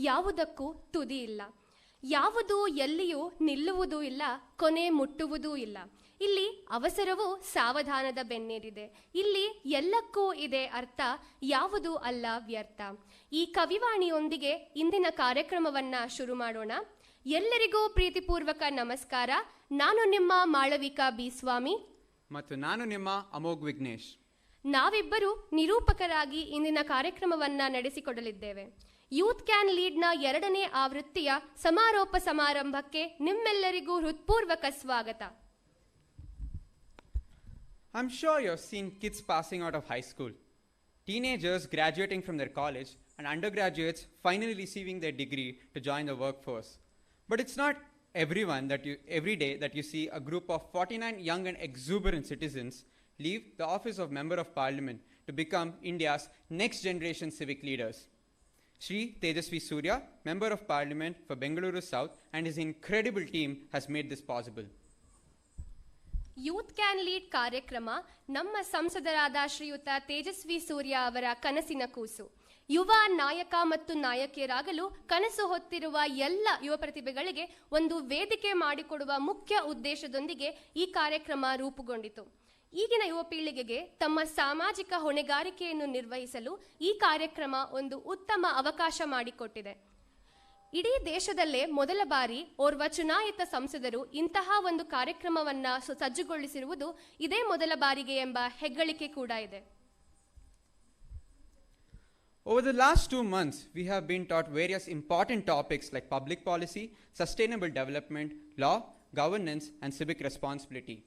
ಯಾವುದಕ್ಕೂ ತುದಿ ಇಲ್ಲ. ಯಾವುದು ಎಲ್ಲಿಯೂ ನಿಲ್ಲುವುದೂ ಇಲ್ಲ, ಕೊನೆ ಮುಟ್ಟುವುದೂ ಇಲ್ಲ. ಇಲ್ಲಿ ಅವಸರವೂ ಸಾವಧಾನದ ಬೆನ್ನೇರಿದೆ. ಇಲ್ಲಿ ಎಲ್ಲಕ್ಕೂ ಇದೆ ಅರ್ಥ, ಯಾವುದೂ ಅಲ್ಲ ವ್ಯರ್ಥ. ಈ ಕವಿವಾಣಿಯೊಂದಿಗೆ ಇಂದಿನ ಕಾರ್ಯಕ್ರಮವನ್ನ ಶುರು ಮಾಡೋಣ. ಎಲ್ಲರಿಗೂ ಪ್ರೀತಿಪೂರ್ವಕ ನಮಸ್ಕಾರ. ನಾನು ನಿಮ್ಮ ಮಾಳವಿಕಾ ಬಿ ಸ್ವಾಮಿ ಮತ್ತು ನಾನು ನಿಮ್ಮ ಅಮೋಘ್ ವಿಘ್ನೇಶ್. ನಾವಿಬ್ಬರು ನಿರೂಪಕರಾಗಿ ಇಂದಿನ ಕಾರ್ಯಕ್ರಮವನ್ನ ನಡೆಸಿಕೊಡಲಿದ್ದೇವೆ. ಯೂತ್ ಕ್ಯಾನ್ ಲೀಡ್ನ 2ನೇ ಆವೃತ್ತಿಯ ಸಮಾರೋಪ ಸಮಾರಂಭಕ್ಕೆ ನಿಮ್ಮೆಲ್ಲರಿಗೂ ಹೃತ್ಪೂರ್ವಕ ಸ್ವಾಗತ. I'm sure you've seen kids passing out of high school, teenagers graduating from their college, and undergraduates finally receiving their degree to join the workforce. But it's not every day that you see a group of 49 young and exuberant citizens leave the office of Member of Parliament to become India's next generation civic leaders. Shri Tejasvi Surya, Member of Parliament for Bengaluru South, and his incredible team has made this possible. Youth can lead ಕಾರ್ಯಕ್ರಮ ನಮ್ಮ ಸಂಸದರಾದ ಶ್ರೀಯುತ ತೇಜಸ್ವಿ ಸೂರ್ಯ ಅವರ ಕನಸಿನ ಕೂಸು. ಯುವ ನಾಯಕ ಮತ್ತು ನಾಯಕಿಯರಾಗಲು ಕನಸು ಹೊತ್ತಿರುವ ಎಲ್ಲ ಯುವ ಪ್ರತಿಭೆಗಳಿಗೆ ಒಂದು ವೇದಿಕೆ ಮಾಡಿಕೊಡುವ ಮುಖ್ಯ ಉದ್ದೇಶದೊಂದಿಗೆ ಈ ಕಾರ್ಯಕ್ರಮ ರೂಪುಗೊಂಡಿತು. ಈಗಿನ ಯುವ ಪೀಳಿಗೆಗೆ ತಮ್ಮ ಸಾಮಾಜಿಕ ಹೊಣೆಗಾರಿಕೆಯನ್ನು ನಿರ್ವಹಿಸಲು ಈ ಕಾರ್ಯಕ್ರಮ ಒಂದು ಉತ್ತಮ ಅವಕಾಶ ಮಾಡಿಕೊಟ್ಟಿದೆ. ಇಡೀ ದೇಶದಲ್ಲೇ ಮೊದಲ ಬಾರಿ ಓರ್ವ ಚುನಾಯಿತ ಸಂಸದರು ಇಂತಹ ಒಂದು ಕಾರ್ಯಕ್ರಮವನ್ನ ಸಜ್ಜುಗೊಳಿಸಿರುವುದು ಇದೇ ಮೊದಲ ಬಾರಿಗೆ ಎಂಬ ಹೆಗ್ಗಳಿಕೆ ಕೂಡ ಇದೆ. Over the last 2 months, we have been taught various important topics like public policy, sustainable development, law, governance, and civic responsibility.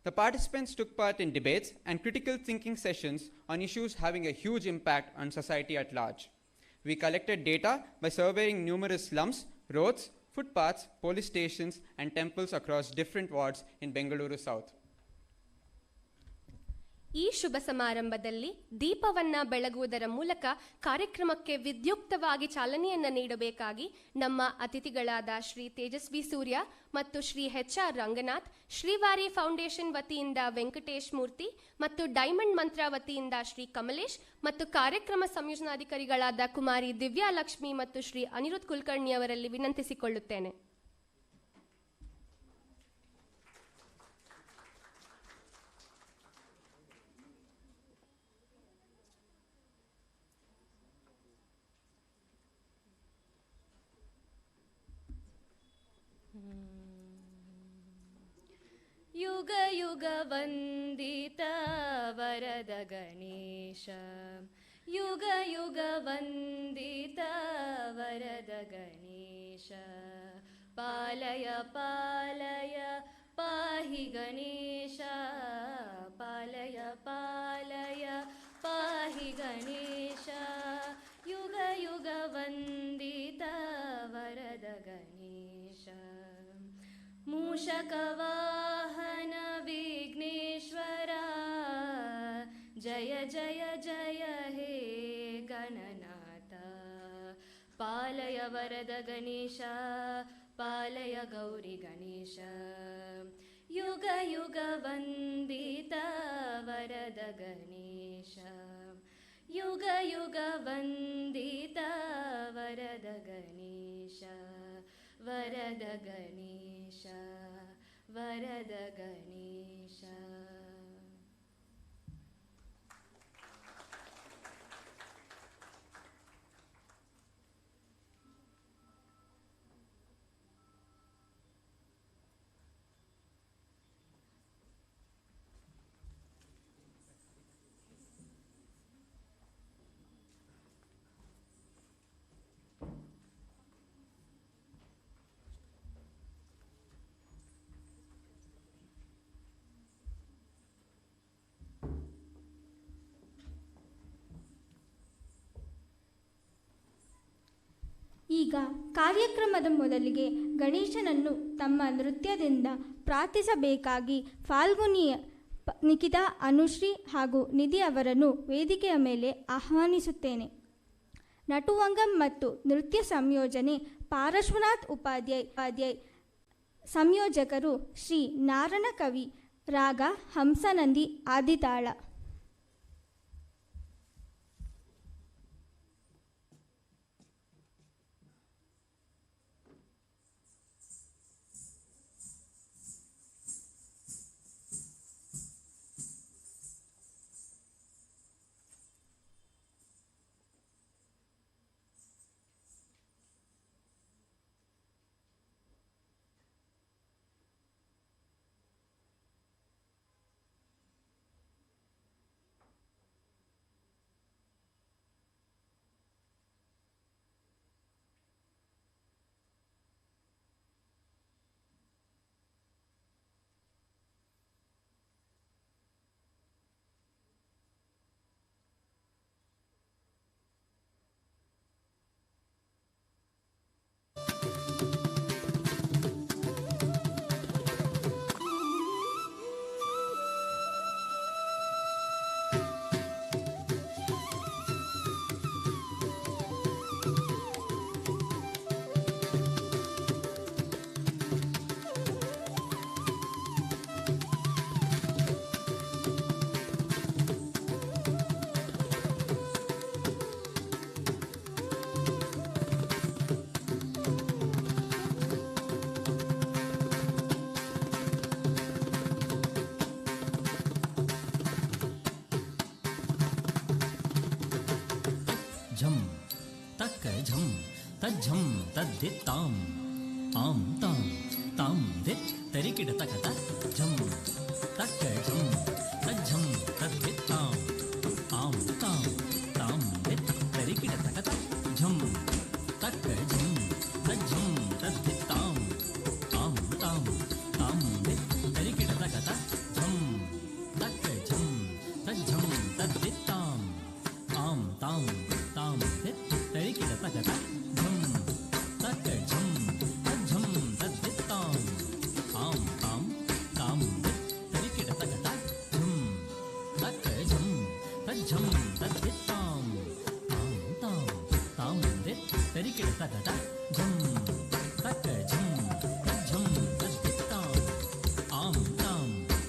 The participants took part in debates and critical thinking sessions on issues having a huge impact on society at large. We collected data by surveying numerous slums, roads, footpaths, police stations, and temples across different wards in Bengaluru South. ಈ ಶುಭ ಸಮಾರಂಭದಲ್ಲಿ ದೀಪವನ್ನ ಬೆಳಗುವುದರ ಮೂಲಕ ಕಾರ್ಯಕ್ರಮಕ್ಕೆ ವಿದ್ಯುಕ್ತವಾಗಿ ಚಾಲನೆಯನ್ನ ನೀಡಬೇಕಾಗಿ ನಮ್ಮ ಅತಿಥಿಗಳಾದ ಶ್ರೀ ತೇಜಸ್ವಿ ಸೂರ್ಯ ಮತ್ತು Shri HR Ranganath, Srivari foundation ವತಿಯಿಂದ ವೆಂಕಟೇಶ್ ಮೂರ್ತಿ ಮತ್ತು diamond ಮಂತ್ರ ವತಿಯಿಂದ ಶ್ರೀ ಕಮಲೇಶ್ ಮತ್ತು ಕಾರ್ಯಕ್ರಮ ಸಂಯೋಜನಾಧಿಕಾರಿಗಳಾದ ಕುಮಾರಿ ದಿವ್ಯಾ ಲಕ್ಷ್ಮಿ ಮತ್ತು ಶ್ರೀ ಅನಿರುದ್ಧ್ ಕುಲಕರ್ಣಿ ಅವರಲ್ಲಿ ವಿನಂತಿಸಿಕೊಳ್ಳುತ್ತೇನೆ. ಯುಗ ಯುಗ ವಂದಿತ ವರದ ಗಣೇಶ, ಯುಗ ಯುಗ ವಂದಿತ ವರದ ಗಣೇಶ, ಪಾಲಯ ಪಾಲಯ ಪಾಹಿ ಗಣೇಶ, ಪಾಲಯ ಪಾಲಯ ಪಾಹಿ ಗಣೇಶ, ಯುಗ ಯುಗ ವಂದಿತ ವರದ ಗಣೇಶ. ಮೂಷಕವಾಹನ ವಿಘ್ನೇಶ್ವರ, ಜಯ ಜಯ ಜಯ ಹೇ ಗಣನಾಥ, ಪಾಲಯ ವರದ ಗಣೇಶ, ಪಾಲಯ ಗೌರಿ ಗಣೇಶ, ಯುಗ ಯುಗ ವಂದಿತ ವರದ ಗಣೇಶ, ಯುಗ ಯುಗ ವಂದಿತ ವರದ ಗಣೇಶ, ವರದ ಗಣೇಶ, ವರದ ಗಣೇಶ. ಈಗ ಕಾರ್ಯಕ್ರಮದ ಮೊದಲಿಗೆ ಗಣೇಶನನ್ನು ತಮ್ಮ ನೃತ್ಯದಿಂದ ಪ್ರಾರ್ಥಿಸಬೇಕಾಗಿ ಫಾಲ್ಗುನಿ ನಿಖಿತಾ, ಅನುಶ್ರೀ ಹಾಗೂ ನಿಧಿ ಅವರನ್ನು ವೇದಿಕೆಯ ಮೇಲೆ ಆಹ್ವಾನಿಸುತ್ತೇನೆ. ನಟುವಂಗಂ ಮತ್ತು ನೃತ್ಯ ಸಂಯೋಜನೆ ಪಾರ್ಶ್ವನಾಥ್ ಉಪಾಧ್ಯಾಯ್, ಸಂಯೋಜಕರು ಶ್ರೀ ನಾರಾಯಣ ಕವಿ, ರಾಗ ಹಂಸನಂದಿ ಆದಿತಾಳ. झं तज्झं तद्दित्ताम् आं तां तां दित् तरिकिड तकत झं तक्क झं तज्झं तद्दित्ताम् आं तां तां दित् तरिकिड तकत झं तक्क झं तज्झं तद्दित्ताम् आं तां तां दित् तरिकिड तकत झं तक्क झं तज्झं तद्दित्ताम् आं तां तां दित् तरिकिड तकत झं तक्क झं तज्झं तद्दित्ताम् आं तां तां दित् तरिकिड तकत झं तक्क झं तज्झं तद्दित्ताम् आं तां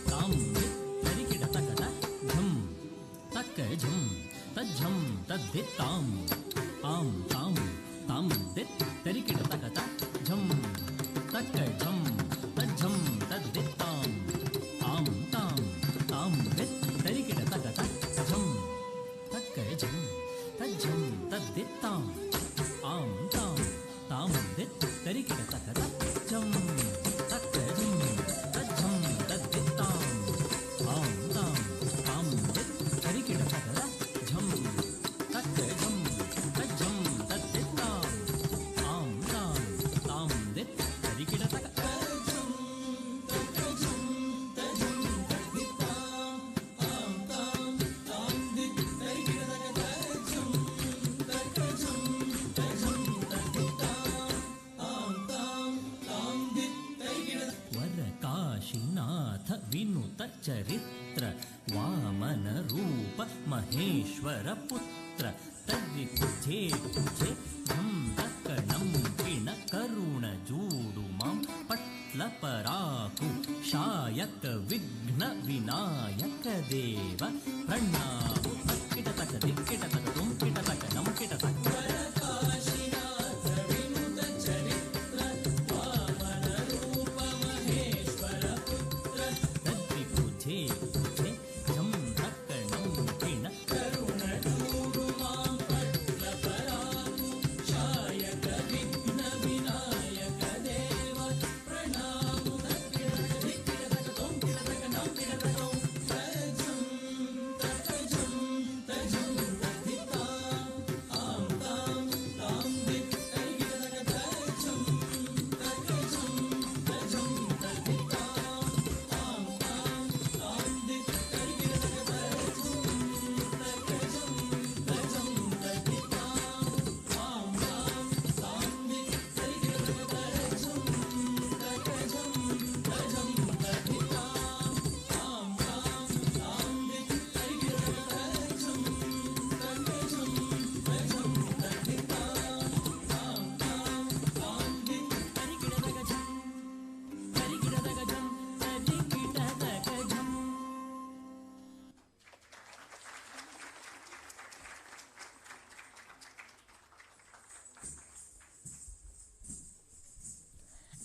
तां दित् तरिकिड तकत झं तक्क झं तज्झं तद्दित्ताम् आं तां तां दित् तरिकिड तकत झं तक्क झं तज्झं तद्दित्ताम् आं तां तां दित् तरिकिड तकत झं तक्क झं तज्झं तद्दित्ताम् आं तां तां दित् तरिकिड तकत झं तक्क झं तज्झं तद्दित्ताम् आं तां तां दित् तरिकिड तकत झं तक्क झं तज्झं तद्दित्ताम् आं तां तां दित् तरिकिड तकत झं तक्क झं तज्झं तद्दित्ताम् आं तां तां दित् तरिकिड तकत वरकाशीनाथ विनुत चरित्र वामन रूप महेश्वर पुत्र तर्विकुजे कुजे झं दक्कणं किण करुण जूडु मां पट्ल पराकु शायक विघ्न विनायक देव प्रणामु तक्किट तक दिक्किट तक तुम किट तक नम किट तक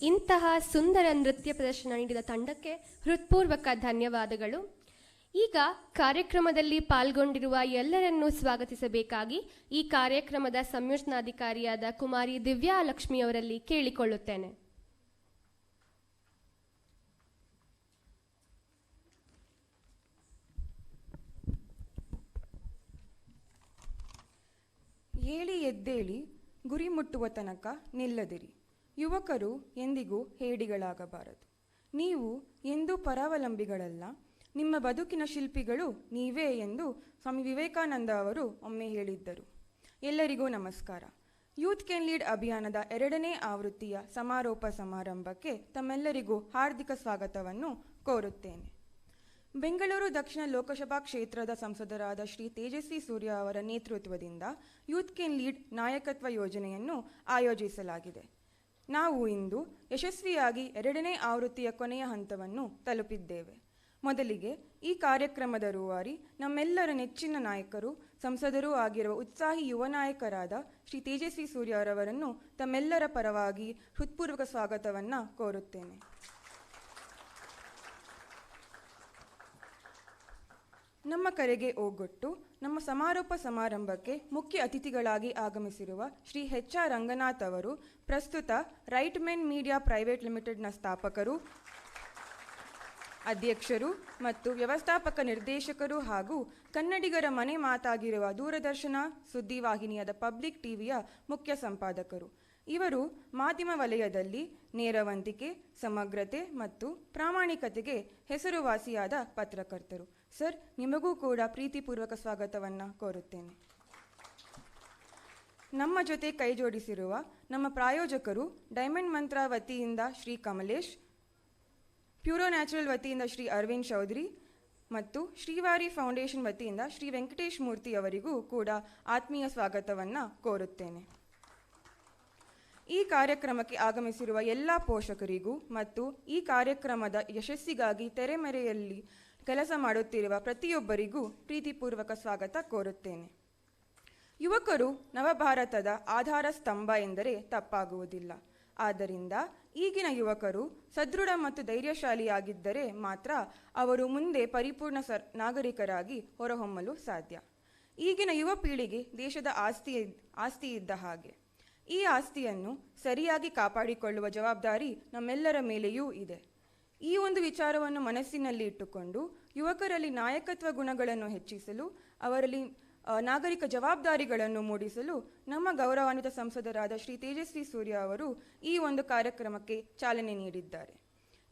ಇಂತಹ ಸುಂದರ ನೃತ್ಯ ಪ್ರದರ್ಶನ ನೀಡಿದ ತಂಡಕ್ಕೆ ಹೃತ್ಪೂರ್ವಕ ಧನ್ಯವಾದಗಳು. ಈಗ ಕಾರ್ಯಕ್ರಮದಲ್ಲಿ ಪಾಲ್ಗೊಂಡಿರುವ ಎಲ್ಲರನ್ನೂ ಸ್ವಾಗತಿಸಬೇಕಾಗಿ ಈ ಕಾರ್ಯಕ್ರಮದ ಸಂಯೋಜನಾಧಿಕಾರಿಯಾದ ಕುಮಾರಿ ದಿವ್ಯಾ ಲಕ್ಷ್ಮಿಯವರಲ್ಲಿ ಕೇಳಿಕೊಳ್ಳುತ್ತೇನೆ. ಏಳಿ ಎದ್ದೇಳಿ ಗುರಿ ಮುಟ್ಟುವ ತನಕ ನಿಲ್ಲದಿರಿ. ಯುವಕರು ಎಂದಿಗೂ ಹೇಡಿಗಳಾಗಬಾರದು. ನೀವು ಎಂದೂ ಪರಾವಲಂಬಿಗಳಲ್ಲ, ನಿಮ್ಮ ಬದುಕಿನ ಶಿಲ್ಪಿಗಳು ನೀವೇ ಎಂದು ಸ್ವಾಮಿ ವಿವೇಕಾನಂದ ಅವರು ಒಮ್ಮೆ ಹೇಳಿದ್ದರು. ಎಲ್ಲರಿಗೂ ನಮಸ್ಕಾರ. ಯೂತ್ ಕ್ಯಾನ್ ಲೀಡ್ ಅಭಿಯಾನದ 2ನೇ ಆವೃತ್ತಿಯ ಸಮಾರೋಪ ಸಮಾರಂಭಕ್ಕೆ ತಮ್ಮೆಲ್ಲರಿಗೂ ಹಾರ್ದಿಕ ಸ್ವಾಗತವನ್ನು ಕೋರುತ್ತೇನೆ. ಬೆಂಗಳೂರು ದಕ್ಷಿಣ ಲೋಕಸಭಾ ಕ್ಷೇತ್ರದ ಸಂಸದರಾದ ಶ್ರೀ ತೇಜಸ್ವಿ ಸೂರ್ಯ ಅವರ ನೇತೃತ್ವದಿಂದ ಯೂತ್ ಕ್ಯಾನ್ ಲೀಡ್ ನಾಯಕತ್ವ ಯೋಜನೆಯನ್ನು ಆಯೋಜಿಸಲಾಗಿದೆ. ನಾವು ಇಂದು ಯಶಸ್ವಿಯಾಗಿ 2ನೇ ಆವೃತ್ತಿಯ ಕೊನೆಯ ಹಂತವನ್ನು ತಲುಪಿದ್ದೇವೆ. ಮೊದಲಿಗೆ ಈ ಕಾರ್ಯಕ್ರಮದ ರೂವಾರಿ ನಮ್ಮೆಲ್ಲರ ನೆಚ್ಚಿನ ನಾಯಕರು, ಸಂಸದರೂ ಆಗಿರುವ ಉತ್ಸಾಹಿ ಯುವ ನಾಯಕರಾದ ಶ್ರೀ ತೇಜಸ್ವಿ ಸೂರ್ಯ ಅವರನ್ನು ತಮ್ಮೆಲ್ಲರ ಪರವಾಗಿ ಹೃತ್ಪೂರ್ವಕ ಸ್ವಾಗತವನ್ನು ಕೋರುತ್ತೇನೆ. ನಮ್ಮ ಕರೆಗೆ ಓಗೊಟ್ಟು ನಮ್ಮ ಸಮಾರೋಪ ಸಮಾರಂಭಕ್ಕೆ ಮುಖ್ಯ ಅತಿಥಿಗಳಾಗಿ ಆಗಮಿಸಿರುವ ಶ್ರೀ ಎಚ್ ಆರ್ ರಂಗನಾಥ್ ಅವರು ಪ್ರಸ್ತುತ ರೈಟ್ ಮೆನ್ ಮೀಡಿಯಾ ಪ್ರೈವೇಟ್ ಲಿಮಿಟೆಡ್ನ ಸ್ಥಾಪಕರು, ಅಧ್ಯಕ್ಷರು ಮತ್ತು ವ್ಯವಸ್ಥಾಪಕ ನಿರ್ದೇಶಕರು ಹಾಗೂ ಕನ್ನಡಿಗರ ಮನೆ ಮಾತಾಗಿರುವ ದೂರದರ್ಶನ ಸುದ್ದಿವಾಹಿನಿಯಾದ ಪಬ್ಲಿಕ್ ಟಿವಿಯ ಮುಖ್ಯ ಸಂಪಾದಕರು. ಇವರು ಮಾಧ್ಯಮ ವಲಯದಲ್ಲಿ ನೇರವಂತಿಕೆ, ಸಮಗ್ರತೆ ಮತ್ತು ಪ್ರಾಮಾಣಿಕತೆಗೆ ಹೆಸರುವಾಸಿಯಾದ ಪತ್ರಕರ್ತರು. ಸರ್, ನಿಮಗೂ ಕೂಡ ಪ್ರೀತಿಪೂರ್ವಕ ಸ್ವಾಗತವನ್ನು ಕೋರುತ್ತೇನೆ. ನಮ್ಮ ಜೊತೆ ಕೈ ಜೋಡಿಸಿರುವ ನಮ್ಮ ಪ್ರಾಯೋಜಕರು ಡೈಮಂಡ್ ಮಂತ್ರ ವತಿಯಿಂದ ಶ್ರೀ ಕಮಲೇಶ್, ಪ್ಯೂರೋ ನ್ಯಾಚುರಲ್ ವತಿಯಿಂದ ಶ್ರೀ ಅರವಿಂದ್ ಚೌಧರಿ ಮತ್ತು ಶ್ರೀವಾರಿ ಫೌಂಡೇಶನ್ ವತಿಯಿಂದ ಶ್ರೀ ವೆಂಕಟೇಶ್ ಮೂರ್ತಿ ಅವರಿಗೂ ಕೂಡ ಆತ್ಮೀಯ ಸ್ವಾಗತವನ್ನು ಕೋರುತ್ತೇನೆ. ಈ ಕಾರ್ಯಕ್ರಮಕ್ಕೆ ಆಗಮಿಸಿರುವ ಎಲ್ಲ ಪೋಷಕರಿಗೂ ಮತ್ತು ಈ ಕಾರ್ಯಕ್ರಮದ ಯಶಸ್ಸಿಗಾಗಿ ತೆರೆಮರೆಯಲ್ಲಿ ಕೆಲಸ ಮಾಡುತ್ತಿರುವ ಪ್ರತಿಯೊಬ್ಬರಿಗೂ ಪ್ರೀತಿಪೂರ್ವಕ ಸ್ವಾಗತ ಕೋರುತ್ತೇನೆ. ಯುವಕರು ನವಭಾರತದ ಆಧಾರ ಸ್ತಂಭ ಎಂದರೆ ತಪ್ಪಾಗುವುದಿಲ್ಲ. ಆದ್ದರಿಂದ ಈಗಿನ ಯುವಕರು ಸದೃಢ ಮತ್ತು ಧೈರ್ಯಶಾಲಿಯಾಗಿದ್ದರೆ ಮಾತ್ರ ಅವರು ಮುಂದೆ ಪರಿಪೂರ್ಣ ನಾಗರಿಕರಾಗಿ ಹೊರಹೊಮ್ಮಲು ಸಾಧ್ಯ. ಈಗಿನ ಯುವ ಪೀಳಿಗೆ ದೇಶದ ಆಸ್ತಿ ಇದ್ದ ಹಾಗೆ. ಈ ಆಸ್ತಿಯನ್ನು ಸರಿಯಾಗಿ ಕಾಪಾಡಿಕೊಳ್ಳುವ ಜವಾಬ್ದಾರಿ ನಮ್ಮೆಲ್ಲರ ಮೇಲೆಯೂ ಇದೆ. ಈ ಒಂದು ವಿಚಾರವನ್ನು ಮನಸ್ಸಿನಲ್ಲಿ ಇಟ್ಟುಕೊಂಡು ಯುವಕರಲ್ಲಿ ನಾಯಕತ್ವ ಗುಣಗಳನ್ನು ಹೆಚ್ಚಿಸಲು, ಅವರಲ್ಲಿ ನಾಗರಿಕ ಜವಾಬ್ದಾರಿಗಳನ್ನು ಮೂಡಿಸಲು ನಮ್ಮ ಗೌರವಾನ್ವಿತ ಸಂಸದರಾದ ಶ್ರೀ ತೇಜಸ್ವಿ ಸೂರ್ಯ ಅವರು ಈ ಒಂದು ಕಾರ್ಯಕ್ರಮಕ್ಕೆ ಚಾಲನೆ ನೀಡಿದ್ದಾರೆ.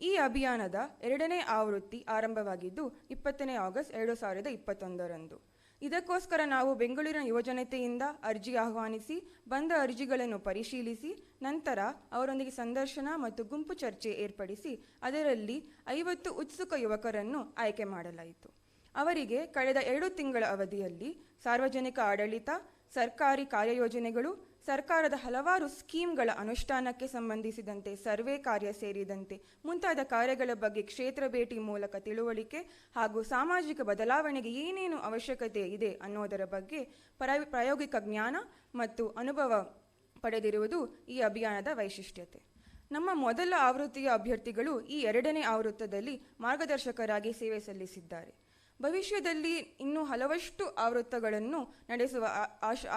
ಈ ಅಭಿಯಾನದ 2ನೇ ಆವೃತ್ತಿ ಆರಂಭವಾಗಿದ್ದು 20ನೇ ಆಗಸ್ಟ್ 2021ರಂದು. ಇದಕ್ಕೋಸ್ಕರ ನಾವು ಬೆಂಗಳೂರಿನ ಯುವಜನತೆಯಿಂದ ಅರ್ಜಿ ಆಹ್ವಾನಿಸಿ ಬಂದ ಅರ್ಜಿಗಳನ್ನು ಪರಿಶೀಲಿಸಿ ನಂತರ ಅವರೊಂದಿಗೆ ಸಂದರ್ಶನ ಮತ್ತು ಗುಂಪು ಚರ್ಚೆ ಏರ್ಪಡಿಸಿ ಅದರಲ್ಲಿ 50 ಉತ್ಸುಕ ಯುವಕರನ್ನು ಆಯ್ಕೆ ಮಾಡಲಾಯಿತು. ಅವರಿಗೆ ಕಳೆದ 2 ತಿಂಗಳ ಅವಧಿಯಲ್ಲಿ ಸಾರ್ವಜನಿಕ ಆಡಳಿತ, ಸರ್ಕಾರಿ ಕಾರ್ಯಯೋಜನೆಗಳು, ಸರ್ಕಾರದ ಹಲವಾರು ಸ್ಕೀಮ್ಗಳ ಅನುಷ್ಠಾನಕ್ಕೆ ಸಂಬಂಧಿಸಿದಂತೆ ಸರ್ವೆ ಕಾರ್ಯ ಸೇರಿದಂತೆ ಮುಂತಾದ ಕಾರ್ಯಗಳ ಬಗ್ಗೆ ಕ್ಷೇತ್ರ ಭೇಟಿ ಮೂಲಕ ತಿಳುವಳಿಕೆ ಹಾಗೂ ಸಾಮಾಜಿಕ ಬದಲಾವಣೆಗೆ ಏನೇನು ಅವಶ್ಯಕತೆ ಇದೆ ಅನ್ನೋದರ ಬಗ್ಗೆ ಪ್ರಾಯೋಗಿಕ ಜ್ಞಾನ ಮತ್ತು ಅನುಭವ ಪಡೆದಿರುವುದು ಈ ಅಭಿಯಾನದ ವೈಶಿಷ್ಟ್ಯತೆ. ನಮ್ಮ ಮೊದಲ ಆವೃತ್ತಿಯ ಅಭ್ಯರ್ಥಿಗಳು ಈ 2ನೇ ಆವೃತ್ತದಲ್ಲಿ ಮಾರ್ಗದರ್ಶಕರಾಗಿ ಸೇವೆ ಸಲ್ಲಿಸಿದ್ದಾರೆ. ಭವಿಷ್ಯದಲ್ಲಿ ಇನ್ನೂ ಹಲವಷ್ಟು ಆವೃತ್ತಗಳನ್ನು ನಡೆಸುವ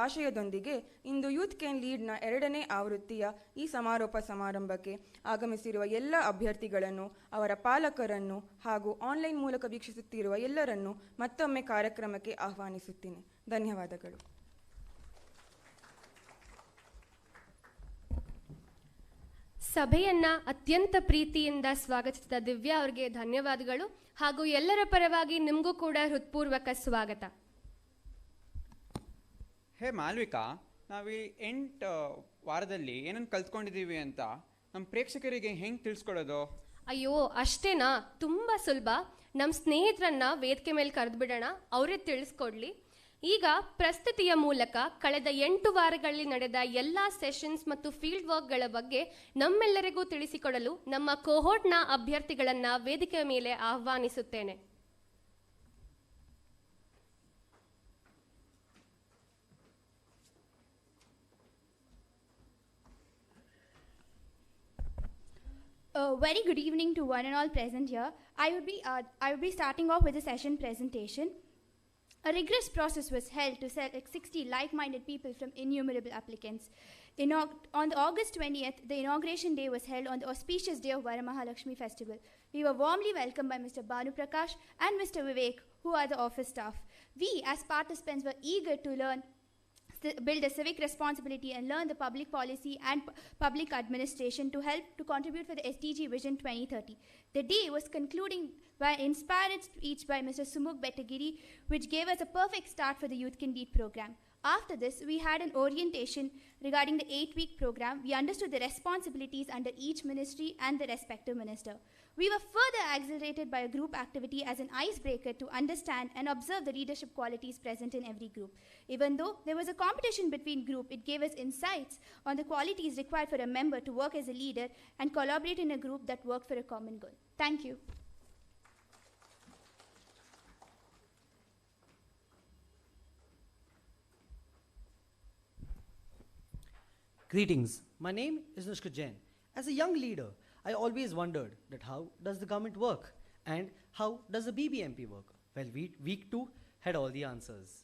ಆಶಯದೊಂದಿಗೆ ಇಂದು ಯೂತ್ ಕ್ಯಾನ್ ಲೀಡ್ನ 2ನೇ ಆವೃತ್ತಿಯ ಈ ಸಮಾರೋಪ ಸಮಾರಂಭಕ್ಕೆ ಆಗಮಿಸಿರುವ ಎಲ್ಲ ಅಭ್ಯರ್ಥಿಗಳನ್ನು, ಅವರ ಪಾಲಕರನ್ನು ಹಾಗೂ ಆನ್ಲೈನ್ ಮೂಲಕ ವೀಕ್ಷಿಸುತ್ತಿರುವ ಎಲ್ಲರನ್ನು ಮತ್ತೊಮ್ಮೆ ಕಾರ್ಯಕ್ರಮಕ್ಕೆ ಆಹ್ವಾನಿಸುತ್ತೇನೆ. ಧನ್ಯವಾದಗಳು. ಸಭೆಯನ್ನ ಅತ್ಯಂತ ಪ್ರೀತಿಯಿಂದ ಸ್ವಾಗತಿಸಿದ ದಿವ್ಯಾ ಅವರಿಗೆ ಧನ್ಯವಾದಗಳು ಹಾಗೂ ಎಲ್ಲರ ಪರವಾಗಿ ನಿಮಗೂ ಕೂಡ ಹೃತ್ಪೂರ್ವಕ ಸ್ವಾಗತ. ಹೇ ಮಾಲ್ವಿಕಾ, ನಾವು ಈ 8 ವಾರದಲ್ಲಿ ಏನನ್ನು ಕಲ್ತ್ಕೊಂಡಿದ್ದೀವಿ ಅಂತ ನಮ್ಮ ಪ್ರೇಕ್ಷಕರಿಗೆ ಹೆಂಗೆ ತಿಳಿಸ್ಕೊಡೋದು? ಅಯ್ಯೋ ಅಷ್ಟೇನಾ? ತುಂಬ ಸುಲಭ. ನಮ್ಮ ಸ್ನೇಹಿತರನ್ನ ವೇದಿಕೆ ಮೇಲೆ ಕರೆದುಬಿಡೋಣ, ಅವರೇ ತಿಳಿಸ್ಕೊಡ್ಲಿ. ಈಗ ಪ್ರಸ್ತುತಿಯ ಮೂಲಕ ಕಳೆದ 8 ವಾರಗಳಲ್ಲಿ ನಡೆದ ಎಲ್ಲ ಸೆಷನ್ಸ್ ಮತ್ತು ಫೀಲ್ಡ್ ವರ್ಕ್ಗಳ ಬಗ್ಗೆ ನಮ್ಮೆಲ್ಲರಿಗೂ ತಿಳಿಸಿಕೊಡಲು ನಮ್ಮ ಕೋಹೋರ್ಟ್ನ ಅಭ್ಯರ್ಥಿಗಳನ್ನು ವೇದಿಕೆಯ ಮೇಲೆ ಆಹ್ವಾನಿಸುತ್ತೇನೆ. Very good evening to one and all present here. I would be starting off with a session presentation. A rigorous process was held to select 60 like-minded people from innumerable applicants. On August 20th, the inauguration day was held on the auspicious day of Varamahalakshmi festival. We were warmly welcomed by Mr. Banu Prakash and Mr. Vivek, who are the office staff. We, as participants, were eager to build a civic responsibility and learn the public policy and public administration to help to contribute for the SDG Vision 2030. The day was concluding by an inspired speech by Mr. Sumukh Bettagiri, which gave us a perfect start for the Youth Can Lead program. After this, we had an orientation regarding the 8-week program. We understood the responsibilities under each ministry and the respective minister. We were further accelerated by a group activity as an icebreaker to understand and observe the leadership qualities present in every group. Even though there was a competition between groups, it gave us insights on the qualities required for a member to work as a leader and collaborate in a group that worked for a common goal. Thank you. Greetings, my name is Nushka Jain. As a young leader, I always wondered that how does the government work and how does the BBMP work? Well, week 2 had all the answers.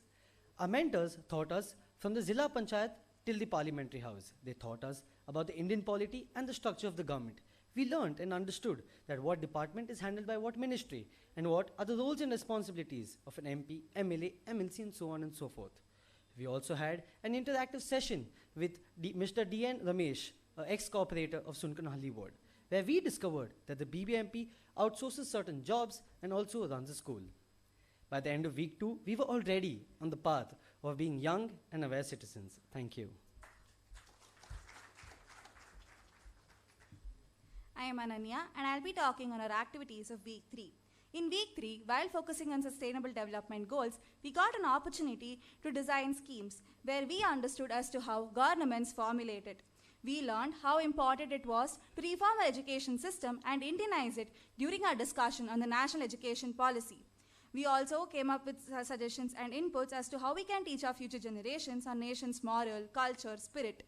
Our mentors taught us from the Zilla Panchayat till the Parliamentary House. They taught us about the Indian polity and the structure of the government. We learnt and understood that what department is handled by what ministry and what are the roles and responsibilities of an MP, MLA, MLC, and so on and so forth. We also had an interactive session with Mr. D.N. Ramesh, ex-cooperator of Sunkanhalli ward, where we discovered that the BBMP outsources certain jobs and also runs a school. By the end of week 2, we were already on the path of being young and aware citizens. Thank you. I am Ananya and I'll be talking on our activities of week 3. In week 3, while focusing on sustainable development goals, we got an opportunity to design schemes where we understood as to how governments formulate it. We learned how important it was to reform our education system and Indianize it during our discussion on the national education policy. We also came up with suggestions and inputs as to how we can teach our future generations our nation's moral, culture, spirit.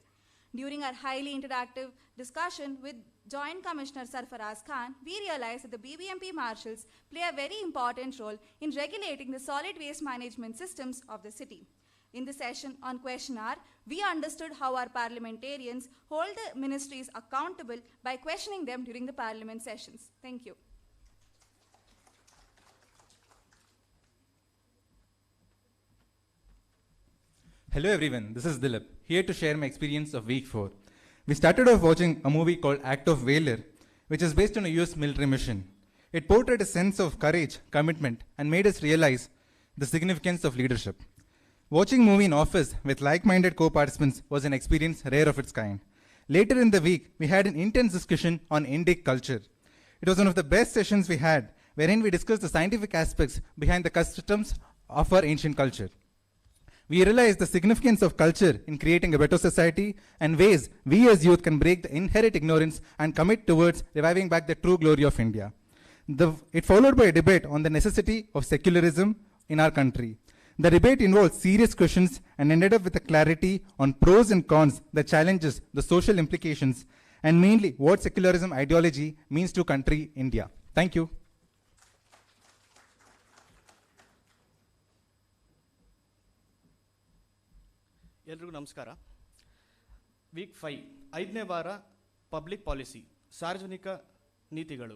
During our highly interactive discussion with Joint Commissioner Sarfaraz Khan, we realized that the BBMP marshals play a very important role in regulating the solid waste management systems of the city. In the session on Question Hour, we understood how our parliamentarians hold the ministries accountable by questioning them during the parliament sessions. Thank you. Hello everyone, this is Dilip, here to share my experience of week 4. We started off watching a movie called Act of Valor, which is based on a US military mission. It portrayed a sense of courage, commitment, and made us realize the significance of leadership. Watching movie in office with like-minded co-participants was an experience rare of its kind. Later in the week, we had an intense discussion on Indic culture. It was one of the best sessions we had, wherein we discussed the scientific aspects behind the customs of our ancient culture. We realized the significance of culture in creating a better society and ways we as youth can break the inherent ignorance and commit towards reviving back the true glory of India. It followed by a debate on the necessity of secularism in our country. The debate involved serious questions and ended up with a clarity on pros and cons, the challenges, the social implications, and mainly what secularism ideology means to country India. Thank you. ಎಲ್ರಿಗೂ ನಮಸ್ಕಾರ. Weak 5 5ನೇ ವಾರ public policy ಸಾರ್ವಜನಿಕ ನೀತಿಗಳು.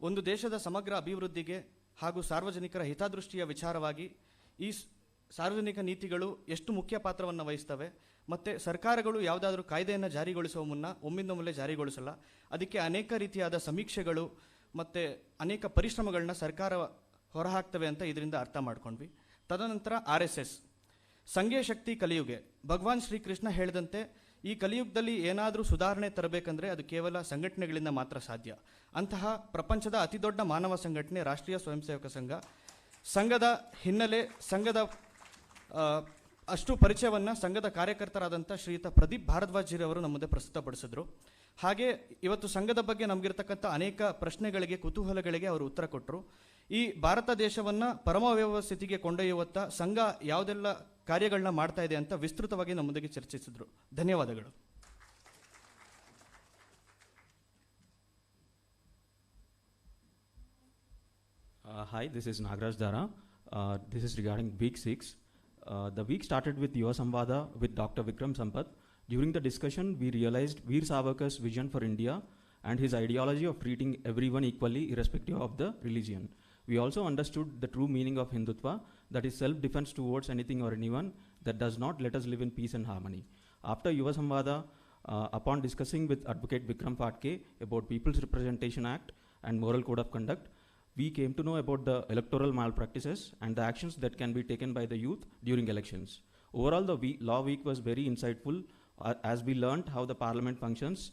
ಒಂದು ದೇಶದ ಸಮಗ್ರ ಅಭಿವೃದ್ಧಿಗೆ ಹಾಗೂ ಸಾರ್ವಜನಿಕರ ಹಿತದೃಷ್ಟಿಯ ವಿಚಾರವಾಗಿ ಈ ಸಾರ್ವಜನಿಕ ನೀತಿಗಳು ಎಷ್ಟು ಮುಖ್ಯ ಪಾತ್ರವನ್ನು ವಹಿಸ್ತವೆ ಮತ್ತು ಸರ್ಕಾರಗಳು ಯಾವುದಾದ್ರೂ ಕಾಯ್ದೆಯನ್ನು ಜಾರಿಗೊಳಿಸುವ ಮುನ್ನ ಒಮ್ಮಿಂದೊಮ್ಮೆಲೆ ಜಾರಿಗೊಳಿಸಲ್ಲ. ಅದಕ್ಕೆ ಅನೇಕ ರೀತಿಯಾದ ಸಮೀಕ್ಷೆಗಳು ಮತ್ತು ಅನೇಕ ಪರಿಶ್ರಮಗಳನ್ನ ಸರ್ಕಾರ ಹೊರಹಾಕ್ತವೆ ಅಂತ ಇದರಿಂದ ಅರ್ಥ ಮಾಡ್ಕೊಂಡ್ವಿ. ತದನಂತರ RSS ಸಂಘೀಯ ಶಕ್ತಿ ಕಲಿಯುಗೆ. ಭಗವಾನ್ ಶ್ರೀಕೃಷ್ಣ ಹೇಳಿದಂತೆ ಈ ಕಲಿಯುಗದಲ್ಲಿ ಏನಾದರೂ ಸುಧಾರಣೆ ತರಬೇಕಂದ್ರೆ ಅದು ಕೇವಲ ಸಂಘಟನೆಗಳಿಂದ ಮಾತ್ರ ಸಾಧ್ಯ. ಅಂತಹ ಪ್ರಪಂಚದ ಅತಿದೊಡ್ಡ ಮಾನವ ಸಂಘಟನೆ ರಾಷ್ಟ್ರೀಯ ಸ್ವಯಂ ಸೇವಕ ಸಂಘ. ಸಂಘದ ಹಿನ್ನೆಲೆ, ಸಂಘದ ಅಷ್ಟು ಪರಿಚಯವನ್ನು ಸಂಘದ ಕಾರ್ಯಕರ್ತರಾದಂಥ ಶ್ರೀಯುತ ಪ್ರದೀಪ್ ಭಾರದ್ವಾಜಿರವರು ನಮ್ಮ ಮುಂದೆ ಪ್ರಸ್ತುತಪಡಿಸಿದ್ರು. ಹಾಗೆ ಇವತ್ತು ಸಂಘದ ಬಗ್ಗೆ ನಮಗಿರ್ತಕ್ಕಂಥ ಅನೇಕ ಪ್ರಶ್ನೆಗಳಿಗೆ, ಕುತೂಹಲಗಳಿಗೆ ಅವರು ಉತ್ತರ ಕೊಟ್ಟರು. ಈ ಭಾರತ ದೇಶವನ್ನು ಪರಮಾವಯವ ಸ್ಥಿತಿಗೆ ಕೊಂಡೊಯ್ಯುವತ್ತ ಸಂಘ ಯಾವುದೆಲ್ಲ ಕಾರ್ಯಗಳನ್ನ ಮಾಡ್ತಾ ಇದೆ ಅಂತ ವಿಸ್ತೃತವಾಗಿ ನಮ್ಮೊಂದಿಗೆ ಚರ್ಚಿಸಿದ್ರು. ಧನ್ಯವಾದಗಳು. Hi, this is Nagaraj Dara. This is regarding week 6. The week started with Yuva Samvada with Dr. Vikram Sampath. During the discussion, we realized Veer Savarkar's vision for India and his ideology of treating everyone equally irrespective of the religion. We also understood the true meaning of Hindutva, that is self-defense towards anything or anyone that does not let us live in peace and harmony. After Yuva Samvada, upon discussing with Advocate Vikram Patke about People's Representation Act and Moral Code of Conduct, we came to know about the electoral malpractices and the actions that can be taken by the youth during elections. Overall, the law week was very insightful as we learned how the parliament functions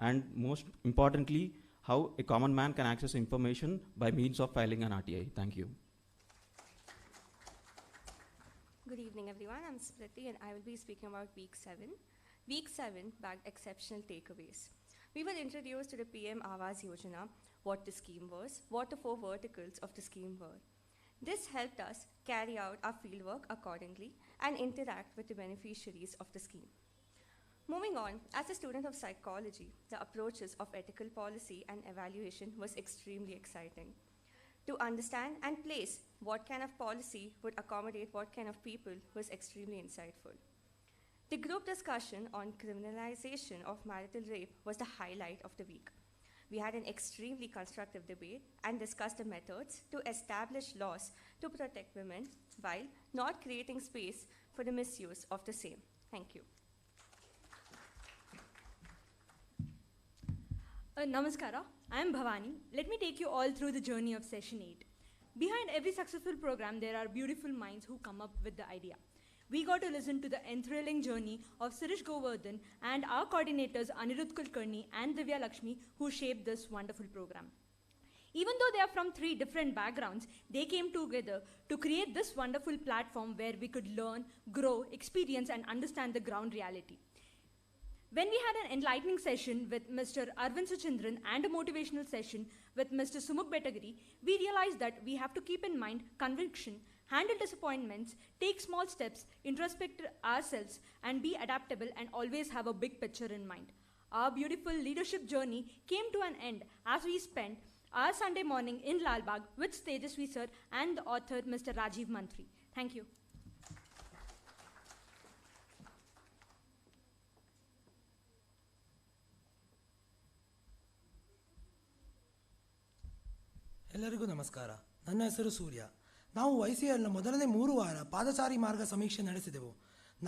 and most importantly, how a common man can access information by means of filing an RTI. Thank you. Good evening, everyone. I'm Smriti, and I will be speaking about Week 7. Week 7 bagged exceptional takeaways. We were introduced to the PM Awas Yojana, what the scheme was, what the 4 verticals of the scheme were. This helped us carry out our fieldwork accordingly and interact with the beneficiaries of the scheme. Moving on, as a student of psychology, the approaches of ethical policy and evaluation was extremely exciting. to understand and place what kind of policy would accommodate what kind of people was extremely insightful. The group discussion on criminalization of marital rape was the highlight of the week. We had an extremely constructive debate and discussed the methods to establish laws to protect women while not creating space for the misuse of the same. Thank you. Namaskara, I am Bhavani. Let me take you all through the journey of session 8. Behind every successful program, there are beautiful minds who come up with the idea. We got to listen to the enthralling journey of Sirish Govardhan and our coordinators Anirudh Kulkarni and Divya Lakshmi, who shaped this wonderful program. Even though they are from 3 different backgrounds, they came together to create this wonderful platform where we could learn, grow, experience, and understand the ground reality. When we had an enlightening session with Mr. Arvind Suchindran and a motivational session with Mr. Sumukh Betagiri, we realized that we have to keep in mind conviction, handle disappointments, take small steps, introspect ourselves, and be adaptable and always have a big picture in mind. Our beautiful leadership journey came to an end as we spent our Sunday morning in Lal Bagh with Tejasvi sir and the author Mr. Rajiv Mantri. Thank you. ಎಲ್ಲರಿಗೂ ನಮಸ್ಕಾರ. ನನ್ನ ಹೆಸರು ಸೂರ್ಯ. ನಾವು YCLನ ಮೊದಲನೇ 3 ವಾರ ಪಾದಚಾರಿ ಮಾರ್ಗ ಸಮೀಕ್ಷೆ ನಡೆಸಿದೆವು.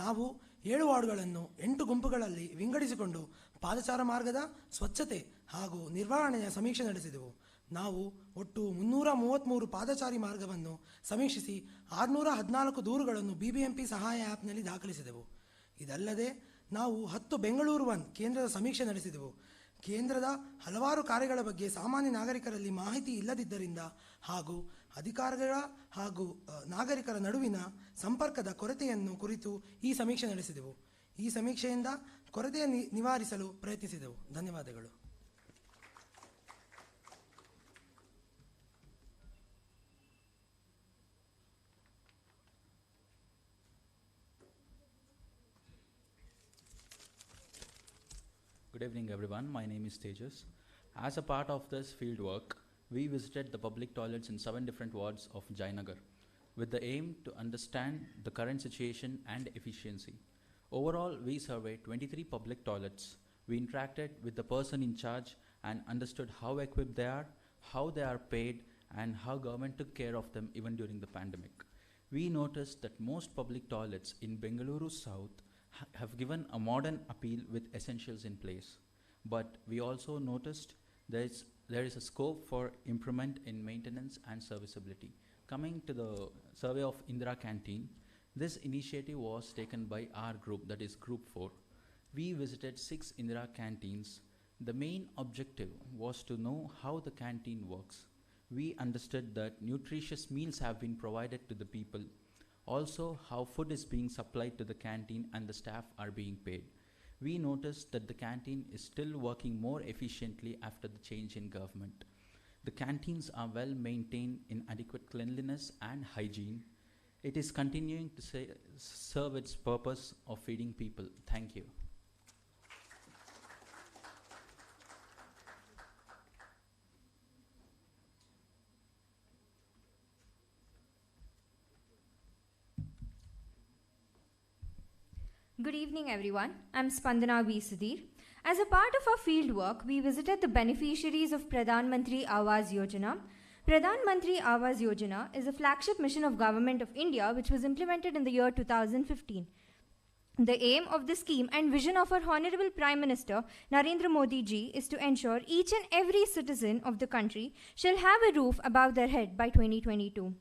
ನಾವು 7 ವಾರ್ಡ್ಗಳನ್ನು 8 ಗುಂಪುಗಳಲ್ಲಿ ವಿಂಗಡಿಸಿಕೊಂಡು ಪಾದಚಾರ ಮಾರ್ಗದ ಸ್ವಚ್ಛತೆ ಹಾಗೂ ನಿರ್ವಹಣೆಯ ಸಮೀಕ್ಷೆ ನಡೆಸಿದೆವು. ನಾವು ಒಟ್ಟು 333 ಪಾದಚಾರಿ ಮಾರ್ಗವನ್ನು ಸಮೀಕ್ಷಿಸಿ 614 ದೂರುಗಳನ್ನು BBMP ಸಹಾಯ ಆ್ಯಪ್ನಲ್ಲಿ ದಾಖಲಿಸಿದೆವು. ಇದಲ್ಲದೆ ನಾವು 10 ಬೆಂಗಳೂರು 1 ಕೇಂದ್ರದ ಸಮೀಕ್ಷೆ ನಡೆಸಿದೆವು. ಕೇಂದ್ರದ ಹಲವಾರು ಕಾರ್ಯಗಳ ಬಗ್ಗೆ ಸಾಮಾನ್ಯ ನಾಗರಿಕರಲ್ಲಿ ಮಾಹಿತಿ ಇಲ್ಲದಿದ್ದರಿಂದ ಹಾಗೂ ಅಧಿಕಾರಿಗಳ ಹಾಗೂ ನಾಗರಿಕರ ನಡುವಿನ ಸಂಪರ್ಕದ ಕೊರತೆಯನ್ನು ಕುರಿತು ಈ ಸಮೀಕ್ಷೆ ನಡೆಸಿದೆವು. ಈ ಸಮೀಕ್ಷೆಯಿಂದ ಕೊರತೆಯ ನಿವಾರಿಸಲು ಪ್ರಯತ್ನಿಸಿದೆವು. ಧನ್ಯವಾದಗಳು. Good evening, everyone. My name is Tejas. As a part of this field work, we visited the public toilets in 7 different wards of Jayanagar with the aim to understand the current situation and efficiency. Overall, we surveyed 23 public toilets. We interacted with the person in charge and understood how equipped they are, how they are paid, and how government took care of them even during the pandemic. We noticed that most public toilets in Bengaluru South have given a modern appeal with essentials in place. But we also noticed there is a scope for improvement in maintenance and serviceability. Coming to the survey of Indira Canteen, this initiative was taken by our group, that is Group 4. We visited 6 Indira Canteens. The main objective was to know how the canteen works. We understood that nutritious meals have been provided to the people. Also, how food is being supplied to the canteen and the staff are being paid. We noticed that the canteen is still working more efficiently after the change in government. The canteens are well maintained in adequate cleanliness and hygiene. It is continuing to serve its purpose of feeding people. Thank you. Good evening, everyone. I'm Spandana V. Sudhir. As a part of our field work, we visited the beneficiaries of Pradhan Mantri Awas Yojana. Pradhan Mantri Awas Yojana is a flagship mission of Government of India which was implemented in the year 2015. The aim of the scheme and vision of our Honorable Prime Minister Narendra Modi ji is to ensure each and every citizen of the country shall have a roof above their head by 2022.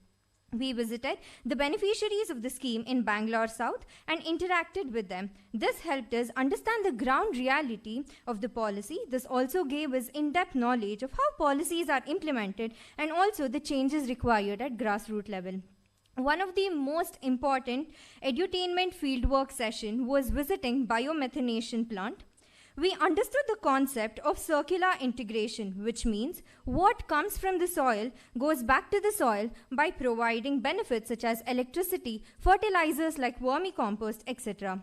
We visited the beneficiaries of the scheme in Bangalore South and interacted with them. This helped us understand the ground reality of the policy. This also gave us in-depth knowledge of how policies are implemented and also the changes required at grassroots level. One of the most important edutainment fieldwork session was visiting biomethanation plant. We understood the concept of circular integration, which means what comes from the soil goes back to the soil by providing benefits such as electricity, fertilizers like vermicompost, etc.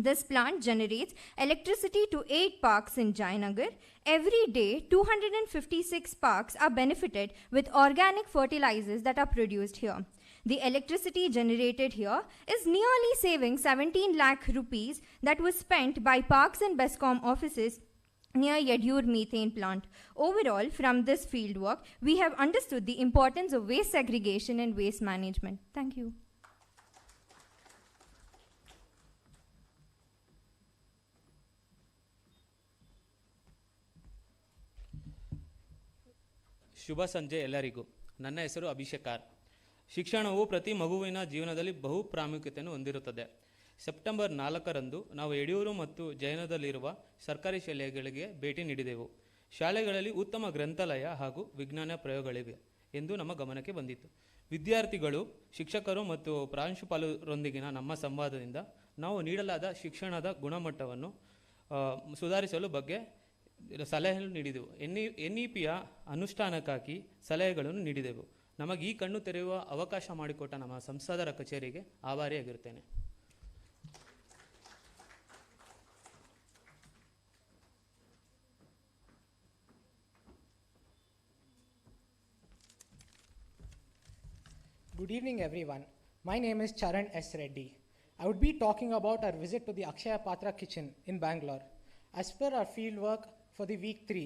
This plant generates electricity to 8 parks in Jayanagar. Every day, 256 parks are benefited with organic fertilizers that are produced here. The electricity generated here is nearly saving 17 lakh rupees that was spent by Parks and Bescom offices near Yedur methane plant. Overall, from this fieldwork, we have understood the importance of waste segregation and waste management. Thank you. ಶುಭ ಸಂಜೆ ಎಲ್ಲರಿಗೂ. ನನ್ನ ಹೆಸರು Abhishek R. ಶಿಕ್ಷಣವು ಪ್ರತಿ ಮಗುವಿನ ಜೀವನದಲ್ಲಿ ಬಹು ಪ್ರಾಮುಖ್ಯತೆಯನ್ನು ಹೊಂದಿರುತ್ತದೆ. ಸೆಪ್ಟೆಂಬರ್ 4ರಂದು ನಾವು ಯಡಿಯೂರು ಮತ್ತು ಜೈನದಲ್ಲಿರುವ ಸರ್ಕಾರಿ ಶಾಲೆಗಳಿಗೆ ಭೇಟಿ ನೀಡಿದೆವು. ಶಾಲೆಗಳಲ್ಲಿ ಉತ್ತಮ ಗ್ರಂಥಾಲಯ ಹಾಗೂ ವಿಜ್ಞಾನ ಪ್ರಯೋಗಗಳಿವೆ ಎಂದು ನಮ್ಮ ಗಮನಕ್ಕೆ ಬಂದಿತ್ತು. ವಿದ್ಯಾರ್ಥಿಗಳು, ಶಿಕ್ಷಕರು ಮತ್ತು ಪ್ರಾಂಶುಪಾಲರೊಂದಿಗಿನ ನಮ್ಮ ಸಂವಾದದಿಂದ ನಾವು ನೀಡಲಾದ ಶಿಕ್ಷಣದ ಗುಣಮಟ್ಟವನ್ನು ಸುಧಾರಿಸಲು ಬಗ್ಗೆ ಸಲಹೆಯನ್ನು ನೀಡಿದೆವು. NEPಯ ಅನುಷ್ಠಾನಕ್ಕಾಗಿ ಸಲಹೆಗಳನ್ನು ನೀಡಿದೆವು. ನಮಗೆ ಈ ಕಣ್ಣು ತೆರೆಯುವ ಅವಕಾಶ ಮಾಡಿಕೊಟ್ಟ ನಮ್ಮ ಸಂಸದರ ಕಚೇರಿಗೆ ಆಭಾರಿಯಾಗಿರುತ್ತೇನೆ. Good evening, everyone. My name is Charan S. Reddy. I would be talking about our visit to the Akshaya Patra kitchen in Bangalore. As per our field work for the week 3,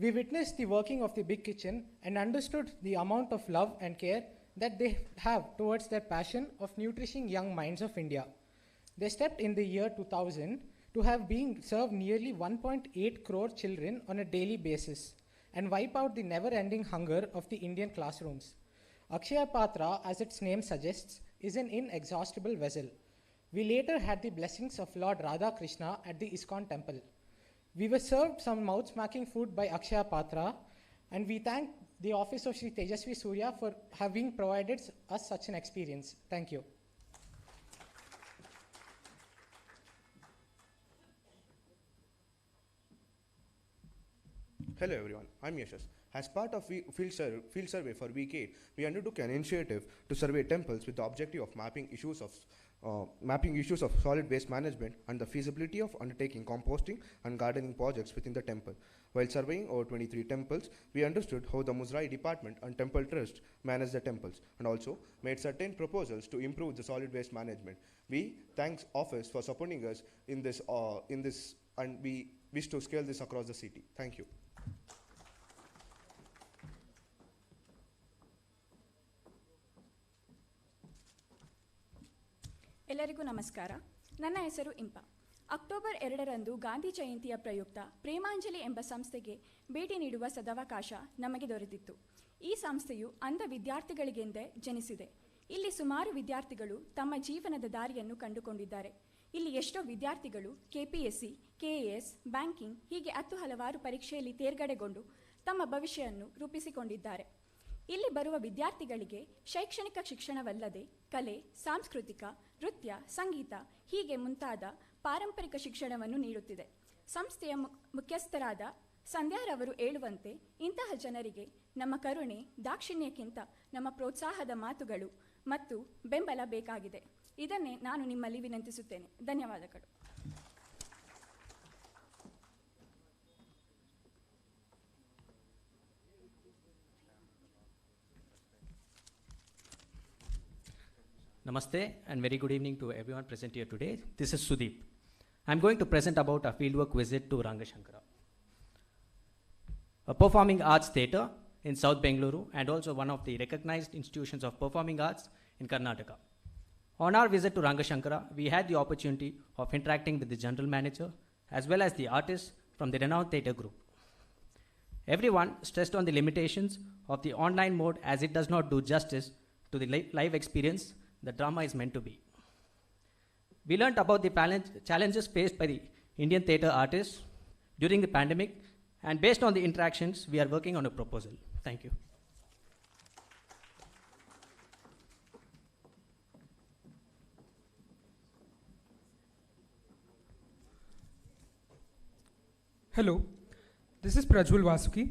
we witnessed the working of the big kitchen and understood the amount of love and care that they have towards their passion of nourishing young minds of India. They stepped in the year 2000 to have been served nearly 1.8 crore children on a daily basis and wipe out the never-ending hunger of the Indian classrooms. Akshaya Patra, as its name suggests, is an inexhaustible vessel. We later had the blessings of Lord Radha Krishna at the ISKCON temple. We were served some mouth-smacking food by Akshaya Patra, and we thank the office of Sri Tejasvi Surya for having provided us such an experience. Thank you. Hello everyone, I'm Yashas. As part of field survey for week 8, we undertook an initiative to survey temples with the objective of mapping issues of solid waste management and the feasibility of undertaking composting and gardening projects within the temple. While surveying over 23 temples, we understood how the Muzrai department and temple trust manage the temples and also made certain proposals to improve the solid waste management. We thank office for supporting us in this and we wish to scale this across the city. Thank you. ಎಲ್ಲರಿಗೂ ನಮಸ್ಕಾರ. ನನ್ನ ಹೆಸರು ಇಂಪ. October 2ರಂದು Gandhi ಜಯಂತಿಯ ಪ್ರಯುಕ್ತ ಪ್ರೇಮಾಂಜಲಿ ಎಂಬ ಸಂಸ್ಥೆಗೆ ಭೇಟಿ ನೀಡುವ ಸದವಕಾಶ ನಮಗೆ ದೊರೆತಿತ್ತು. ಈ ಸಂಸ್ಥೆಯು ಅಂಧ ವಿದ್ಯಾರ್ಥಿಗಳಿಗೆಂದೇ ಜನಿಸಿದೆ. ಇಲ್ಲಿ ಸುಮಾರು ವಿದ್ಯಾರ್ಥಿಗಳು ತಮ್ಮ ಜೀವನದ ದಾರಿಯನ್ನು ಕಂಡುಕೊಂಡಿದ್ದಾರೆ. ಇಲ್ಲಿ ಎಷ್ಟೋ ವಿದ್ಯಾರ್ಥಿಗಳು KPSC, KAS, ಬ್ಯಾಂಕಿಂಗ್ ಹೀಗೆ 10 ಹಲವಾರು ಪರೀಕ್ಷೆಯಲ್ಲಿ ತೇರ್ಗಡೆಗೊಂಡು ತಮ್ಮ ಭವಿಷ್ಯವನ್ನು ರೂಪಿಸಿಕೊಂಡಿದ್ದಾರೆ. ಇಲ್ಲಿ ಬರುವ ವಿದ್ಯಾರ್ಥಿಗಳಿಗೆ ಶೈಕ್ಷಣಿಕ ಶಿಕ್ಷಣವಲ್ಲದೆ ಕಲೆ, ಸಾಂಸ್ಕೃತಿಕ, ನೃತ್ಯ, ಸಂಗೀತ ಹೀಗೆ ಮುಂತಾದ ಪಾರಂಪರಿಕ ಶಿಕ್ಷಣವನ್ನು ನೀಡುತ್ತಿದೆ. ಸಂಸ್ಥೆಯ ಮುಖ್ಯಸ್ಥರಾದ ಸಂಧ್ಯಾರವರು ಹೇಳುವಂತೆ ಇಂತಹ ಜನರಿಗೆ ನಮ್ಮ ಕರುಣೆ, ದಾಕ್ಷಿಣ್ಯಕ್ಕಿಂತ ನಮ್ಮ ಪ್ರೋತ್ಸಾಹದ ಮಾತುಗಳು ಮತ್ತು ಬೆಂಬಲ ಬೇಕಾಗಿದೆ. ಇದನ್ನೇ ನಾನು ನಿಮ್ಮಲ್ಲಿ ವಿನಂತಿಸುತ್ತೇನೆ. ಧನ್ಯವಾದಗಳು. Namaste and very good evening to everyone present here today. This is Sudeep. I'm going to present about our fieldwork visit to Rangashankara, a performing arts theatre in South Bengaluru and also one of the recognized institutions of performing arts in Karnataka. On our visit to Rangashankara, we had the opportunity of interacting with the general manager as well as the artists from the renowned theatre group. Everyone stressed on the limitations of the online mode as it does not do justice to the live experience the drama is meant to be. We learned about the challenges faced by the Indian theatre artists during the pandemic, and based on the interactions, we are working on a proposal. Thank you. Hello, this is Prajwal Vasuki.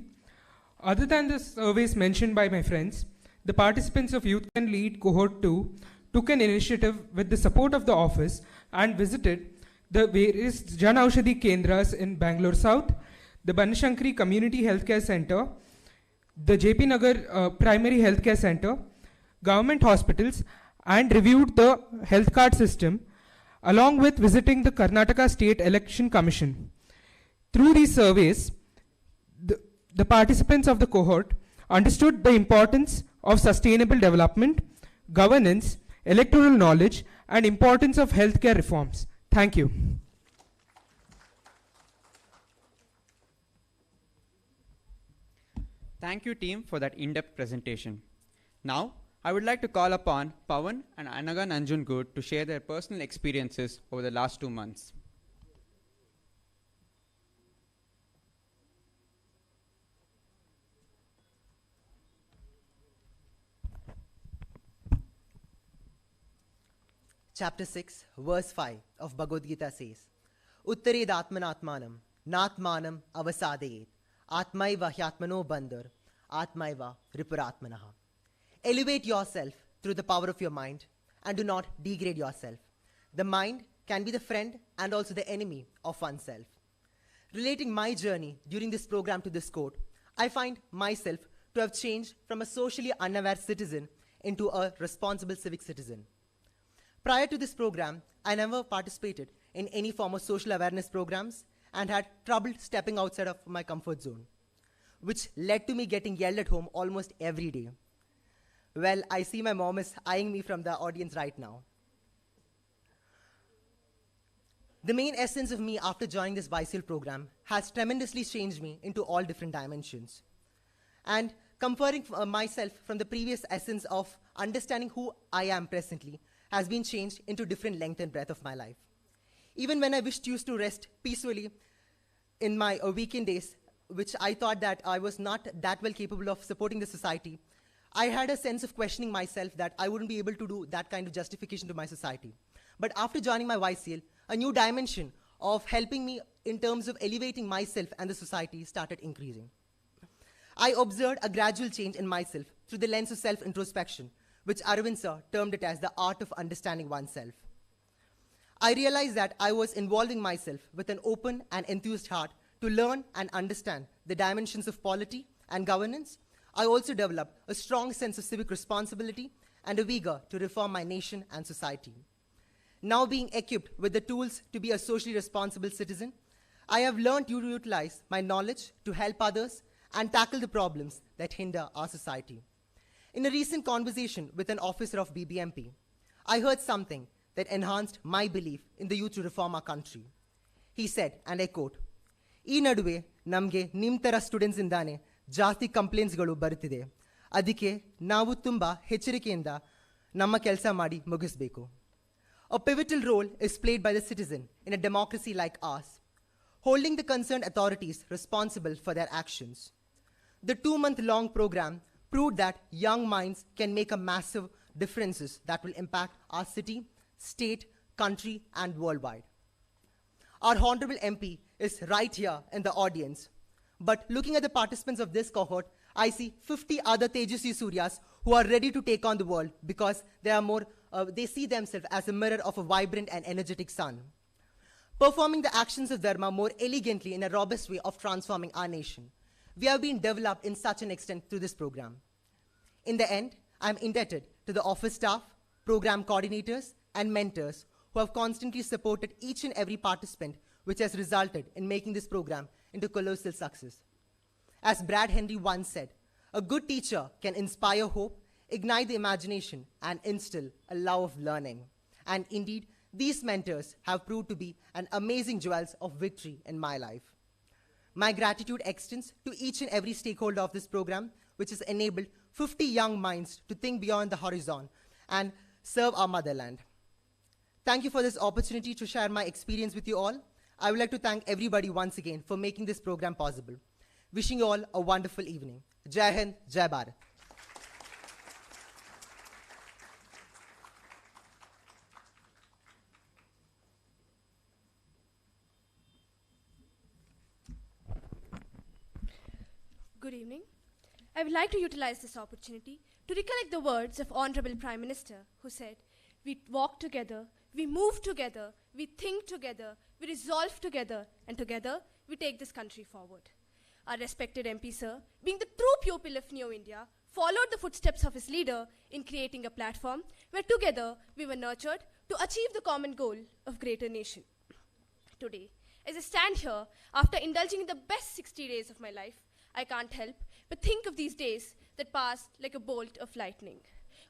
Other than the surveys mentioned by my friends, the participants of Youth Can Lead Cohort 2 took an initiative with the support of the office and visited the various Jan Aushadhi Kendras in Bangalore South, the Banashankari Community Healthcare Center, the JP Nagar Primary Healthcare Center, government hospitals, and reviewed the health card system, along with visiting the Karnataka State Election Commission. Through these surveys, the participants of the cohort understood the importance of sustainable development, governance, electoral knowledge, and importance of healthcare reforms. Thank you. Thank you, team, for that in-depth presentation. Now, I would like to call upon Pawan and Anaga Nanjungood to share their personal experiences over the last 2 months. Chapter 6, verse 5 of Bhagavad Gita says, Uttared Atmanatmanam, Natmanam avasadayet, Atmaiva hyatmano bandhar, Atmaiva ripuratmanaha. Elevate yourself through the power of your mind and do not degrade yourself. The mind can be the friend and also the enemy of oneself. Relating my journey during this program to this quote, I find myself to have changed from a socially unaware citizen into a responsible civic citizen. Prior to this program, I never participated in any form of social awareness programs and had trouble stepping outside of my comfort zone, which led to me getting yelled at home almost every day. Well, I see my mom is eyeing me from the audience right now. The main essence of me after joining this YCL program has tremendously changed me into all different dimensions. And comparing myself from the previous essence of understanding who I am presently has been changed into different length and breadth of my life. Even when I used to rest peacefully in my weekend days, which I thought that I was not that well capable of supporting the society, I had a sense of questioning myself that I wouldn't be able to do that kind of justification to my society. But after joining my YCL, a new dimension of helping me in terms of elevating myself and the society started increasing. I observed a gradual change in myself through the lens of self-introspection, which Arvind sir termed it as the art of understanding oneself. I realized that I was involving myself with an open and enthused heart to learn and understand the dimensions of polity and governance. I also developed a strong sense of civic responsibility and a vigor to reform my nation and society. Now being equipped with the tools to be a socially responsible citizen, I have learned to utilize my knowledge to help others and tackle the problems that hinder our society. In a recent conversation with an officer of BBMP, I heard something that enhanced my belief in the youth to reform our country. He said, and I quote, "ಈ ನಡುವೆ ನಮಗೆ ನಿಮ್ಮ ಥರ students ಇಂದಾನೆ ಜಾಸ್ತಿ ಕಂಪ್ಲೇಂಟ್ಸ್ಗಳು ಬರುತ್ತಿದೆ. ಅದಕ್ಕೆ ನಾವು ತುಂಬ ಎಚ್ಚರಿಕೆಯಿಂದ ನಮ್ಮ ಕೆಲಸ ಮಾಡಿ ಮುಗಿಸಬೇಕು." A pivotal role is played by the citizen in a democracy like ours, holding the concerned authorities responsible for their actions. The 2-month-long program proved that young minds can make a massive differences that will impact our city, state, country, and worldwide. Our Honorable MP is right here in the audience. But looking at the participants of this cohort, I see 50 other Tejasvi Suryas who are ready to take on the world because they see themselves as a mirror of a vibrant and energetic sun, performing the actions of Dharma more elegantly in a robust way of transforming our nation. We have been developed in such an extent through this program. In the end, I am indebted to the office staff, program coordinators, and mentors who have constantly supported each and every participant, which has resulted in making this program into colossal success. As Brad Henry once said, a good teacher can inspire hope, ignite the imagination, and instill a love of learning. And indeed, these mentors have proved to be an amazing jewels of victory in my life. My gratitude extends to each and every stakeholder of this program, which has enabled 50 young minds to think beyond the horizon and serve our motherland. Thank you for this opportunity to share my experience with you all. I would like to thank everybody once again for making this program possible. Wishing you all a wonderful evening. Jai Hind, Jai Bharat. Good evening. I would like to utilize this opportunity to recollect the words of Honorable Prime Minister, who said, "We walk together, we move together, we think together, we resolve together, and together we take this country forward. Our respected MP, sir, being the true pupil of New India, followed the footsteps of his leader in creating a platform where together we were nurtured to achieve the common goal of greater nation. Today, as I stand here, after indulging in the best 60 days of my life, I can't help but think of these days that passed like a bolt of lightning.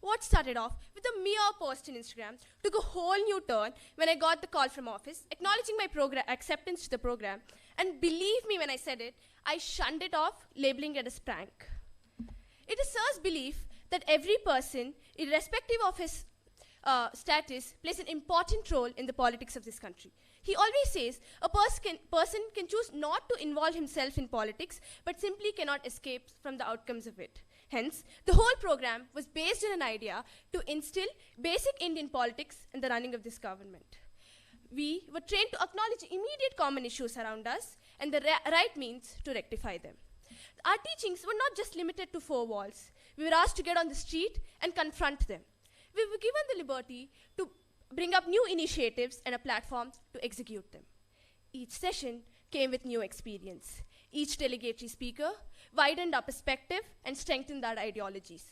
What started off with a mere post on Instagram took a whole new turn when I got the call from office acknowledging my acceptance to the program, and believe me when I said it, I shunned it off, labeling it as prank. It is Sir's belief that every person, irrespective of his status, plays an important role in the politics of this country. He always says a person can choose not to involve himself in politics, but simply cannot escape from the outcomes of it. Hence, the whole program was based on an idea to instill basic Indian politics in the running of this government. We were trained to acknowledge immediate common issues around us and the right means to rectify them. Our teachings were not just limited to four walls. We were asked to get on the street and confront them. We were given the liberty to bring up new initiatives and a platform to execute them. Each session came with new experience. Each delegatory speaker widened our perspective and strengthened our ideologies.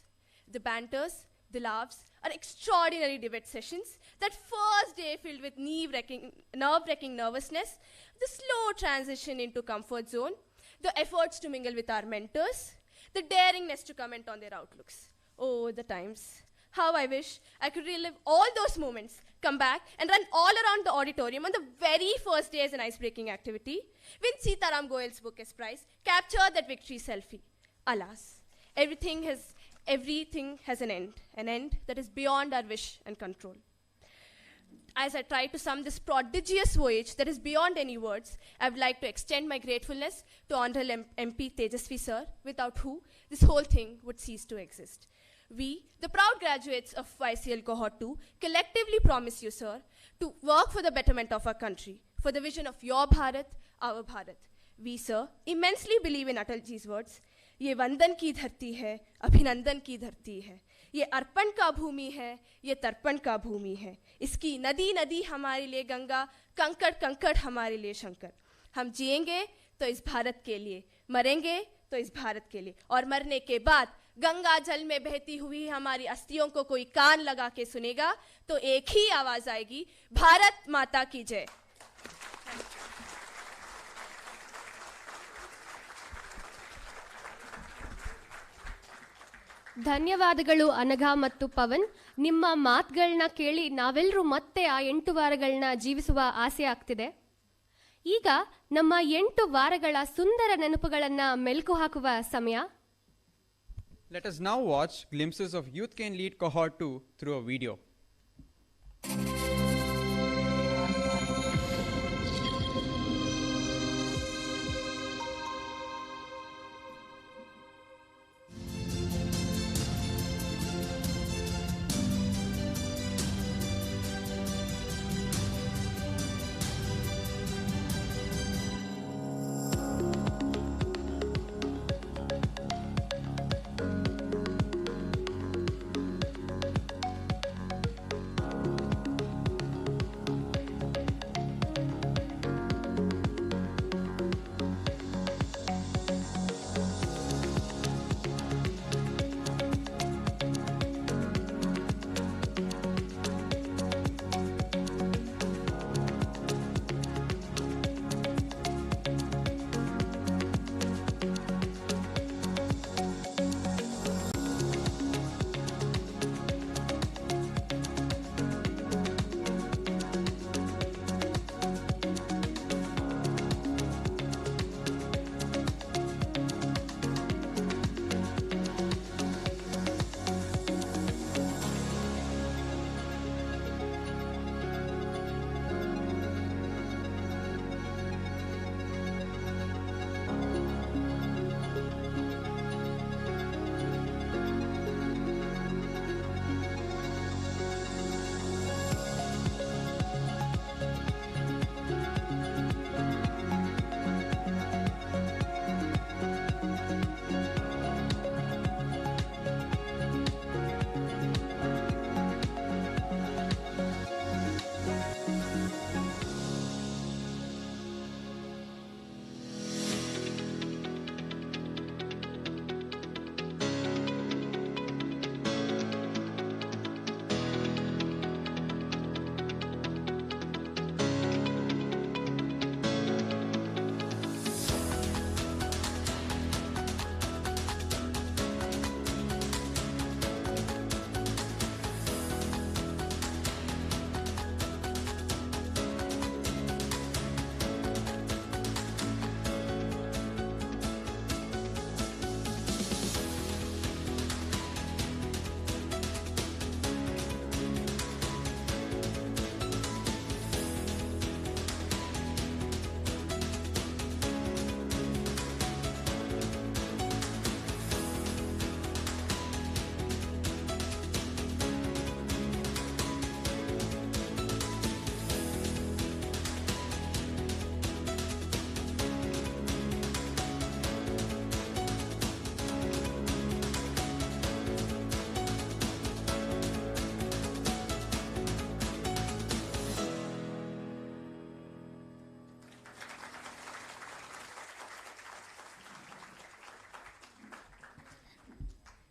The banters, the laughs, our extraordinary debate sessions, that first day filled with nerve-wracking nervousness, the slow transition into comfort zone, the efforts to mingle with our mentors, the daringness to comment on their outlooks. Oh, the times. How I wish I could relive all those moments, come back and run all around the auditorium on the very first day as an ice-breaking activity, win Sitaram Goyal's Bouquet Prize, capture that victory selfie. Alas, everything has an end that is beyond our wish and control. As I try to sum this prodigious voyage that is beyond any words, I would like to extend my gratefulness to Honorable MP Tejasvi sir, without who this whole thing would cease to exist. We, the proud graduates of YCL Cohort 2, collectively promise you, sir, to work for the betterment of our country, for the vision of your Bharat, our Bharat. We, sir, immensely believe in Atalji's words, ये वंदन की धरती है, अभिनंदन की धरती है, ये अर्पण का भूमि है, ये तर्पण का भूमि है, इसकी नदी नदी हमारे लिए गंगा, कंकड़ कंकड़ हमारे लिए शंकर. हम जिएंगे तो इस भारत के लिए, मरेंगे तो इस भारत के लिए, और मरने के बाद गंगा जल में बहती हुई हमारी अस्थियों को कोई कान लगा के सुनेगा तो एक ही आवाज आएगी, भारत माता की जय. ಧನ್ಯವಾದಗಳು ಅನಘಾ ಮತ್ತು ಪವನ್. ನಿಮ್ಮ ಮಾತುಗಳನ್ನ ಕೇಳಿ ನಾವೆಲ್ಲರೂ ಮತ್ತೆ ಆ 8 ವಾರಗಳನ್ನ ಜೀವಿಸುವ ಆಸೆ ಆಗ್ತಿದೆ. ಈಗ ನಮ್ಮ 8 ವಾರಗಳ ಸುಂದರ ನೆನಪುಗಳನ್ನು ಮೆಲುಕು ಹಾಕುವ ಸಮಯ. Let us now watch glimpses of Youth Can Lead Cohort 2 through a video.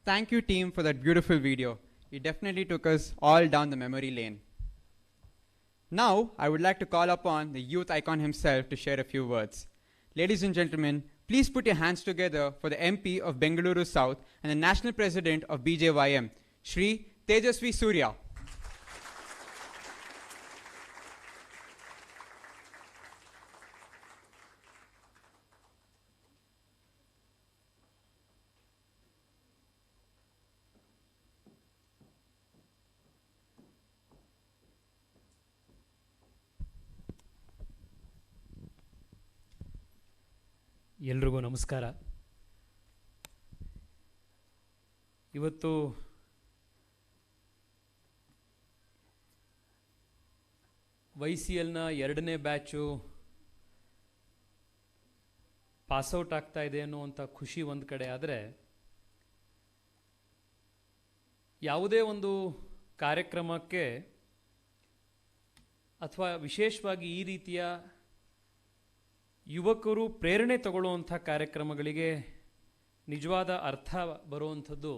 Thank you, team, for that beautiful video. It definitely took us all down the memory lane. Now, I would like to call upon the youth icon himself to share a few words. Ladies and gentlemen, please put your hands together for the MP of Bengaluru South and the National President of BJYM, Shri Tejasvi Surya. ಎಲ್ರಿಗೂ ನಮಸ್ಕಾರ. ಇವತ್ತು YCLನ 2ನೇ batch ಪಾಸೌಟ್ ಆಗ್ತಾ ಇದೆ ಅನ್ನುವಂಥ ಖುಷಿ ಒಂದು ಕಡೆ ಆದರೆ, ಯಾವುದೇ ಒಂದು ಕಾರ್ಯಕ್ರಮಕ್ಕೆ ಅಥವಾ ವಿಶೇಷವಾಗಿ ಈ ರೀತಿಯ ಯುವಕರು ಪ್ರೇರಣೆ ತಗೊಳ್ಳುವಂಥ ಕಾರ್ಯಕ್ರಮಗಳಿಗೆ ನಿಜವಾದ ಅರ್ಥ ಬರುವಂಥದ್ದು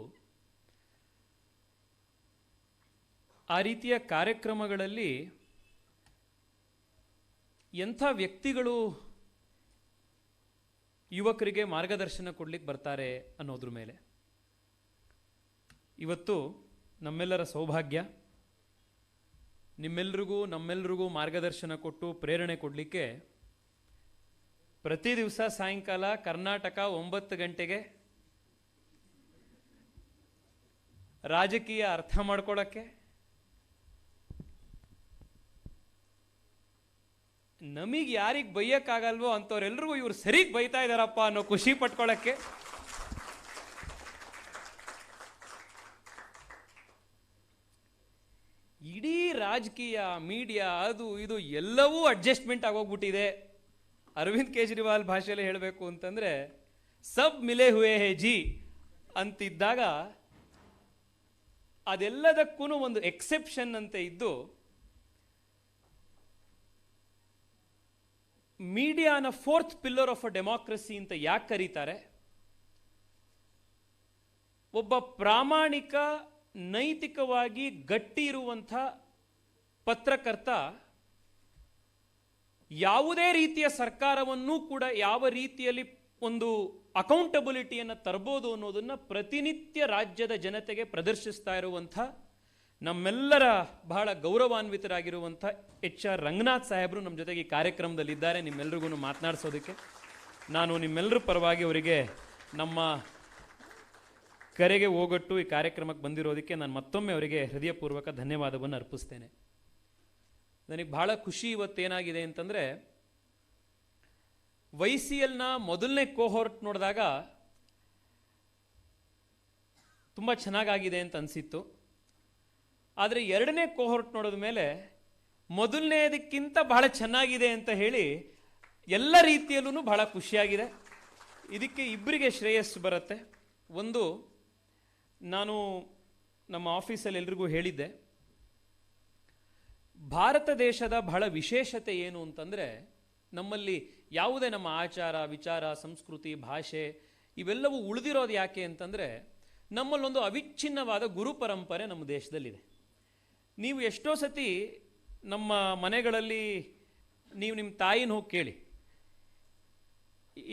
ಆ ರೀತಿಯ ಕಾರ್ಯಕ್ರಮಗಳಲ್ಲಿ ಎಂಥ ವ್ಯಕ್ತಿಗಳು ಯುವಕರಿಗೆ ಮಾರ್ಗದರ್ಶನ ಕೊಡ್ಲಿಕ್ಕೆ ಬರ್ತಾರೆ ಅನ್ನೋದ್ರ ಮೇಲೆ. ಇವತ್ತು ನಮ್ಮೆಲ್ಲರ ಸೌಭಾಗ್ಯ ನಮ್ಮೆಲ್ಲರಿಗೂ ಮಾರ್ಗದರ್ಶನ ಕೊಟ್ಟು ಪ್ರೇರಣೆ ಕೊಡಲಿಕ್ಕೆ ಪ್ರತಿ ದಿವಸ ಸಾಯಂಕಾಲ ಕರ್ನಾಟಕ 9 ಗಂಟೆಗೆ ರಾಜಕೀಯ ಅರ್ಥ ಮಾಡ್ಕೊಳ್ಳೋಕ್ಕೆ, ನಮಗೆ ಯಾರಿಗೆ ಬೈಯಕ್ಕಾಗಲ್ವೋ ಅಂಥವ್ರೆಲ್ರಿಗೂ ಇವ್ರು ಸರಿಗೆ ಬೈತಾ ಇದ್ದಾರಪ್ಪ ಅನ್ನೋ ಖುಷಿ ಪಟ್ಕೊಳ್ಳೋಕ್ಕೆ, ಇಡೀ ರಾಜಕೀಯ ಮೀಡಿಯಾ ಅದು ಇದು ಎಲ್ಲವೂ ಅಡ್ಜಸ್ಟ್ಮೆಂಟ್ ಆಗೋಗ್ಬಿಟ್ಟಿದೆ. ಅರವಿಂದ್ ಕೇಜ್ರಿವಾಲ್ ಭಾಷೆಯಲ್ಲಿ ಹೇಳಬೇಕು ಅಂತಂದರೆ ಸಬ್ ಮಿಲೆ ಹುಯೇ ಹೇ ಜಿ ಅಂತಿದ್ದಾಗ ಅದೆಲ್ಲದಕ್ಕೂ ಒಂದು ಎಕ್ಸೆಪ್ಷನ್ ಅಂತ ಇದ್ದು, ಮೀಡಿಯಾನ 4th pillar of a democracy ಅಂತ ಯಾಕೆ ಕರೀತಾರೆ? ಒಬ್ಬ ಪ್ರಾಮಾಣಿಕ ನೈತಿಕವಾಗಿ ಗಟ್ಟಿ ಇರುವಂಥ ಪತ್ರಕರ್ತ ಯಾವುದೇ ರೀತಿಯ ಸರ್ಕಾರವನ್ನು ಕೂಡ ಯಾವ ರೀತಿಯಲ್ಲಿ ಒಂದು ಅಕೌಂಟಬಿಲಿಟಿಯನ್ನು ತರಬಹುದು ಅನ್ನೋದನ್ನು ಪ್ರತಿನಿತ್ಯ ರಾಜ್ಯದ ಜನತೆಗೆ ಪ್ರದರ್ಶಿಸ್ತಾ ಇರುವಂಥ ನಮ್ಮೆಲ್ಲರ ಬಹಳ ಗೌರವಾನ್ವಿತರಾಗಿರುವಂಥ HR ರಂಗನಾಥ್ ಸಾಹೇಬರು ನಮ್ಮ ಜೊತೆಗೆ ಈ ಕಾರ್ಯಕ್ರಮದಲ್ಲಿದ್ದಾರೆ. ನಿಮ್ಮೆಲ್ರಿಗೂ ಮಾತನಾಡಿಸೋದಕ್ಕೆ ನಾನು ನಿಮ್ಮೆಲ್ಲರ ಪರವಾಗಿ ಅವರಿಗೆ ನಮ್ಮ ಕರೆಗೆ ಹೋಗೊಟ್ಟು ಈ ಕಾರ್ಯಕ್ರಮಕ್ಕೆ ಬಂದಿರೋದಕ್ಕೆ ನಾನು ಮತ್ತೊಮ್ಮೆ ಅವರಿಗೆ ಹೃದಯಪೂರ್ವಕ ಧನ್ಯವಾದವನ್ನು ಅರ್ಪಿಸ್ತೇನೆ. ನನಗೆ ಬಹಳ ಖುಷಿ ಇವತ್ತೇನಾಗಿದೆ ಅಂತಂದರೆ, YCLನ ಮೊದಲನೇ ಕೋಹೋರ್ಟ್ ನೋಡಿದಾಗ ತುಂಬ ಚೆನ್ನಾಗಾಗಿದೆ ಅಂತ ಅನಿಸಿತ್ತು. ಆದರೆ 2ನೇ ಕೋಹೋರ್ಟ್ ನೋಡಿದ ಮೇಲೆ ಮೊದಲನೇದಕ್ಕಿಂತ ಬಹಳ ಚೆನ್ನಾಗಿದೆ ಅಂತ ಹೇಳಿ ಎಲ್ಲ ರೀತಿಯಲ್ಲೂ ಬಹಳ ಖುಷಿಯಾಗಿದೆ. ಇದಕ್ಕೆ ಇಬ್ಬರಿಗೆ ಶ್ರೇಯಸ್ಸು ಬರುತ್ತೆ. ಒಂದು, ನಾನು ನಮ್ಮ ಆಫೀಸಲ್ಲಿ ಎಲ್ರಿಗೂ ಹೇಳಿದ್ದೆ, ಭಾರತ ದೇಶದ ಬಹಳ ವಿಶೇಷತೆ ಏನು ಅಂತಂದರೆ, ನಮ್ಮಲ್ಲಿ ಯಾವುದೇ ನಮ್ಮ ಆಚಾರ ವಿಚಾರ ಸಂಸ್ಕೃತಿ ಭಾಷೆ ಇವೆಲ್ಲವೂ ಉಳಿದಿರೋದು ಯಾಕೆ ಅಂತಂದರೆ, ನಮ್ಮಲ್ಲೊಂದು ಅವಿಚ್ಛಿನ್ನವಾದ ಗುರು ಪರಂಪರೆ ನಮ್ಮ ದೇಶದಲ್ಲಿದೆ. ನೀವು ಎಷ್ಟೋ ಸತಿ ನಮ್ಮ ಮನೆಗಳಲ್ಲಿ ನೀವು ನಿಮ್ಮ ತಾಯಿನ ಹೋಗಿ ಕೇಳಿ,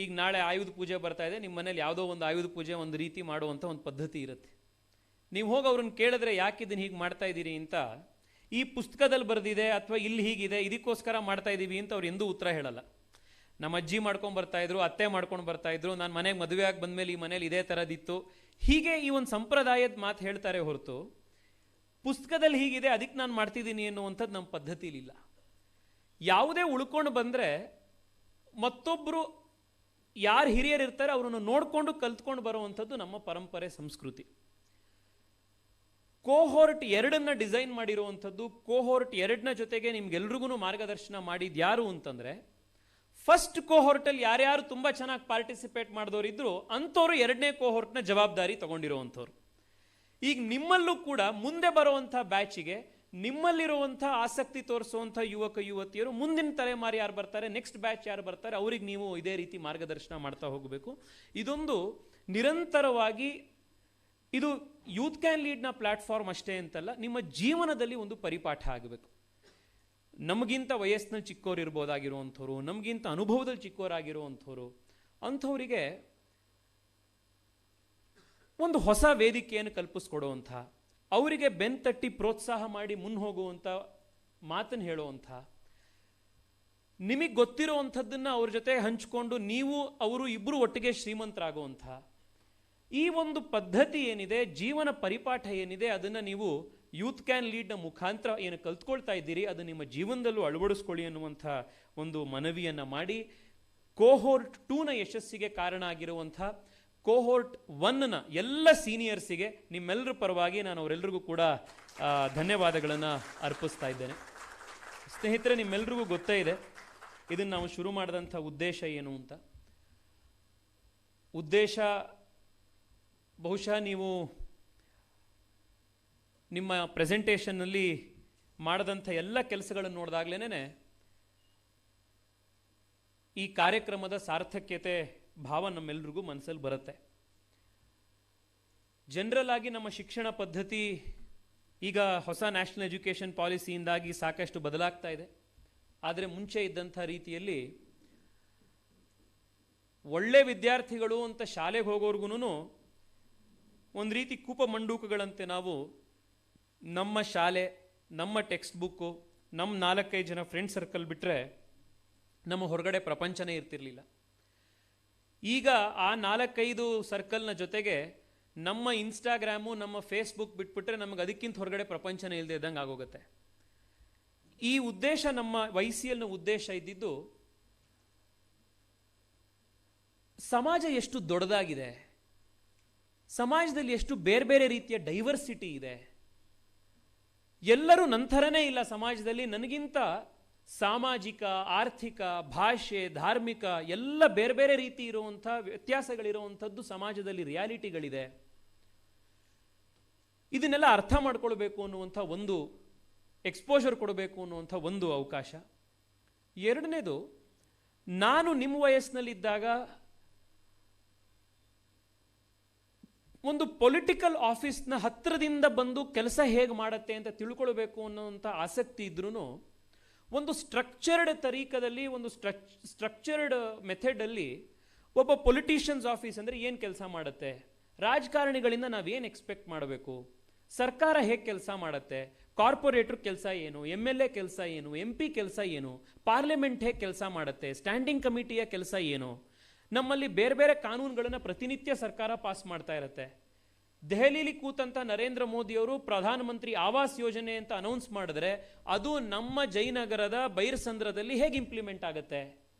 ಈಗ ನಾಳೆ ಆಯುಧ ಪೂಜೆ ಬರ್ತಾ ಇದೆ, ನಿಮ್ಮ ಮನೇಲಿ ಯಾವುದೋ ಒಂದು ಆಯುಧ ಪೂಜೆ ಒಂದು ರೀತಿ ಮಾಡುವಂಥ ಒಂದು ಪದ್ಧತಿ ಇರುತ್ತೆ. ನೀವು ಹೋಗಿ ಅವ್ರನ್ನ ಕೇಳಿದ್ರೆ ಯಾಕೆ ಇದನ್ನು ಹೀಗೆ ಮಾಡ್ತಾ ಇದ್ದೀರಿ ಅಂತ, ಈ ಪುಸ್ತಕದಲ್ಲಿ ಬರೆದಿದೆ ಅಥವಾ ಇಲ್ಲಿ ಹೀಗಿದೆ ಇದಕ್ಕೋಸ್ಕರ ಮಾಡ್ತಾ ಇದ್ದೀವಿ ಅಂತ ಅವ್ರು ಎಂದೂ ಉತ್ತರ ಹೇಳಲ್ಲ. ನಮ್ಮ ಅಜ್ಜಿ ಮಾಡ್ಕೊಂಡು ಬರ್ತಾಯಿದ್ರು, ಅತ್ತೆ ಮಾಡ್ಕೊಂಡು ಬರ್ತಾಯಿದ್ರು, ನಾನು ಮನೆಗೆ ಮದುವೆ ಆಗಿ ಬಂದಮೇಲೆ ಈ ಮನೇಲಿ ಇದೇ ಥರದಿತ್ತು, ಹೀಗೆ ಈ ಒಂದು ಸಂಪ್ರದಾಯದ ಮಾತು ಹೇಳ್ತಾರೆ ಹೊರತು ಪುಸ್ತಕದಲ್ಲಿ ಹೀಗಿದೆ ಅದಕ್ಕೆ ನಾನು ಮಾಡ್ತಿದ್ದೀನಿ ಅನ್ನುವಂಥದ್ದು ನಮ್ಮ ಪದ್ಧತಿಲಿಲ್ಲ. ಯಾವುದೇ ಉಳ್ಕೊಂಡು ಬಂದರೆ ಮತ್ತೊಬ್ಬರು ಯಾರು ಹಿರಿಯರು ಇರ್ತಾರೆ ಅವರನ್ನು ನೋಡಿಕೊಂಡು ಕಲ್ತ್ಕೊಂಡು ಬರುವಂಥದ್ದು ನಮ್ಮ ಪರಂಪರೆ ಸಂಸ್ಕೃತಿ. ಕೋಹೋರ್ಟ್ 2 ಡಿಸೈನ್ ಮಾಡಿರುವಂಥದ್ದು, ಕೋಹೋರ್ಟ್ 2 ಜೊತೆಗೆ ನಿಮ್ಗೆಲ್ರಿಗೂ ಮಾರ್ಗದರ್ಶನ ಮಾಡಿದ್ದು ಯಾರು ಅಂತಂದರೆ, ಫಸ್ಟ್ ಕೋಹೋರ್ಟಲ್ಲಿ ಯಾರ್ಯಾರು ತುಂಬ ಚೆನ್ನಾಗಿ ಪಾರ್ಟಿಸಿಪೇಟ್ ಮಾಡಿದವರಿದ್ರು ಅಂಥವ್ರು 2ನೇ ಕೋಹೋರ್ಟ್ನ ಜವಾಬ್ದಾರಿ ತಗೊಂಡಿರುವಂಥವ್ರು. ಈಗ ನಿಮ್ಮಲ್ಲೂ ಕೂಡ ಮುಂದೆ ಬರುವಂಥ ಬ್ಯಾಚಿಗೆ ನಿಮ್ಮಲ್ಲಿರುವಂಥ ಆಸಕ್ತಿ ತೋರಿಸುವಂಥ ಯುವಕ ಯುವತಿಯರು, ಮುಂದಿನ ತಲೆಮಾರು ಯಾರು ಬರ್ತಾರೆ, ನೆಕ್ಸ್ಟ್ ಬ್ಯಾಚ್ ಯಾರು ಬರ್ತಾರೆ, ಅವ್ರಿಗೆ ನೀವು ಇದೇ ರೀತಿ ಮಾರ್ಗದರ್ಶನ ಮಾಡ್ತಾ ಹೋಗಬೇಕು. ಇದೊಂದು ನಿರಂತರವಾಗಿ ಇದು ಯೂತ್ ಕ್ಯಾನ್ ಲೀಡ್ನ ಪ್ಲಾಟ್ಫಾರ್ಮ್ ಅಷ್ಟೇ ಅಂತಲ್ಲ, ನಿಮ್ಮ ಜೀವನದಲ್ಲಿ ಒಂದು ಪರಿಪಾಠ ಆಗಬೇಕು. ನಮಗಿಂತ ವಯಸ್ಸಿನಲ್ಲಿ ಚಿಕ್ಕವರು ಇರ್ಬೋದಾಗಿರುವಂಥವ್ರು, ನಮಗಿಂತ ಅನುಭವದಲ್ಲಿ ಚಿಕ್ಕವರಾಗಿರುವಂಥವ್ರು, ಅಂಥವರಿಗೆ ಒಂದು ಹೊಸ ವೇದಿಕೆಯನ್ನು ಕಲ್ಪಿಸ್ಕೊಡುವಂಥ, ಅವರಿಗೆ ಬೆನ್ತಟ್ಟಿ ಪ್ರೋತ್ಸಾಹ ಮಾಡಿ ಮುನ್ ಹೋಗುವಂಥ ಮಾತನ್ನು ಹೇಳುವಂಥ, ನಿಮಗೆ ಗೊತ್ತಿರುವಂಥದ್ದನ್ನು ಅವ್ರ ಜೊತೆ ಹಂಚಿಕೊಂಡು ನೀವು ಅವರು ಇಬ್ಬರು ಒಟ್ಟಿಗೆ ಶ್ರೀಮಂತರಾಗುವಂಥ ಈ ಒಂದು ಪದ್ಧತಿ ಏನಿದೆ, ಜೀವನ ಪರಿಪಾಠ ಏನಿದೆ, ಅದನ್ನು ನೀವು ಯೂತ್ ಕ್ಯಾನ್ ಲೀಡ್ನ ಮುಖಾಂತರ ಏನು ಕಲ್ತ್ಕೊಳ್ತಾ ಇದ್ದೀರಿ ಅದು ನಿಮ್ಮ ಜೀವನದಲ್ಲೂ ಅಳವಡಿಸ್ಕೊಳ್ಳಿ ಅನ್ನುವಂಥ ಒಂದು ಮನವಿಯನ್ನು ಮಾಡಿ, ಕೋಹೋರ್ಟ್ 2ನ ಯಶಸ್ಸಿಗೆ ಕಾರಣ ಆಗಿರುವಂಥ ಕೋಹೋರ್ಟ್ 1ನ ಎಲ್ಲ ಸೀನಿಯರ್ಸಿಗೆ ನಿಮ್ಮೆಲ್ಲರ ಪರವಾಗಿ ನಾನು ಅವರೆಲ್ಲರಿಗೂ ಕೂಡ ಧನ್ಯವಾದಗಳನ್ನು ಅರ್ಪಿಸ್ತಾ ಇದ್ದೇನೆ. ಸ್ನೇಹಿತರೆ, ನಿಮ್ಮೆಲ್ರಿಗೂ ಗೊತ್ತೇ ಇದೆ ಇದನ್ನು ನಾವು ಶುರು ಮಾಡಿದಂಥ ಉದ್ದೇಶ ಏನು ಅಂತ. ಉದ್ದೇಶ ಬಹುಶಃ ನೀವು ನಿಮ್ಮ ಪ್ರೆಸೆಂಟೇಷನ್ನಲ್ಲಿ ಮಾಡಿದಂಥ ಎಲ್ಲ ಕೆಲಸಗಳನ್ನು ನೋಡಿದಾಗಲೇ ಈ ಕಾರ್ಯಕ್ರಮದ ಸಾರ್ಥಕ್ಯತೆ ಭಾವ ನಮ್ಮೆಲ್ರಿಗೂ ಮನಸ್ಸಲ್ಲಿ ಬರುತ್ತೆ. ಜನರಲ್ ಆಗಿ ನಮ್ಮ ಶಿಕ್ಷಣ ಪದ್ಧತಿ ಈಗ ಹೊಸ ನ್ಯಾಷನಲ್ ಎಜುಕೇಷನ್ ಪಾಲಿಸಿಯಿಂದಾಗಿ ಸಾಕಷ್ಟು ಬದಲಾಗ್ತಾ ಇದೆ. ಆದರೆ ಮುಂಚೆ ಇದ್ದಂಥ ರೀತಿಯಲ್ಲಿ ಒಳ್ಳೆ ವಿದ್ಯಾರ್ಥಿಗಳು ಅಂತ ಶಾಲೆಗೆ ಹೋಗೋರ್ಗು ಒಂದು ರೀತಿ ಕೂಪ ಮಂಡೂಕಗಳಂತೆ ನಾವು ನಮ್ಮ ಶಾಲೆ, ನಮ್ಮ ಟೆಕ್ಸ್ಟ್ ಬುಕ್ಕು, ನಮ್ಮ 4-5 ಜನ ಫ್ರೆಂಡ್ ಸರ್ಕಲ್ ಬಿಟ್ಟರೆ ನಮ್ಮ ಹೊರಗಡೆ ಪ್ರಪಂಚನೇ ಇರ್ತಿರ್ಲಿಲ್ಲ. ಈಗ ಆ 4-5 ಸರ್ಕಲ್ನ ಜೊತೆಗೆ ನಮ್ಮ ಇನ್ಸ್ಟಾಗ್ರಾಮು, ನಮ್ಮ ಫೇಸ್ಬುಕ್ ಬಿಟ್ಬಿಟ್ರೆ ನಮಗೆ ಅದಕ್ಕಿಂತ ಹೊರಗಡೆ ಪ್ರಪಂಚನೇ ಇಲ್ಲದೆ ಇದ್ದಂಗೆ ಆಗೋಗುತ್ತೆ. ಈ ಉದ್ದೇಶ, ನಮ್ಮ YCLನ ಉದ್ದೇಶ ಇದ್ದಿದ್ದು ಸಮಾಜ ಎಷ್ಟು ದೊಡ್ಡದಾಗಿದೆ, ಸಮಾಜದಲ್ಲಿ ಎಷ್ಟು ಬೇರೆ ಬೇರೆ ರೀತಿಯ ಡೈವರ್ಸಿಟಿ ಇದೆ, ಎಲ್ಲರೂ ನಂತರನೇ ಇಲ್ಲ ಸಮಾಜದಲ್ಲಿ, ನನಗಿಂತ ಸಾಮಾಜಿಕ, ಆರ್ಥಿಕ, ಭಾಷೆ, ಧಾರ್ಮಿಕ ಎಲ್ಲ ಬೇರೆ ಬೇರೆ ರೀತಿ ಇರುವಂಥ ವ್ಯತ್ಯಾಸಗಳಿರುವಂಥದ್ದು ಸಮಾಜದಲ್ಲಿ ರಿಯಾಲಿಟಿಗಳಿದೆ. ಇದನ್ನೆಲ್ಲ ಅರ್ಥ ಮಾಡ್ಕೊಳ್ಬೇಕು ಅನ್ನುವಂಥ ಒಂದು ಎಕ್ಸ್ಪೋಜರ್ ಕೊಡಬೇಕು ಅನ್ನುವಂಥ ಒಂದು ಅವಕಾಶ. ಎರಡನೇದು, ನಾನು ನಿಮ್ಮ ವಯಸ್ಸಿನಲ್ಲಿದ್ದಾಗ ಒಂದು ಪೊಲಿಟಿಕಲ್ ಆಫೀಸ್ನ ಹತ್ತಿರದಿಂದ ಬಂದು ಕೆಲಸ ಹೇಗೆ ಮಾಡುತ್ತೆ ಅಂತ ತಿಳ್ಕೊಳ್ಬೇಕು ಅನ್ನೋಂಥ ಆಸಕ್ತಿ ಇದ್ರೂ ಒಂದು ಸ್ಟ್ರಕ್ಚರ್ಡ್ ತರೀಕದಲ್ಲಿ, ಒಂದು ಸ್ಟ್ರಕ್ಚರ್ಡ್ ಮೆಥಡಲ್ಲಿ ಒಬ್ಬ ಪೊಲಿಟಿಷಿಯನ್ಸ್ ಆಫೀಸ್ ಅಂದರೆ ಏನು ಕೆಲಸ ಮಾಡುತ್ತೆ, ರಾಜಕಾರಣಿಗಳಿಂದ ನಾವೇನು ಎಕ್ಸ್ಪೆಕ್ಟ್ ಮಾಡಬೇಕು, ಸರ್ಕಾರ ಹೇಗೆ ಕೆಲಸ ಮಾಡುತ್ತೆ, ಕಾರ್ಪೊರೇಟ್ರ್ ಕೆಲಸ ಏನು, MLA ಕೆಲಸ ಏನು, MP ಕೆಲಸ ಏನು, ಪಾರ್ಲಿಮೆಂಟ್ ಹೇಗೆ ಕೆಲಸ ಮಾಡುತ್ತೆ, ಸ್ಟ್ಯಾಂಡಿಂಗ್ ಕಮಿಟಿಯ ಕೆಲಸ ಏನು, ನಮ್ಮಲ್ಲಿ ಬೇರೆ ಬೇರೆ ಕಾನೂನುಗಳನ್ನು ಪ್ರತಿನಿತ್ಯ ಸರ್ಕಾರ ಪಾಸ್ ಮಾಡ್ತಾ ಇರುತ್ತೆ. ದೆಹಲಿಲಿ ಕೂತಂತ ನರೇಂದ್ರ ಮೋದಿಯವರು ಪ್ರಧಾನಮಂತ್ರಿ ಆವಾಸ್ ಯೋಜನೆ ಅಂತ ಅನೌನ್ಸ್ ಮಾಡಿದ್ರೆ ಅದು ನಮ್ಮ ಜಯನಗರದ ಬೈರಸಂದ್ರದಲ್ಲಿ ಹೇಗೆ ಇಂಪ್ಲಿಮೆಂಟ್ ಆಗುತ್ತೆ,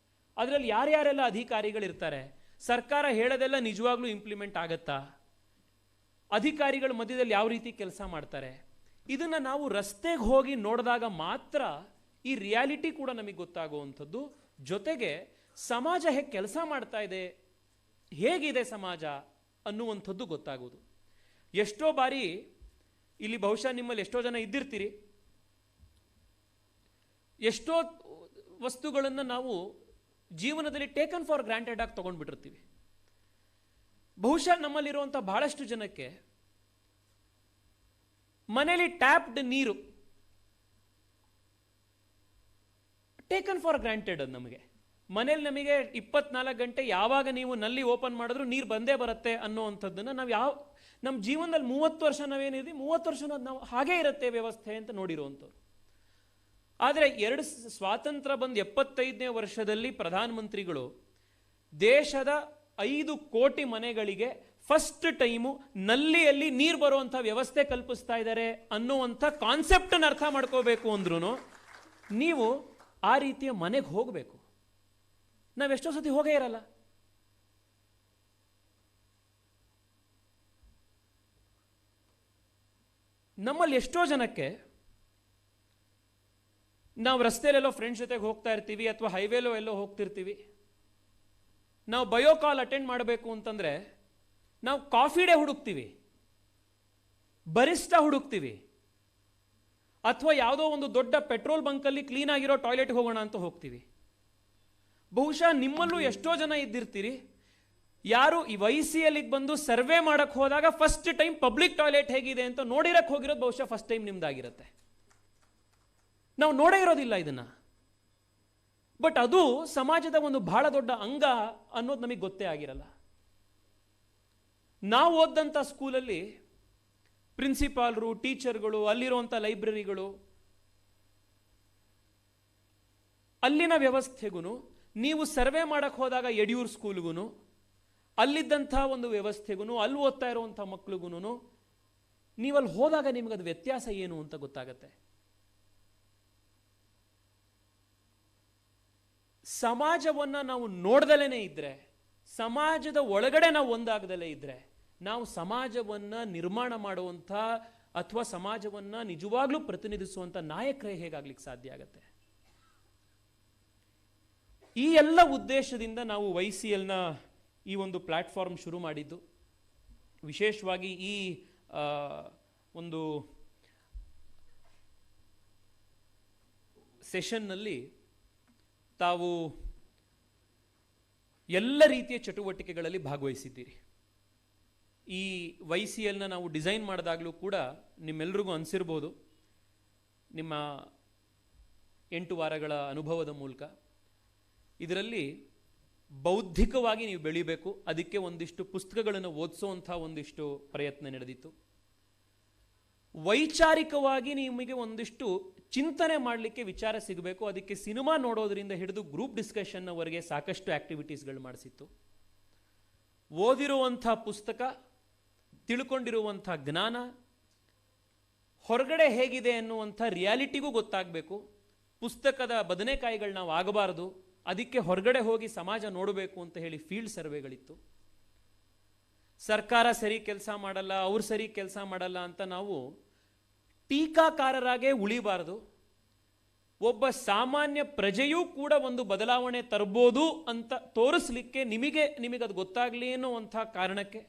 ಅದರಲ್ಲಿ ಯಾರ್ಯಾರೆಲ್ಲ ಅಧಿಕಾರಿಗಳಿರ್ತಾರೆ, ಸರ್ಕಾರ ಹೇಳೋದೆಲ್ಲ ನಿಜವಾಗ್ಲೂ ಇಂಪ್ಲಿಮೆಂಟ್ ಆಗತ್ತಾ, ಅಧಿಕಾರಿಗಳ ಮಧ್ಯದಲ್ಲಿ ಯಾವ ರೀತಿ ಕೆಲಸ ಮಾಡ್ತಾರೆ, ಇದನ್ನು ನಾವು ರಸ್ತೆಗೆ ಹೋಗಿ ನೋಡಿದಾಗ ಮಾತ್ರ ಈ ರಿಯಾಲಿಟಿ ಕೂಡ ನಮಗೆ ಗೊತ್ತಾಗುವಂಥದ್ದು. ಜೊತೆಗೆ ಸಮಾಜ ಹೇಗೆ ಕೆಲಸ ಮಾಡ್ತಾ ಇದೆ, ಹೇಗಿದೆ ಸಮಾಜ ಅನ್ನುವಂಥದ್ದು ಗೊತ್ತಾಗೋದು. ಎಷ್ಟೋ ಬಾರಿ ಇಲ್ಲಿ ಬಹುಶಃ ನಿಮ್ಮಲ್ಲಿ ಎಷ್ಟೋ ಜನ ಇದ್ದಿರ್ತೀರಿ, ಎಷ್ಟೋ ವಸ್ತುಗಳನ್ನು ನಾವು ಜೀವನದಲ್ಲಿ ಟೇಕನ್ ಫಾರ್ ಗ್ರಾಂಟೆಡ್ ಆಗಿ ತೊಗೊಂಡ್ಬಿಟ್ಟಿರ್ತೀವಿ. ಬಹುಶಃ ನಮ್ಮಲ್ಲಿರುವಂಥ ಬಹಳಷ್ಟು ಜನಕ್ಕೆ ಮನೇಲಿ ಟ್ಯಾಪ್ಡ್ ನೀರು ಟೇಕನ್ ಫಾರ್ ಗ್ರಾಂಟೆಡ್. ಅದು ನಮಗೆ ಮನೇಲಿ ನಮಗೆ 24 ಗಂಟೆ ಯಾವಾಗ ನೀವು ನಲ್ಲಿ ಓಪನ್ ಮಾಡಿದ್ರು ನೀರು ಬಂದೇ ಬರುತ್ತೆ ಅನ್ನೋವಂಥದ್ದನ್ನು ನಾವು ನಮ್ಮ ಜೀವನದಲ್ಲಿ 30 ವರ್ಷ ನಾವೇನಿದೆ 30 ವರ್ಷ ನಾವು ಹಾಗೇ ಇರುತ್ತೆ ವ್ಯವಸ್ಥೆ ಅಂತ ನೋಡಿರುವಂಥವ್ರು. ಆದರೆ ಸ್ವಾತಂತ್ರ್ಯ ಬಂದು 75ನೇ ವರ್ಷದಲ್ಲಿ ಪ್ರಧಾನಮಂತ್ರಿಗಳು ದೇಶದ 5 ಕೋಟಿ ಮನೆಗಳಿಗೆ ಫಸ್ಟ್ ಟೈಮು ನಲ್ಲಿಯಲ್ಲಿ ನೀರು ಬರುವಂಥ ವ್ಯವಸ್ಥೆ ಕಲ್ಪಿಸ್ತಾ ಇದ್ದಾರೆ ಅನ್ನುವಂಥ ಕಾನ್ಸೆಪ್ಟನ್ನು ಅರ್ಥ ಮಾಡ್ಕೋಬೇಕು ಅಂದ್ರೂ ನೀವು ಆ ರೀತಿಯ ಮನೆಗೆ ಹೋಗಬೇಕು. ನಾವೆಷ್ಟೋ ಸತಿ ಹೋಗೇ ಇರಲ್ಲ. ನಮ್ಮಲ್ಲಿ ಎಷ್ಟೋ ಜನಕ್ಕೆ ನಾವು ರಸ್ತೆಯಲ್ಲೆಲ್ಲೋ ಫ್ರೆಂಡ್ಸ್ ಜೊತೆಗೆ ಹೋಗ್ತಾ ಇರ್ತೀವಿ ಅಥವಾ ಹೈವೇಲೋ ಎಲ್ಲೋ ಹೋಗ್ತಿರ್ತೀವಿ, ನಾವು ಬಯೋ ಕಾಲ್ ಅಟೆಂಡ್ ಮಾಡಬೇಕು ಅಂತಂದರೆ ನಾವು ಕಾಫಿ ಡೇ ಹುಡುಕ್ತೀವಿ, ಬರಿಸ್ಟಾ ಹುಡುಕ್ತೀವಿ, ಅಥವಾ ಯಾವುದೋ ಒಂದು ದೊಡ್ಡ ಪೆಟ್ರೋಲ್ ಬಂಕಲ್ಲಿ ಕ್ಲೀನ್ ಆಗಿರೋ ಟಾಯ್ಲೆಟ್ಗೆ ಹೋಗೋಣ ಅಂತ ಹೋಗ್ತೀವಿ. ಬಹುಶಃ ನಿಮ್ಮಲ್ಲೂ ಎಷ್ಟೋ ಜನ ಇದ್ದಿರ್ತೀರಿ, ಯಾರು ಈ YCLಗೆ ಬಂದು ಸರ್ವೆ ಮಾಡಕ್ಕೆ ಹೋದಾಗ ಫಸ್ಟ್ ಟೈಮ್ ಪಬ್ಲಿಕ್ ಟಾಯ್ಲೆಟ್ ಹೇಗಿದೆ ಅಂತ ನೋಡಿರಕ್ಕೆ ಹೋಗಿರೋದು ಬಹುಶಃ ಫಸ್ಟ್ ಟೈಮ್ ನಿಮ್ದಾಗಿರುತ್ತೆ. ನಾವು ನೋಡೇ ಇರೋದಿಲ್ಲ ಇದನ್ನ. ಬಟ್ ಅದು ಸಮಾಜದ ಒಂದು ಬಹಳ ದೊಡ್ಡ ಅಂಗ ಅನ್ನೋದು ನಮಗೆ ಗೊತ್ತೇ ಆಗಿರಲ್ಲ. ನಾವು ಓದಂಥ ಸ್ಕೂಲಲ್ಲಿ ಪ್ರಿನ್ಸಿಪಾಲ್ರು, ಟೀಚರ್ಗಳು, ಅಲ್ಲಿರುವಂಥ ಲೈಬ್ರರಿಗಳು, ಅಲ್ಲಿನ ವ್ಯವಸ್ಥೆಗೂ ನೀವು ಸರ್ವೆ ಮಾಡಕ್ಕೆ ಹೋದಾಗ ಯಡಿಯೂರು ಸ್ಕೂಲ್ಗೂ ಅಲ್ಲಿದ್ದಂಥ ಒಂದು ವ್ಯವಸ್ಥೆಗೂ ಅಲ್ಲಿ ಓದ್ತಾ ಇರುವಂಥ ಮಕ್ಳಿಗೂ ನೀವಲ್ಲಿ ಹೋದಾಗ ನಿಮಗದು ವ್ಯತ್ಯಾಸ ಏನು ಅಂತ ಗೊತ್ತಾಗತ್ತೆ. ಸಮಾಜವನ್ನು ನಾವು ನೋಡ್ದಲೇ ಇದ್ರೆ, ಸಮಾಜದ ಒಳಗಡೆ ನಾವು ಒಂದಾಗದಲೇ ಇದ್ರೆ, ನಾವು ಸಮಾಜವನ್ನು ನಿರ್ಮಾಣ ಮಾಡುವಂಥ ಅಥವಾ ಸಮಾಜವನ್ನು ನಿಜವಾಗ್ಲೂ ಪ್ರತಿನಿಧಿಸುವಂಥ ನಾಯಕರೇ ಹೇಗಾಗ್ಲಿಕ್ಕೆ ಸಾಧ್ಯ ಆಗತ್ತೆ? ಈ ಎಲ್ಲ ಉದ್ದೇಶದಿಂದ ನಾವು YCLನ ಈ ಒಂದು ಪ್ಲಾಟ್ಫಾರ್ಮ್ ಶುರು ಮಾಡಿದ್ದು. ವಿಶೇಷವಾಗಿ ಈ ಒಂದು ಸೆಷನ್ನಲ್ಲಿ ತಾವು ಎಲ್ಲ ರೀತಿಯ ಚಟುವಟಿಕೆಗಳಲ್ಲಿ ಭಾಗವಹಿಸಿದ್ದೀರಿ. ಈ YCLನ ನಾವು ಡಿಸೈನ್ ಮಾಡಿದಾಗಲೂ ಕೂಡ ನಿಮ್ಮೆಲ್ರಿಗೂ ಅನಿಸಿರ್ಬೋದು, ನಿಮ್ಮ 8 ವಾರಗಳ ಅನುಭವದ ಮೂಲಕ ಇದರಲ್ಲಿ ಬೌದ್ಧಿಕವಾಗಿ ನೀವು ಬೆಳಿಬೇಕು. ಅದಕ್ಕೆ ಒಂದಿಷ್ಟು ಪುಸ್ತಕಗಳನ್ನು ಓದಿಸೋವಂಥ ಒಂದಿಷ್ಟು ಪ್ರಯತ್ನ ನಡೆದಿತ್ತು. ವೈಚಾರಿಕವಾಗಿ ನಿಮಗೆ ಒಂದಿಷ್ಟು ಚಿಂತನೆ ಮಾಡಲಿಕ್ಕೆ ವಿಚಾರ ಸಿಗಬೇಕು. ಅದಕ್ಕೆ ಸಿನಿಮಾ ನೋಡೋದ್ರಿಂದ ಹಿಡಿದು ಗ್ರೂಪ್ ಡಿಸ್ಕಷನ್ನವರೆಗೆ ಸಾಕಷ್ಟು ಆ್ಯಕ್ಟಿವಿಟೀಸ್ಗಳು ಮಾಡಿಸಿತ್ತು. ಓದಿರುವಂಥ ಪುಸ್ತಕ, ತಿಳ್ಕೊಂಡಿರುವಂಥ ಜ್ಞಾನ ಹೊರಗಡೆ ಹೇಗಿದೆ ಅನ್ನುವಂಥ ರಿಯಾಲಿಟಿಗೂ ಗೊತ್ತಾಗಬೇಕು. ಪುಸ್ತಕದ ಬದನೆಕಾಯಿಗಳು ನಾವು ಆಗಬಾರ್ದು, ಅದಕ್ಕೆ ಹೊರಗಡೆ ಹೋಗಿ ಸಮಾಜ ನೋಡಬೇಕು ಅಂತ ಹೇಳಿ ಫೀಲ್ಡ್ ಸರ್ವೆಗಳಿತ್ತು. ಸರ್ಕಾರ ಸರಿ ಕೆಲಸ ಮಾಡಲ್ಲ, ಅವ್ರು ಸರಿ ಕೆಲಸ ಮಾಡಲ್ಲ ಅಂತ ನಾವು ಟೀಕಾಕಾರರಾಗೇ ಉಳಿಬಾರದು. ಒಬ್ಬ ಸಾಮಾನ್ಯ ಪ್ರಜೆಯೂ ಕೂಡ ಒಂದು ಬದಲಾವಣೆ ತರ್ಬೋದು ಅಂತ ತೋರಿಸ್ಲಿಕ್ಕೆ ನಿಮಗದು ಗೊತ್ತಾಗಲಿ ಅನ್ನುವಂಥ ಕಾರಣಕ್ಕೆ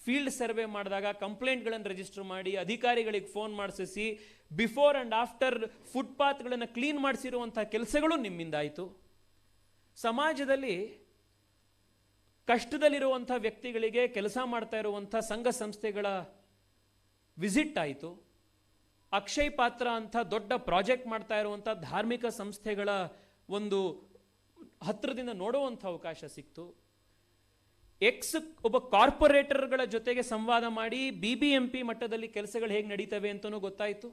ಫೀಲ್ಡ್ ಸರ್ವೆ ಮಾಡಿದಾಗ ಕಂಪ್ಲೇಂಟ್ಗಳನ್ನು ರಿಜಿಸ್ಟರ್ ಮಾಡಿ ಅಧಿಕಾರಿಗಳಿಗೆ ಫೋನ್ ಮಾಡಿಸಿ ಬಿಫೋರ್ ಆ್ಯಂಡ್ ಆಫ್ಟರ್ ಫುಟ್ಪಾತ್ಗಳನ್ನು ಕ್ಲೀನ್ ಮಾಡಿಸಿರುವಂಥ ಕೆಲಸಗಳು ನಿಮ್ಮಿಂದ ಆಯಿತು. ಸಮಾಜದಲ್ಲಿ ಕಷ್ಟದಲ್ಲಿರುವಂಥ ವ್ಯಕ್ತಿಗಳಿಗೆ ಕೆಲಸ ಮಾಡ್ತಾ ಇರುವಂಥ ಸಂಘ ಸಂಸ್ಥೆಗಳ ವಿಸಿಟ್ ಆಯಿತು. ಅಕ್ಷಯ್ ಪಾತ್ರ ಅಂತ ದೊಡ್ಡ ಪ್ರಾಜೆಕ್ಟ್ ಮಾಡ್ತಾ ಇರುವಂಥ ಧಾರ್ಮಿಕ ಸಂಸ್ಥೆಗಳ ಒಂದು ಹತ್ತಿರದಿಂದ ನೋಡುವಂಥ ಅವಕಾಶ ಸಿಕ್ತು. ಒಬ್ಬ ಕಾರ್ಪೊರೇಟರ್ಗಳ ಜೊತೆಗೆ ಸಂವಾದ ಮಾಡಿ BBMP ಮಟ್ಟದಲ್ಲಿ ಕೆಲಸಗಳು ಹೇಗೆ ನಡೀತವೆ ಅಂತಲೂ ಗೊತ್ತಾಯಿತು.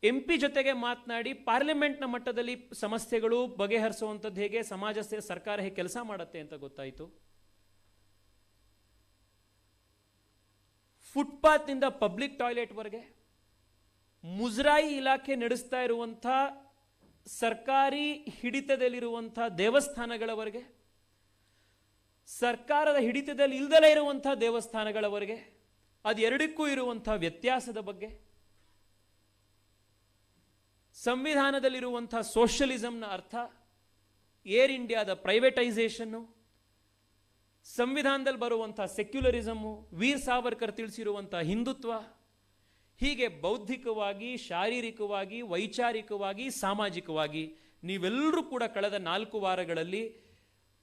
MP ಜೊತೆಗೆ ಮಾತನಾಡಿ ಪಾರ್ಲಿಮೆಂಟ್ನ ಮಟ್ಟದಲ್ಲಿ ಸಮಸ್ಯೆಗಳು ಬಗೆಹರಿಸುವಂಥದ್ದು ಹೇಗೆ, ಸಮಾಜ ಸರ್ಕಾರ ಹೇಗೆ ಕೆಲಸ ಮಾಡುತ್ತೆ ಅಂತ ಗೊತ್ತಾಯಿತು. ಫುಟ್ಪಾತ್ನಿಂದ ಪಬ್ಲಿಕ್ ಟಾಯ್ಲೆಟ್ವರೆಗೆ ಮುಜರಾಯಿ ಇಲಾಖೆ ನಡೆಸ್ತಾ ಇರುವಂಥ ಸರ್ಕಾರಿ ಹಿಡಿತದಲ್ಲಿರುವಂಥ ದೇವಸ್ಥಾನಗಳವರೆಗೆ, ಸರ್ಕಾರದ ಹಿಡಿತದಲ್ಲಿ ಇಲ್ದಲೇ ಇರುವಂಥ ದೇವಸ್ಥಾನಗಳವರೆಗೆ, ಅದೆರಡಕ್ಕೂ ಇರುವಂಥ ವ್ಯತ್ಯಾಸದ ಬಗ್ಗೆ, ಸಂವಿಧಾನದಲ್ಲಿರುವಂಥ ಸೋಷಲಿಸಮ್ನ ಅರ್ಥ, ಏರ್ ಇಂಡಿಯಾದ ಪ್ರೈವೇಟೈಸೇಷನ್ನು, ಸಂವಿಧಾನದಲ್ಲಿ ಬರುವಂಥ ಸೆಕ್ಯುಲರಿಸಮು, ವೀರ್ ಸಾವರ್ಕರ್ ತಿಳಿಸಿರುವಂಥ ಹಿಂದುತ್ವ, ಹೀಗೆ ಬೌದ್ಧಿಕವಾಗಿ, ಶಾರೀರಿಕವಾಗಿ, ವೈಚಾರಿಕವಾಗಿ, ಸಾಮಾಜಿಕವಾಗಿ ನೀವೆಲ್ಲರೂ ಕೂಡ ಕಳೆದ 4 ವಾರಗಳಲ್ಲಿ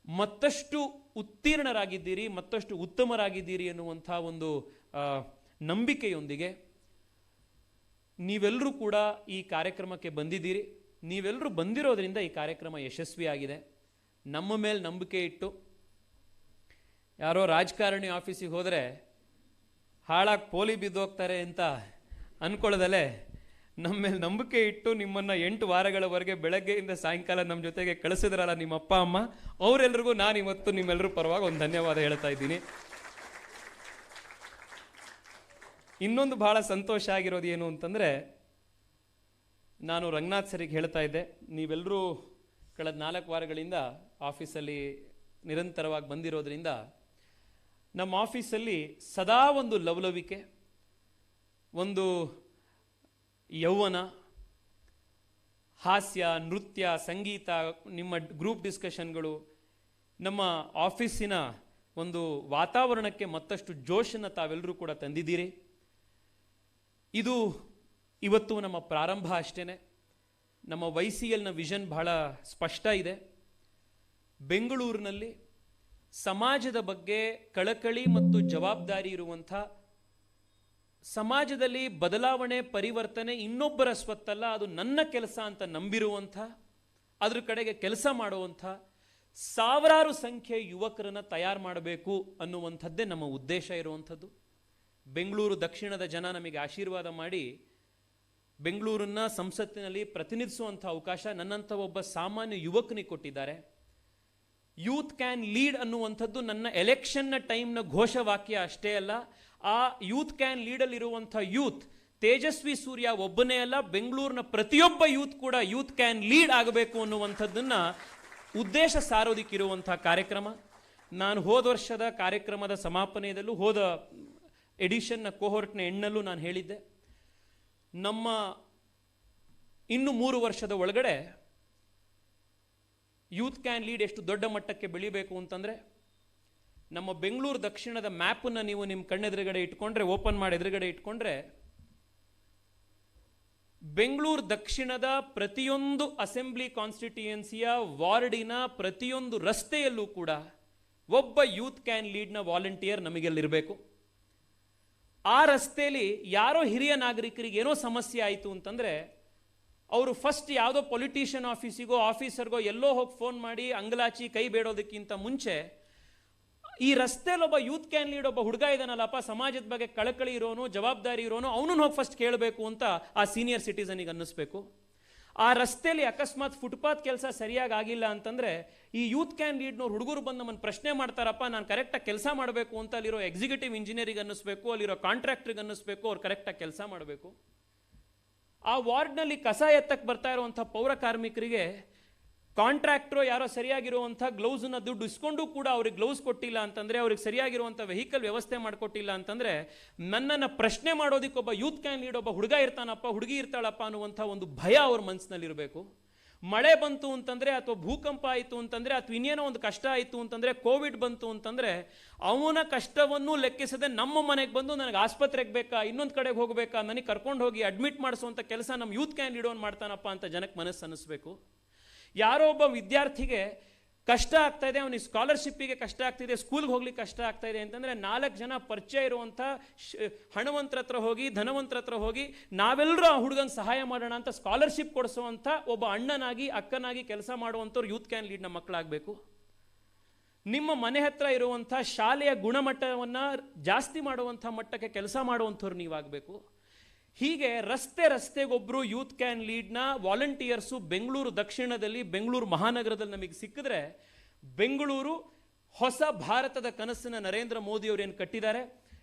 ಮತ್ತಷ್ಟು ಉತ್ತೀರ್ಣರಾಗಿದ್ದೀರಿ, ಮತ್ತಷ್ಟು ಉತ್ತಮರಾಗಿದ್ದೀರಿ ಎನ್ನುವಂಥ ಒಂದು ನಂಬಿಕೆಯೊಂದಿಗೆ ನೀವೆಲ್ಲರೂ ಕೂಡ ಈ ಕಾರ್ಯಕ್ರಮಕ್ಕೆ ಬಂದಿದ್ದೀರಿ. ನೀವೆಲ್ಲರೂ ಬಂದಿರೋದ್ರಿಂದ ಈ ಕಾರ್ಯಕ್ರಮ ಯಶಸ್ವಿಯಾಗಿದೆ. ನಮ್ಮ ಮೇಲೆ ನಂಬಿಕೆ ಇಟ್ಟು ಯಾರೋ ರಾಜಕಾರಣಿ ಆಫೀಸಿಗೆ ಹೋದರೆ ಹಾಳಾಗಿ ಪೋಲಿ ಬಿದ್ದೋಗ್ತಾರೆ ಅಂತ ಅಂದ್ಕೊಳ್ಳೋದಲ್ಲೇ ನಮ್ಮ ಮೇಲೆ ನಂಬಿಕೆ ಇಟ್ಟು ನಿಮ್ಮನ್ನು 8 ವಾರಗಳವರೆಗೆ ಬೆಳಗ್ಗೆಯಿಂದ ಸಾಯಂಕಾಲ ನಮ್ಮ ಜೊತೆಗೆ ಕಳಿಸಿದ್ರಲ್ಲ ನಿಮ್ಮ ಅಪ್ಪ ಅಮ್ಮ, ಅವರೆಲ್ಲರಿಗೂ ನಾನು ಇವತ್ತು ನಿಮ್ಮೆಲ್ಲರೂ ಪರವಾಗಿ ಒಂದು ಧನ್ಯವಾದ ಹೇಳ್ತಾ ಇದ್ದೀನಿ. ಇನ್ನೊಂದು ಬಹಳ ಸಂತೋಷ ಆಗಿರೋದು ಏನು ಅಂತಂದರೆ, ನಾನು ರಂಗನಾಥ್ ಸರಿಗೆ ಹೇಳ್ತಾ ಇದ್ದೆ, ನೀವೆಲ್ಲರೂ ಕಳೆದ 4 ವಾರಗಳಿಂದ ಆಫೀಸಲ್ಲಿ ನಿರಂತರವಾಗಿ ಬಂದಿರೋದ್ರಿಂದ ನಮ್ಮ ಆಫೀಸಲ್ಲಿ ಸದಾ ಒಂದು ಲವಲವಿಕೆ, ಒಂದು ಯೌವನ, ಹಾಸ್ಯ, ನೃತ್ಯ, ಸಂಗೀತ, ನಿಮ್ಮ ಗ್ರೂಪ್ ಡಿಸ್ಕಷನ್ಗಳು ನಮ್ಮ ಆಫೀಸಿನ ಒಂದು ವಾತಾವರಣಕ್ಕೆ ಮತ್ತಷ್ಟು ಜೋಶನ್ನು ತಾವೆಲ್ಲರೂ ಕೂಡ ತಂದಿದ್ದೀರಿ. ಇದು ಇವತ್ತು ನಮ್ಮ ಪ್ರಾರಂಭ ಅಷ್ಟೇ. ನಮ್ಮ YCLನ ವಿಷನ್ ಬಹಳ ಸ್ಪಷ್ಟ ಇದೆ. ಬೆಂಗಳೂರಿನಲ್ಲಿ ಸಮಾಜದ ಬಗ್ಗೆ ಕಳಕಳಿ ಮತ್ತು ಜವಾಬ್ದಾರಿ ಇರುವಂಥ, ಸಮಾಜದಲ್ಲಿ ಬದಲಾವಣೆ ಪರಿವರ್ತನೆ ಇನ್ನೊಬ್ಬರ ಸ್ವತ್ತಲ್ಲ, ಅದು ನನ್ನ ಕೆಲಸ ಅಂತ ನಂಬಿರುವಂಥ, ಅದ್ರ ಕಡೆಗೆ ಕೆಲಸ ಮಾಡುವಂಥ ಸಾವಿರಾರು ಸಂಖ್ಯೆ ಯುವಕರನ್ನು ತಯಾರು ಮಾಡಬೇಕು ಅನ್ನುವಂಥದ್ದೇ ನಮ್ಮ ಉದ್ದೇಶ ಇರುವಂಥದ್ದು. ಬೆಂಗಳೂರು ದಕ್ಷಿಣದ ಜನ ನಮಗೆ ಆಶೀರ್ವಾದ ಮಾಡಿ ಬೆಂಗಳೂರನ್ನ ಸಂಸತ್ತಿನಲ್ಲಿ ಪ್ರತಿನಿಧಿಸುವಂಥ ಅವಕಾಶ ನನ್ನಂಥ ಒಬ್ಬ ಸಾಮಾನ್ಯ ಯುವಕನಿಗೆ ಕೊಟ್ಟಿದ್ದಾರೆ. ಯೂತ್ ಕ್ಯಾನ್ ಲೀಡ್ ಅನ್ನುವಂಥದ್ದು ನನ್ನ ಎಲೆಕ್ಷನ್ನ ಟೈಮ್ನ ಘೋಷವಾಕ್ಯ ಅಷ್ಟೇ ಅಲ್ಲ, ಆ youth can ಲೀಡಲ್ಲಿರುವಂಥ youth Tejasvi Surya ಒಬ್ಬನೇ ಅಲ್ಲ, ಬೆಂಗಳೂರಿನ ಪ್ರತಿಯೊಬ್ಬ ಯೂತ್ ಕೂಡ ಯೂತ್ ಕ್ಯಾನ್ ಲೀಡ್ ಆಗಬೇಕು ಅನ್ನುವಂಥದ್ದನ್ನು ಉದ್ದೇಶ ಸಾರೋದಕ್ಕಿರುವಂಥ ಕಾರ್ಯಕ್ರಮ. ನಾನು ಹೋದ ವರ್ಷದ ಕಾರ್ಯಕ್ರಮದ ಸಮಾಪನೆಯಲ್ಲೂ, ಹೋದ ಎಡಿಷನ್ನ ಕೋಹೋರ್ಟ್ನ ಎಣ್ಣಲ್ಲೂ ನಾನು ಹೇಳಿದ್ದೆ, ನಮ್ಮ ಇನ್ನು 3 ವರ್ಷದ ಒಳಗಡೆ ಯೂತ್ ಕ್ಯಾನ್ ಲೀಡ್ ಎಷ್ಟು ದೊಡ್ಡ ಮಟ್ಟಕ್ಕೆ ಬೆಳಿಬೇಕು ಅಂತಂದರೆ, ನಮ್ಮ ಬೆಂಗಳೂರು ದಕ್ಷಿಣದ ಮ್ಯಾಪನ್ನು ನೀವು ನಿಮ್ಮ ಕಣ್ಣೆದುರುಗಡೆ ಇಟ್ಕೊಂಡ್ರೆ, ಓಪನ್ ಮಾಡಿ ಎದುರುಗಡೆ ಇಟ್ಕೊಂಡ್ರೆ, ಬೆಂಗಳೂರು ದಕ್ಷಿಣದ ಪ್ರತಿಯೊಂದು ಅಸೆಂಬ್ಲಿ ಕಾನ್ಸ್ಟಿಟ್ಯೂಯೆನ್ಸಿಯ ವಾರ್ಡಿನ ಪ್ರತಿಯೊಂದು ರಸ್ತೆಯಲ್ಲೂ ಕೂಡ ಒಬ್ಬ ಯೂತ್ ಕ್ಯಾನ್ ಲೀಡ್ನ ವಾಲಂಟಿಯರ್ ನಮಗೆಲ್ಲಿರಬೇಕು. ಆ ರಸ್ತೆಯಲ್ಲಿ ಯಾರೋ ಹಿರಿಯ ನಾಗರಿಕರಿಗೆ ಏನೋ ಸಮಸ್ಯೆ ಆಯಿತು ಅಂತಂದರೆ, ಅವರು ಫಸ್ಟ್ ಯಾವುದೋ ಪೊಲಿಟಿಷಿಯನ್ ಆಫೀಸಿಗೋ ಆಫೀಸರ್ಗೋ ಎಲ್ಲೋ ಹೋಗಿ ಫೋನ್ ಮಾಡಿ ಅಂಗಲಾಚಿ ಕೈ ಬೇಡೋದಕ್ಕಿಂತ ಮುಂಚೆ ಈ ರಸ್ತೆಯಲ್ಲಿ ಒಬ್ಬ ಯೂತ್ ಕ್ಯಾನ್ ಲೀಡ್ ಒಬ್ಬ ಹುಡುಗ ಇದಾನಲ್ಲಪ್ಪ, ಸಮಾಜದ ಬಗ್ಗೆ ಕಳಕಳಿ ಇರೋನು, ಜವಾಬ್ದಾರಿ ಇರೋನು, ಅವನನ್ನು ಹೋಗಿ ಫಸ್ಟ್ ಕೇಳಬೇಕು ಅಂತ ಆ ಸೀನಿಯರ್ ಸಿಟಿಸನಿಗೆ ಅನ್ನಿಸ್ಬೇಕು. ಆ ರಸ್ತೆಯಲ್ಲಿ ಅಕಸ್ಮಾತ್ ಫುಟ್ಪಾತ್ ಕೆಲಸ ಸರಿಯಾಗಿ ಆಗಿಲ್ಲ ಅಂತಂದರೆ, ಈ ಯೂತ್ ಕ್ಯಾನ್ ಲೀಡ್ನವ್ರು ಹುಡುಗರು ಬಂದು ನಮ್ಮನ್ನು ಪ್ರಶ್ನೆ ಮಾಡ್ತಾರಪ್ಪ, ನಾನು ಕರೆಕ್ಟಾಗಿ ಕೆಲಸ ಮಾಡಬೇಕು ಅಂತ ಅಲ್ಲಿರೋ ಎಕ್ಸಿಕ್ಯೂಟಿವ್ ಇಂಜಿನಿಯರಿಗೆ ಅನ್ನಿಸ್ಬೇಕು, ಅಲ್ಲಿರೋ ಕಾಂಟ್ರಾಕ್ಟ್ರಿಗೆ ಅನ್ನಿಸ್ಬೇಕು, ಅವ್ರು ಕರೆಕ್ಟಾಗಿ ಕೆಲಸ ಮಾಡಬೇಕು. ಆ ವಾರ್ಡ್ನಲ್ಲಿ ಕಸ ಎತ್ತಕ್ಕೆ ಬರ್ತಾ ಇರುವಂಥ ಪೌರ ಕಾರ್ಮಿಕರಿಗೆ ಕಾಂಟ್ರಾಕ್ಟ್ರು ಯಾರೋ ಸರಿಯಾಗಿರುವಂಥ ಗ್ಲೌಸನ್ನ ದುಡ್ಡು ಇಸ್ಕೊಂಡು ಕೂಡ ಅವ್ರಿಗೆ ಗ್ಲೌಸ್ ಕೊಟ್ಟಿಲ್ಲ ಅಂತಂದರೆ, ಅವ್ರಿಗೆ ಸರಿಯಾಗಿರುವಂಥ ವೆಹಿಕಲ್ ವ್ಯವಸ್ಥೆ ಮಾಡಿಕೊಟ್ಟಿಲ್ಲ ಅಂತಂದರೆ, ನನ್ನನ್ನು ಪ್ರಶ್ನೆ ಮಾಡೋದಕ್ಕೆ ಒಬ್ಬ ಯೂತ್ ಕ್ಯಾನ್ ಲೀಡ್ ಒಬ್ಬ ಹುಡುಗ ಇರ್ತಾನಪ್ಪ, ಹುಡುಗಿ ಇರ್ತಾಳಪ್ಪ ಅನ್ನುವಂಥ ಒಂದು ಭಯ ಅವ್ರ ಮನಸ್ಸಿನಲ್ಲಿರಬೇಕು. ಮಳೆ ಬಂತು ಅಂತಂದರೆ, ಅಥವಾ ಭೂಕಂಪ ಆಯಿತು ಅಂತಂದರೆ, ಅಥವಾ ಇನ್ನೇನೋ ಒಂದು ಕಷ್ಟ ಆಯಿತು ಅಂತಂದರೆ, ಕೋವಿಡ್ ಬಂತು ಅಂತಂದರೆ, ಅವನ ಕಷ್ಟವನ್ನು ಲೆಕ್ಕಿಸದೆ ನಮ್ಮ ಮನೆಗೆ ಬಂದು ನನಗೆ ಆಸ್ಪತ್ರೆಗೆ ಬೇಕಾ, ಇನ್ನೊಂದು ಕಡೆಗೆ ಹೋಗಬೇಕಾ, ನನಗೆ ಕರ್ಕೊಂಡು ಹೋಗಿ ಅಡ್ಮಿಟ್ ಮಾಡಿಸುವಂಥ ಕೆಲಸ ನಮ್ಮ ಯೂತ್ ಕ್ಯಾನ್ ಲೀಡೋನ್ ಮಾಡ್ತಾನಪ್ಪ ಅಂತ ಜನಕ್ಕೆ ಮನಸ್ಸು ಅನ್ನಿಸ್ಬೇಕು. ಯಾರೋ ಒಬ್ಬ ವಿದ್ಯಾರ್ಥಿಗೆ ಕಷ್ಟ ಆಗ್ತಾ ಇದೆ, ಅವನಿಗೆ ಸ್ಕಾಲರ್ಶಿಪ್ಪಿಗೆ ಕಷ್ಟ ಆಗ್ತಿದೆ, ಸ್ಕೂಲ್ಗೆ ಹೋಗ್ಲಿಕ್ಕೆ ಕಷ್ಟ ಆಗ್ತಾ ಇದೆ ಅಂತಂದರೆ, 4 ಜನ ಪರಿಚಯ ಇರುವಂಥ ಹಣವಂತರ ಹತ್ರ ಹೋಗಿ, ಧನವಂತರ ಹತ್ರ ಹೋಗಿ, ನಾವೆಲ್ಲರೂ ಆ ಹುಡುಗನ ಸಹಾಯ ಮಾಡೋಣ ಅಂತ ಸ್ಕಾಲರ್ಶಿಪ್ ಕೊಡಿಸುವಂಥ ಒಬ್ಬ ಅಣ್ಣನಾಗಿ ಅಕ್ಕನಾಗಿ ಕೆಲಸ ಮಾಡುವಂಥವ್ರು ಯೂತ್ ಕ್ಯಾನ್ ಲೀಡ್ನ ಮಕ್ಕಳಾಗಬೇಕು. ನಿಮ್ಮ ಮನೆ ಹತ್ರ ಇರುವಂಥ ಶಾಲೆಯ ಗುಣಮಟ್ಟವನ್ನು ಜಾಸ್ತಿ ಮಾಡುವಂಥ ಮಟ್ಟಕ್ಕೆ ಕೆಲಸ ಮಾಡುವಂಥವ್ರು ನೀವಾಗಬೇಕು. ಹೀಗೆ ರಸ್ತೆಗೊಬ್ಬರು ಯೂತ್ ಕ್ಯಾನ್ ಲೀಡ್ನ ವಾಲಂಟಿಯರ್ಸು ಬೆಂಗಳೂರು ದಕ್ಷಿಣದಲ್ಲಿ, ಬೆಂಗಳೂರು ಮಹಾನಗರದಲ್ಲಿ ನಮಗೆ ಸಿಕ್ಕಿದ್ರೆ, ಬೆಂಗಳೂರು ಹೊಸ ಭಾರತದ ಕನಸನ್ನು ನರೇಂದ್ರ ಮೋದಿಯವರು ಏನು ಕಟ್ಟಿದ್ದಾರೆ,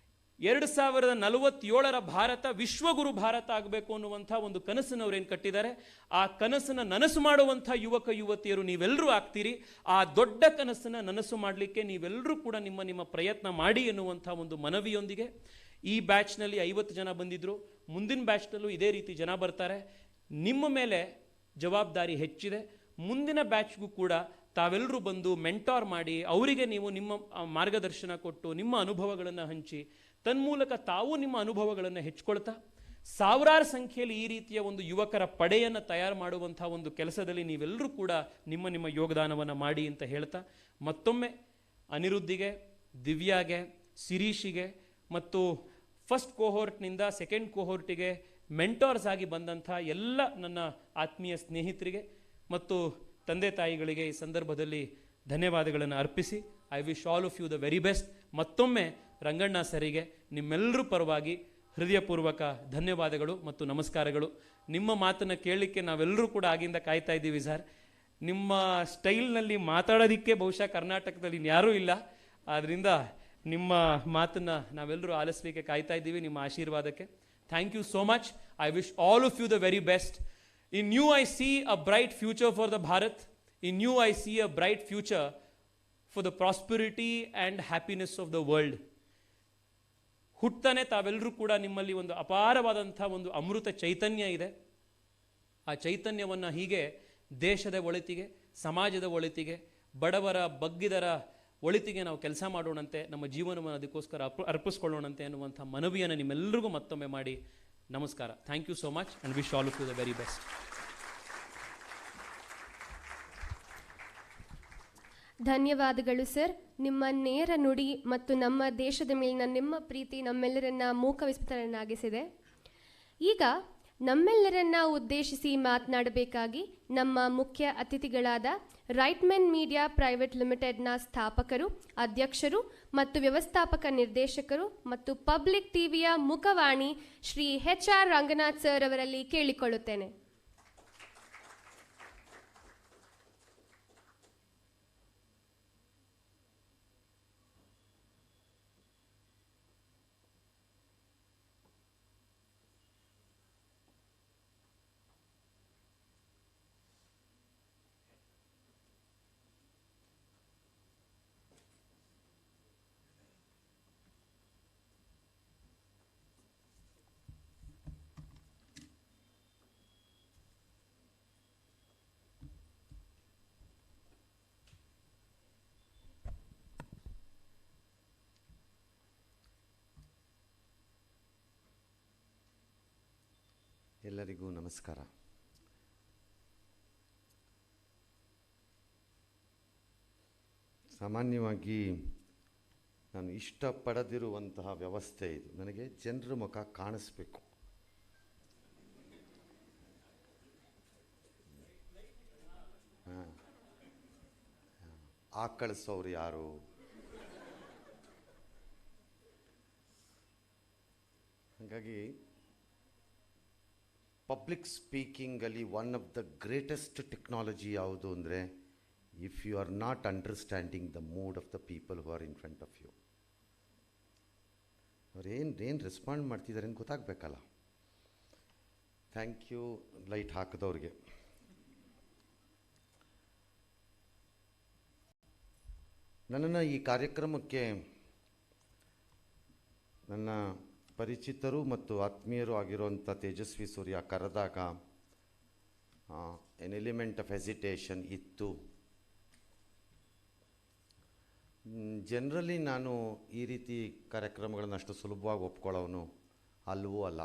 2047 ಭಾರತ ವಿಶ್ವಗುರು ಭಾರತ ಆಗಬೇಕು ಅನ್ನುವಂಥ ಒಂದು ಕನಸನ್ನು ಅವ್ರೇನು ಕಟ್ಟಿದ್ದಾರೆ, ಆ ಕನಸನ್ನು ನನಸು ಮಾಡುವಂಥ ಯುವಕ ಯುವತಿಯರು ನೀವೆಲ್ಲರೂ ಆಗ್ತೀರಿ. ಆ ದೊಡ್ಡ ಕನಸನ್ನು ನನಸು ಮಾಡಲಿಕ್ಕೆ ನೀವೆಲ್ಲರೂ ಕೂಡ ನಿಮ್ಮ ಪ್ರಯತ್ನ ಮಾಡಿ ಎನ್ನುವಂಥ ಒಂದು ಮನವಿಯೊಂದಿಗೆ, ಈ ಬ್ಯಾಚ್ನಲ್ಲಿ 50 ಜನ ಬಂದಿದ್ದರು, ಮುಂದಿನ ಬ್ಯಾಚ್ನಲ್ಲೂ ಇದೇ ರೀತಿ ಜನ ಬರ್ತಾರೆ. ನಿಮ್ಮ ಮೇಲೆ ಜವಾಬ್ದಾರಿ ಹೆಚ್ಚಿದೆ. ಮುಂದಿನ ಬ್ಯಾಚ್ಗೂ ಕೂಡ ತಾವೆಲ್ಲರೂ ಬಂದು ಮೆಂಟಾರ್ ಮಾಡಿ, ಅವರಿಗೆ ನೀವು ನಿಮ್ಮ ಮಾರ್ಗದರ್ಶನ ಕೊಟ್ಟು, ನಿಮ್ಮ ಅನುಭವಗಳನ್ನು ಹಂಚಿ, ತನ್ಮೂಲಕ ತಾವು ನಿಮ್ಮ ಅನುಭವಗಳನ್ನು ಹೆಚ್ಚಿಕೊಳ್ತಾ, ಸಾವಿರಾರು ಸಂಖ್ಯೆಯಲ್ಲಿ ಈ ರೀತಿಯ ಒಂದು ಯುವಕರ ಪಡೆಯನ್ನು ತಯಾರು ಮಾಡುವಂಥ ಒಂದು ಕೆಲಸದಲ್ಲಿ ನೀವೆಲ್ಲರೂ ಕೂಡ ನಿಮ್ಮ ಯೋಗದಾನವನ್ನು ಮಾಡಿ ಅಂತ ಹೇಳ್ತಾ, ಮತ್ತೊಮ್ಮೆ ಅನಿರುದ್ಧಿಗೆ, ದಿವ್ಯಾಗೆ, ಶಿರೀಷಿಗೆ ಮತ್ತು ಫಸ್ಟ್ ಕೋಹೋರ್ಟ್ನಿಂದ ಸೆಕೆಂಡ್ ಕೋಹೋರ್ಟಿಗೆ ಮೆಂಟಾರ್ಸ್ ಆಗಿ ಬಂದಂಥ ಎಲ್ಲ ನನ್ನ ಆತ್ಮೀಯ ಸ್ನೇಹಿತರಿಗೆ ಮತ್ತು ತಂದೆ ತಾಯಿಗಳಿಗೆ ಈ ಸಂದರ್ಭದಲ್ಲಿ ಧನ್ಯವಾದಗಳನ್ನು ಅರ್ಪಿಸಿ, I wish all of you the very best. ಮತ್ತೊಮ್ಮೆ ರಂಗಣ್ಣ ಸರಿಗೆ ನಿಮ್ಮೆಲ್ಲರೂ ಪರವಾಗಿ ಹೃದಯಪೂರ್ವಕ ಧನ್ಯವಾದಗಳು ಮತ್ತು ನಮಸ್ಕಾರಗಳು. ನಿಮ್ಮ ಮಾತನ್ನು ಕೇಳಲಿಕ್ಕೆ ನಾವೆಲ್ಲರೂ ಕೂಡ ಆಗಿಂದ ಕಾಯ್ತಾ ಇದ್ದೀವಿ ಸರ್. ನಿಮ್ಮ ಸ್ಟೈಲ್ನಲ್ಲಿ ಮಾತಾಡೋದಕ್ಕೆ ಬಹುಶಃ ಕರ್ನಾಟಕದಲ್ಲಿ ಇನ್ಯಾರೂ ಇಲ್ಲ. ಆದ್ದರಿಂದ ನಿಮ್ಮ ಮಾತನ್ನು ನಾವೆಲ್ಲರೂ ಆಲಿಸಲಿಕ್ಕೆ ಕಾಯ್ತಾ ಇದ್ದೀವಿ, ನಿಮ್ಮ ಆಶೀರ್ವಾದಕ್ಕೆ. Thank you so much. I wish all of you the very best. In you I see a bright future for the Bharat. In you I see a bright future for the prosperity and happiness of the world. ಹುಟ್ತಾನೆ ತಾವೆಲ್ಲರೂ ಕೂಡ ನಿಮ್ಮಲ್ಲಿ ಒಂದು ಅಪಾರವಾದಂಥ ಒಂದು ಅಮೃತ ಚೈತನ್ಯ ಇದೆ. ಆ ಚೈತನ್ಯವನ್ನು ಹೀಗೆ ದೇಶದ ಒಳಿತಿಗೆ, ಸಮಾಜದ ಒಳಿತಿಗೆ, ಬಡವರ ಬಗ್ಗಿದರ ಒಳಿತಿಗೆ ನಾವು ಕೆಲಸ ಮಾಡೋಣಂತೆ, ನಮ್ಮ ಜೀವನವನ್ನು ಅದಕ್ಕೋಸ್ಕರ ಅರ್ಪಿಸ್ಕೊಳ್ಳೋಣಂತೆ ಅನ್ನುವಂಥ ಮನವಿಯನ್ನು ನಿಮ್ಮೆಲ್ಲರಿಗೂ ಮತ್ತೊಮ್ಮೆ ಮಾಡಿ ನಮಸ್ಕಾರ. Thank you so much and wish all of you the very best. ಧನ್ಯವಾದಗಳು ಸರ್. ನಿಮ್ಮ ನೇರ ನುಡಿ ಮತ್ತು ನಮ್ಮ ದೇಶದ ಮೇಲಿನ ನಿಮ್ಮ ಪ್ರೀತಿ ನಮ್ಮೆಲ್ಲರನ್ನ ಮೂಕವಿಸ್ಮರಣಾಗಿಸಿದೆ. ಈಗ ನಮ್ಮೆಲ್ಲರನ್ನ ಉದ್ದೇಶಿಸಿ ಮಾತನಾಡಬೇಕಾಗಿ ನಮ್ಮ ಮುಖ್ಯ ಅತಿಥಿಗಳಾದ ರೈಟ್ಮೆನ್ ಮೀಡಿಯಾ ಪ್ರೈವೇಟ್ ಲಿಮಿಟೆಡ್ನ ಸ್ಥಾಪಕರು, ಅಧ್ಯಕ್ಷರು ಮತ್ತು ವ್ಯವಸ್ಥಾಪಕ ನಿರ್ದೇಶಕರು ಮತ್ತು ಪಬ್ಲಿಕ್ ಟಿವಿಯ ಮುಖವಾಣಿ ಶ್ರೀ HR ರಂಗನಾಥ್ ಸರ್ ಅವರಲ್ಲಿ ಕೇಳಿಕೊಳ್ಳುತ್ತೇನೆ. ಎಲ್ಲರಿಗೂ ನಮಸ್ಕಾರ. ಸಾಮಾನ್ಯವಾಗಿ ನಾನು ಇಷ್ಟಪಡದಿರುವಂತಹ ವ್ಯವಸ್ಥೆ ಇದು. ನನಗೆ ಜನರ ಮುಖ ಕಾಣಿಸ್ಬೇಕು. ಆಕಳಿಸೋರು ಯಾರು? ಹಾಗಾಗಿ ಪಬ್ಲಿಕ್ ಸ್ಪೀಕಿಂಗಲ್ಲಿ one of the greatest technology ಯಾವುದು ಅಂದರೆ, if you are not understanding the mood of the people who are in front of you, ಅವ್ರೇನು ರೆಸ್ಪಾಂಡ್ ಮಾಡ್ತಿದ್ದಾರೆ ಅಂತ ಗೊತ್ತಾಗಬೇಕಲ್ಲ. ಥ್ಯಾಂಕ್ ಯು ಲೈಟ್ ಹಾಕಿದವ್ರಿಗೆ. ನನ್ನನ್ನು ಈ ಕಾರ್ಯಕ್ರಮಕ್ಕೆ ನನ್ನ ಪರಿಚಿತರು ಮತ್ತು ಆತ್ಮೀಯರು ಆಗಿರುವಂಥ ತೇಜಸ್ವಿ ಸೂರ್ಯ ಕರೆದಾಗ ಎನ್ ಎಲಿಮೆಂಟ್ ಆಫ್ ಹೆಸಿಟೇಷನ್ ಇತ್ತು. ಜನರಲಿ ನಾನು ಈ ರೀತಿ ಕಾರ್ಯಕ್ರಮಗಳನ್ನು ಅಷ್ಟು ಸುಲಭವಾಗಿ ಒಪ್ಕೊಳ್ಳೋನು ಅಲ್ಲವೂ ಅಲ್ಲ.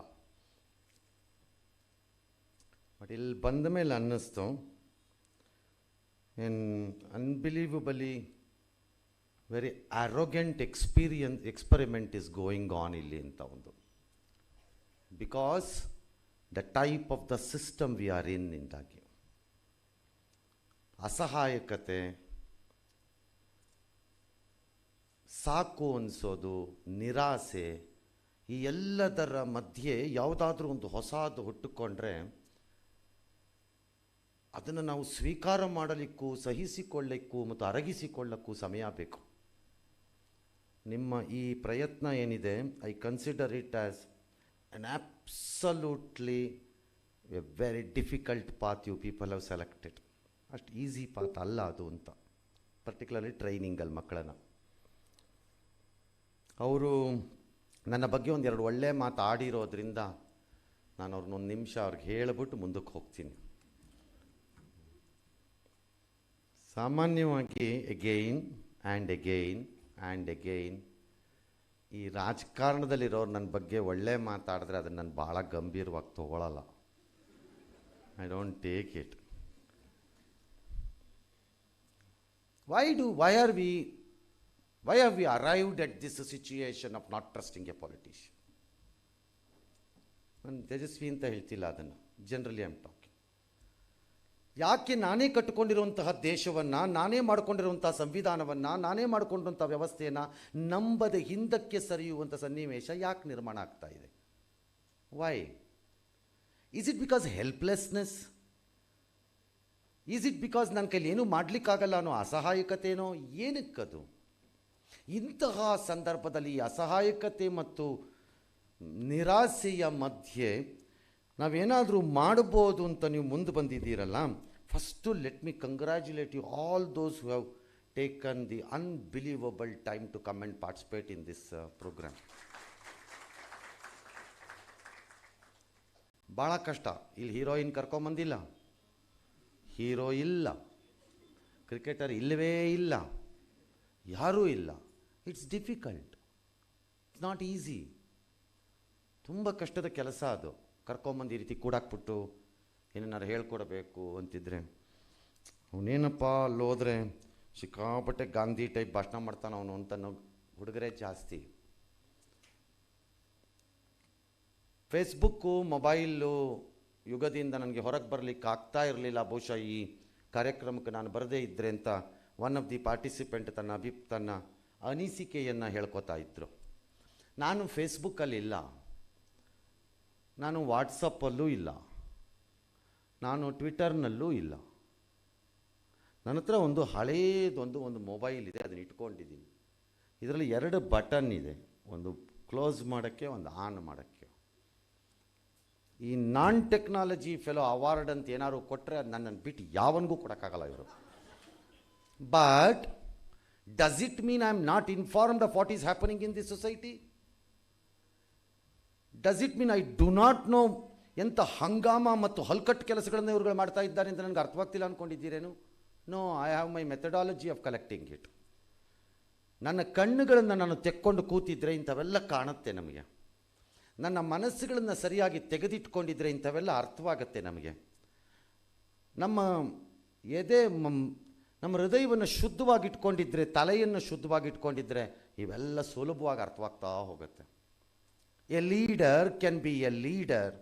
ಬಟ್ ಇಲ್ಲಿ ಬಂದ ಮೇಲೆ ಅನ್ನಿಸ್ತು, an unbelievably very arrogant experiment is going on ಇಲ್ಲಿ ಅಂತ ಒಂದು. Because the type of the system we are in ಇಂದಾಗಿ ಅಸಹಾಯಕತೆ, ಸಾಕು ಅನಿಸೋದು, ನಿರಾಸೆ, ಈ ಎಲ್ಲದರ ಮಧ್ಯೆ ಯಾವುದಾದ್ರೂ ಒಂದು ಹೊಸದು ಹುಟ್ಟುಕೊಂಡ್ರೆ ಅದನ್ನು ನಾವು ಸ್ವೀಕಾರ ಮಾಡಲಿಕ್ಕೂ, ಸಹಿಸಿಕೊಳ್ಳಿಕ್ಕೂ ಮತ್ತು ಅರಗಿಸಿಕೊಳ್ಳಕ್ಕೂ ಸಮಯ ಬೇಕು. ನಿಮ್ಮ ಈ ಪ್ರಯತ್ನ ಏನಿದೆ, I consider it as an absolutely a very difficult path you people have selected. ಅಷ್ಟು ಈಸಿ ಪಾತ್ ಅಲ್ಲ ಅದು ಅಂತ, ಪರ್ಟಿಕ್ಯುಲರ್ಲಿ ಟ್ರೈನಿಂಗಲ್ಲಿ ಮಕ್ಕಳನ್ನು. ಅವರು ನನ್ನ ಬಗ್ಗೆ ಒಂದೆರಡು ಒಳ್ಳೆಯ ಮಾತು ಆಡಿರೋದ್ರಿಂದ ನಾನು ಅವ್ರನ್ನೊಂದು ನಿಮಿಷ ಅವ್ರಿಗೆ ಹೇಳಿಬಿಟ್ಟು ಮುಂದಕ್ಕೆ ಹೋಗ್ತೀನಿ. ಸಾಮಾನ್ಯವಾಗಿ again and again and again ಈ ರಾಜಕಾರಣದಲ್ಲಿರೋರು ನನ್ನ ಬಗ್ಗೆ ಒಳ್ಳೆ ಮಾತಾಡಿದ್ರೆ ಅದನ್ನು ನಾನು ಭಾಳ ಗಂಭೀರವಾಗಿ ತೊಗೊಳ್ಳಲ್ಲ. I don't take it. Why have we arrived at this situation of not trusting a politician? ನಾನು ತೇಜಸ್ವಿ ಅಂತ ಹೇಳ್ತಿಲ್ಲ ಅದನ್ನು, ಜನರಲಿ ಐ ಆಮ್ ಟಾಕಿಂಗ್. ಯಾಕೆ ನಾನೇ ಕಟ್ಟಿಕೊಂಡಿರುವಂತಹ ದೇಶವನ್ನು, ನಾನೇ ಮಾಡಿಕೊಂಡಿರುವಂಥ ಸಂವಿಧಾನವನ್ನು, ನಾನೇ ಮಾಡಿಕೊಂಡಂಥ ವ್ಯವಸ್ಥೆಯನ್ನು ನಂಬದೆ ಹಿಂದಕ್ಕೆ ಸರಿಯುವಂಥ ಸನ್ನಿವೇಶ ಯಾಕೆ ನಿರ್ಮಾಣ ಆಗ್ತಾ ಇದೆ? Why? Is it because helplessness? Is it because ನನ್ನ ಕೈಲಿ ಏನೂ ಮಾಡಲಿಕ್ಕಾಗಲ್ಲ ಅನ್ನೋ ಅಸಹಾಯಕತೆನೋ? ಏನಕ್ಕದು? ಇಂತಹ ಸಂದರ್ಭದಲ್ಲಿ ಅಸಹಾಯಕತೆ ಮತ್ತು ನಿರಾಸೆಯ ಮಧ್ಯೆ ನಾವೇನಾದರೂ ಮಾಡ್ಬೋದು ಅಂತ ನೀವು ಮುಂದೆ ಬಂದಿದ್ದೀರಲ್ಲ, first let me congratulate you all those who have taken the unbelievable time to come and participate in this program. ಭಾಳ ಕಷ್ಟ. ಇಲ್ಲಿ ಹೀರೋಯಿನ್ ಕರ್ಕೊಂಬಂದಿಲ್ಲ, ಹೀರೋ ಇಲ್ಲ, ಕ್ರಿಕೆಟರ್ ಇಲ್ಲವೇ ಇಲ್ಲ, ಯಾರೂ ಇಲ್ಲ. It's difficult, it's not easy. ತುಂಬ ಕಷ್ಟದ ಕೆಲಸ ಅದು. ಕರ್ಕೊಂಬಂದು ಈ ರೀತಿ ಕೂಡಾಕ್ಬಿಟ್ಟು ಏನಾರು ಹೇಳ್ಕೊಡ್ಬೇಕು ಅಂತಿದ್ರೆ ಅವನೇನಪ್ಪ ಅಲ್ಲೋದ್ರೆ ಸಿಕ್ಕಾಪಟ್ಟೆ ಗಾಂಧಿ ಟೈಪ್ ಭಾಷಣ ಮಾಡ್ತಾನೆ ಅವನು ಅಂತ ಹುಡುಗರೇ ಜಾಸ್ತಿ. ಫೇಸ್ಬುಕ್ಕು ಮೊಬೈಲು ಯುಗದಿಂದ ನನಗೆ ಹೊರಗೆ ಬರಲಿಕ್ಕೆ ಆಗ್ತಾ ಇರಲಿಲ್ಲ. ಬಹುಶಃ ಈ ಕಾರ್ಯಕ್ರಮಕ್ಕೆ ನಾನು ಬರದೇ ಇದ್ದರೆ ಅಂತ ಒನ್ ಆಫ್ ದಿ ಪಾರ್ಟಿಸಿಪೆಂಟ್ ತನ್ನ ಅನಿಸಿಕೆಯನ್ನು ಹೇಳ್ಕೊತಾ ಇದ್ದರು. ನಾನು ಫೇಸ್ಬುಕ್ಕಲ್ಲಿಲ್ಲ, ನಾನು ವಾಟ್ಸಪ್ಪಲ್ಲೂ ಇಲ್ಲ, ನಾನು ಟ್ವಿಟರ್ನಲ್ಲೂ ಇಲ್ಲ. ನನ್ನ ಹತ್ರ ಒಂದು ಹಳೇದೊಂದು ಮೊಬೈಲ್ ಇದೆ, ಅದನ್ನು ಇಟ್ಕೊಂಡಿದ್ದೀನಿ. ಇದರಲ್ಲಿ 2 ಬಟನ್ ಇದೆ, ಒಂದು ಕ್ಲೋಸ್ ಮಾಡೋಕ್ಕೆ, ಒಂದು ಆನ್ ಮಾಡೋಕ್ಕೆ. ಈ ನಾನ್ ಟೆಕ್ನಾಲಜಿ ಫೆಲೋ ಅವಾರ್ಡ್ ಅಂತ ಏನಾದ್ರು ಕೊಟ್ಟರೆ ಅದು ನನ್ನನ್ನು ಬಿಟ್ಟು ಯಾವನಿಗೂ ಕೊಡೋಕ್ಕಾಗಲ್ಲ ಇವರು. But does it mean I am not informed of what is happening in this society? Does it mean I do not know ಎಂಥ ಹಂಗಾಮ ಮತ್ತು ಹಲ್ಕಟ್ಟು ಕೆಲಸಗಳನ್ನು ಇವ್ರುಗಳು ಮಾಡ್ತಾ ಇದ್ದಾರೆ ಅಂತ ನನಗೆ ಅರ್ಥವಾಗ್ತಿಲ್ಲ ಅಂದ್ಕೊಂಡಿದ್ದೀರೇನು? No, I have my methodology of collecting it. ನನ್ನ ಕಣ್ಣುಗಳನ್ನು ನಾನು ತೆಕ್ಕೊಂಡು ಕೂತಿದ್ರೆ ಇಂಥವೆಲ್ಲ ಕಾಣುತ್ತೆ ನಮಗೆ. ನನ್ನ ಮನಸ್ಸುಗಳನ್ನು ಸರಿಯಾಗಿ ತೆಗೆದಿಟ್ಕೊಂಡಿದ್ರೆ ಇಂಥವೆಲ್ಲ ಅರ್ಥವಾಗುತ್ತೆ ನಮಗೆ. ನಮ್ಮ ನಮ್ಮ ಹೃದಯವನ್ನು ಶುದ್ಧವಾಗಿಟ್ಕೊಂಡಿದ್ರೆ, ತಲೆಯನ್ನು ಶುದ್ಧವಾಗಿಟ್ಕೊಂಡಿದ್ರೆ ಇವೆಲ್ಲ ಸುಲಭವಾಗಿ ಅರ್ಥವಾಗ್ತಾ ಹೋಗುತ್ತೆ. A leader can be a leader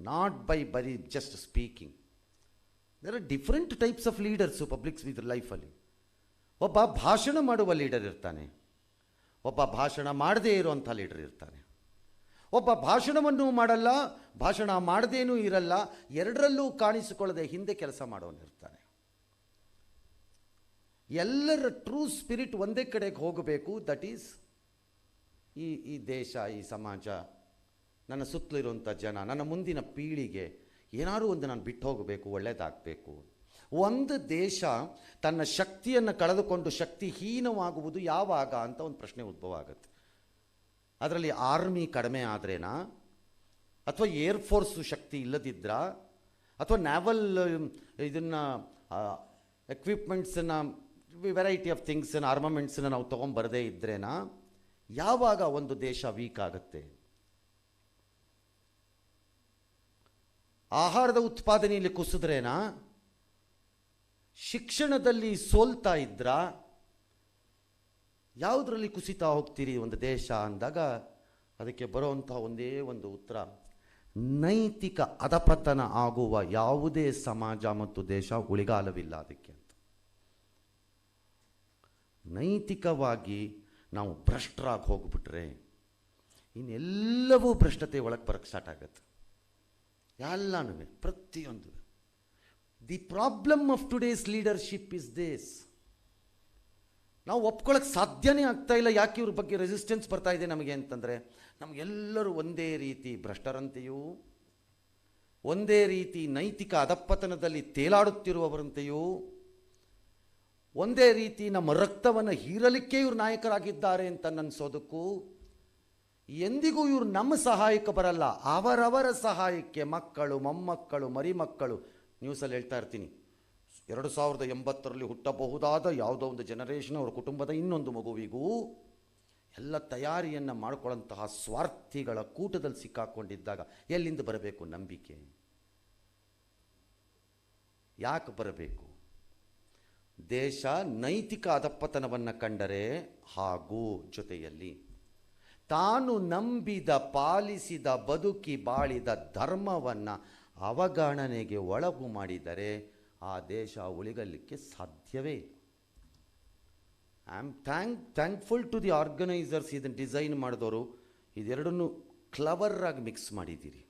not by ಬರೀ just speaking. There are different types of leaders publics with ಲೈಫಲ್ಲಿ. ಒಬ್ಬ ಭಾಷಣ ಮಾಡುವ ಲೀಡರ್ ಇರ್ತಾನೆ, ಒಬ್ಬ ಭಾಷಣ ಮಾಡದೇ ಇರುವಂಥ ಲೀಡರ್ ಇರ್ತಾನೆ, ಒಬ್ಬ ಭಾಷಣವನ್ನು ಮಾಡಲ್ಲ, ಭಾಷಣ ಮಾಡದೇನೂ ಇರಲ್ಲ, ಎರಡರಲ್ಲೂ ಕಾಣಿಸಿಕೊಳ್ಳದೆ ಹಿಂದೆ ಕೆಲಸ ಮಾಡೋನಿರ್ತಾನೆ. ಎಲ್ಲರ ಟ್ರೂ ಸ್ಪಿರಿಟ್ ಒಂದೇ ಕಡೆಗೆ ಹೋಗಬೇಕು. ದಟ್ ಈಸ್ ಈ ದೇಶ, ಈ ಸಮಾಜ, ನನ್ನ ಸುತ್ತಲಿರುವಂಥ ಜನ, ನನ್ನ ಮುಂದಿನ ಪೀಳಿಗೆ ಏನಾದರೂ ಒಂದು ನಾನು ಬಿಟ್ಟು ಹೋಗಬೇಕು, ಒಳ್ಳೆಯದಾಗಬೇಕು. ಒಂದು ದೇಶ ತನ್ನ ಶಕ್ತಿಯನ್ನು ಕಳೆದುಕೊಂಡು ಶಕ್ತಿಹೀನವಾಗುವುದು ಯಾವಾಗ ಅಂತ ಒಂದು ಪ್ರಶ್ನೆ ಉದ್ಭವ ಆಗುತ್ತೆ. ಅದರಲ್ಲಿ ಆರ್ಮಿ ಕಡಿಮೆ ಆದ್ರೇನಾ, ಅಥವಾ ಏರ್ಫೋರ್ಸು ಶಕ್ತಿ ಇಲ್ಲದಿದ್ರಾ, ಅಥವಾ ನ್ಯಾವಲ್ ಇದನ್ನು ಎಕ್ವಿಪ್ಮೆಂಟ್ಸನ್ನು, ವೆರೈಟಿ ಆಫ್ ಥಿಂಗ್ಸನ್ನು, ಆರ್ಮಮೆಂಟ್ಸನ್ನು ನಾವು ತೊಗೊಂಬರದೇ ಇದ್ರೇನಾ? ಯಾವಾಗ ಒಂದು ದೇಶ ವೀಕ್ ಆಗುತ್ತೆ? ಆಹಾರದ ಉತ್ಪಾದನೆಯಲ್ಲಿ ಕುಸಿದ್ರೇನಾ? ಶಿಕ್ಷಣದಲ್ಲಿ ಸೋಲ್ತಾ ಇದ್ರಾ? ಯಾವುದರಲ್ಲಿ ಕುಸಿತಾ ಹೋಗ್ತೀರಿ ಒಂದು ದೇಶ ಅಂದಾಗ ಅದಕ್ಕೆ ಬರುವಂಥ ಒಂದೇ ಒಂದು ಉತ್ತರ, ನೈತಿಕ ಅಧಪತನ ಆಗುವ ಯಾವುದೇ ಸಮಾಜ ಮತ್ತು ದೇಶ ಉಳಿಗಾಲವಿಲ್ಲ ಅದಕ್ಕೆ ಅಂತ. ನೈತಿಕವಾಗಿ ನಾವು ಭ್ರಷ್ಟರಾಗಿ ಹೋಗ್ಬಿಟ್ರೆ ಇನ್ನೆಲ್ಲವೂ ಭ್ರಷ್ಟತೆ ಒಳಗೆ ಬರೋಕ್ಕೆ ಸ್ಟಾರ್ಟ್ ಆಗುತ್ತೆ. ಎಲ್ಲನೂ ಪ್ರತಿಯೊಂದು. The problem of today's leadership is this. ನಾವು ಒಪ್ಕೊಳ್ಳೋಕ್ಕೆ ಸಾಧ್ಯನೇ ಆಗ್ತಾ ಇಲ್ಲ. ಯಾಕೆ ಇವ್ರ ಬಗ್ಗೆ ರೆಸಿಸ್ಟೆನ್ಸ್ ಬರ್ತಾ ಇದೆ ನಮಗೆ ಅಂತಂದರೆ, ನಮಗೆಲ್ಲರೂ ಒಂದೇ ರೀತಿ ಭ್ರಷ್ಟರಂತೆಯೂ, ಒಂದೇ ರೀತಿ ನೈತಿಕ ಅಧಪತನದಲ್ಲಿ ತೇಲಾಡುತ್ತಿರುವವರಂತೆಯೂ, ಒಂದೇ ರೀತಿ ನಮ್ಮ ರಕ್ತವನ್ನು ಹೀರಲಿಕ್ಕೆ ಇವರು ನಾಯಕರಾಗಿದ್ದಾರೆ ಅಂತ ಅನ್ನಿಸೋದಕ್ಕೂ, ಎಂದಿಗೂ ಇವರು ನಮ್ಮ ಸಹಾಯಕ್ಕೆ ಬರಲ್ಲ, ಅವರವರ ಸಹಾಯಕ್ಕೆ ಮಕ್ಕಳು, ಮೊಮ್ಮಕ್ಕಳು, ಮರಿಮಕ್ಕಳು. ನ್ಯೂಸಲ್ಲಿ ಹೇಳ್ತಾ ಇರ್ತೀನಿ, 2080ರಲ್ಲಿ ಹುಟ್ಟಬಹುದಾದ ಯಾವುದೋ ಒಂದು ಜನರೇಷನ್ ಅವರ ಕುಟುಂಬದ ಇನ್ನೊಂದು ಮಗುವಿಗೂ ಎಲ್ಲ ತಯಾರಿಯನ್ನು ಮಾಡಿಕೊಳ್ಳುವಂತಹ ಸ್ವಾರ್ಥಿಗಳ ಕೂಟದಲ್ಲಿ ಸಿಕ್ಕಾಕೊಂಡಿದ್ದಾಗ ಎಲ್ಲಿಂದ ಬರಬೇಕು ನಂಬಿಕೆ? ಯಾಕೆ ಬರಬೇಕು? ದೇಶ ನೈತಿಕ ಅಧಪತನವನ್ನು ಕಂಡರೆ ಹಾಗೂ ಜೊತೆಯಲ್ಲಿ ತಾನು ನಂಬಿದ, ಪಾಲಿಸಿದ, ಬದುಕಿ ಬಾಳಿದ ಧರ್ಮವನ್ನು ಅವಗಣನೆಗೆ ಒಳಗು ಮಾಡಿದರೆ ಆ ದೇಶ ಉಳಿಗಲಿಕ್ಕೆ ಸಾಧ್ಯವೇ ಇಲ್ಲ. I am thankful to the organisers. ಇದನ್ನು ಡಿಸೈನ್ ಮಾಡಿದವರು ಇದೆರಡನ್ನು ಕ್ಲವರಾಗಿ ಮಿಕ್ಸ್ ಮಾಡಿದ್ದೀರಿ,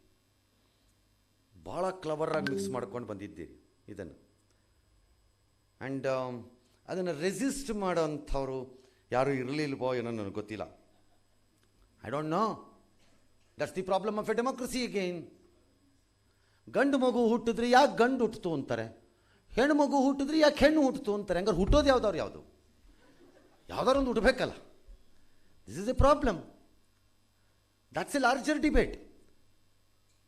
ಭಾಳ ಕ್ಲವರಾಗಿ ಮಿಕ್ಸ್ ಮಾಡ್ಕೊಂಡು ಬಂದಿದ್ದೀರಿ ಇದನ್ನು. ಆ್ಯಂಡ್ ಅದನ್ನು ರೆಸಿಸ್ಟ್ ಮಾಡೋಂಥವ್ರು ಯಾರೂ ಇರಲಿಲ್ವೋ ಏನೋ ನನಗೆ ಗೊತ್ತಿಲ್ಲ. I don't know. That's the problem of A democracy again. ಗಂಡು ಮಗು ಹುಟ್ಟಿದ್ರೆ ಯಾಕೆ ಗಂಡು ಹುಟ್ಟಿತು ಅಂತಾರೆ, ಹೆಣ್ಣು ಮಗು ಹುಟ್ಟಿದ್ರೆ ಯಾಕೆ ಹೆಣ್ಣು ಹುಟ್ಟಿತು ಅಂತಾರೆ. ಹಂಗಾರೆ ಹುಟ್ಟೋದು ಯಾವ್ದಾದ್ರು ಒಂದು ಹುಟ್ಟಬೇಕಲ್ಲ. This is a problem. That's a larger debate.